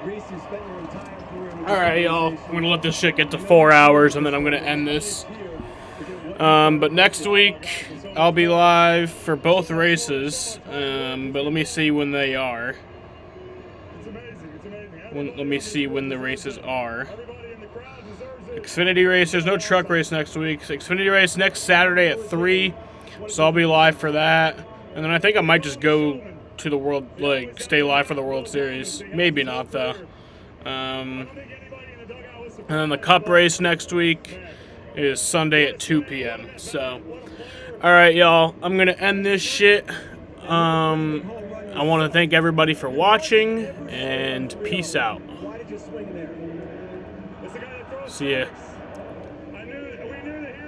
Alright, y'all. I'm going to let this shit get to 4 hours, and then I'm going to end this. But next week, I'll be live for both races. But let me see when they are. Let me see when the races are. Xfinity race. There's no truck race next week. Xfinity race next Saturday at 3. So I'll be live for that. And then I think I might just go to the World, like, stay live for the World Series. Maybe not, though. And then the Cup race next week is Sunday at 2 p.m. So, alright, y'all. I'm going to end this shit. I want to thank everybody for watching, and peace out. See ya.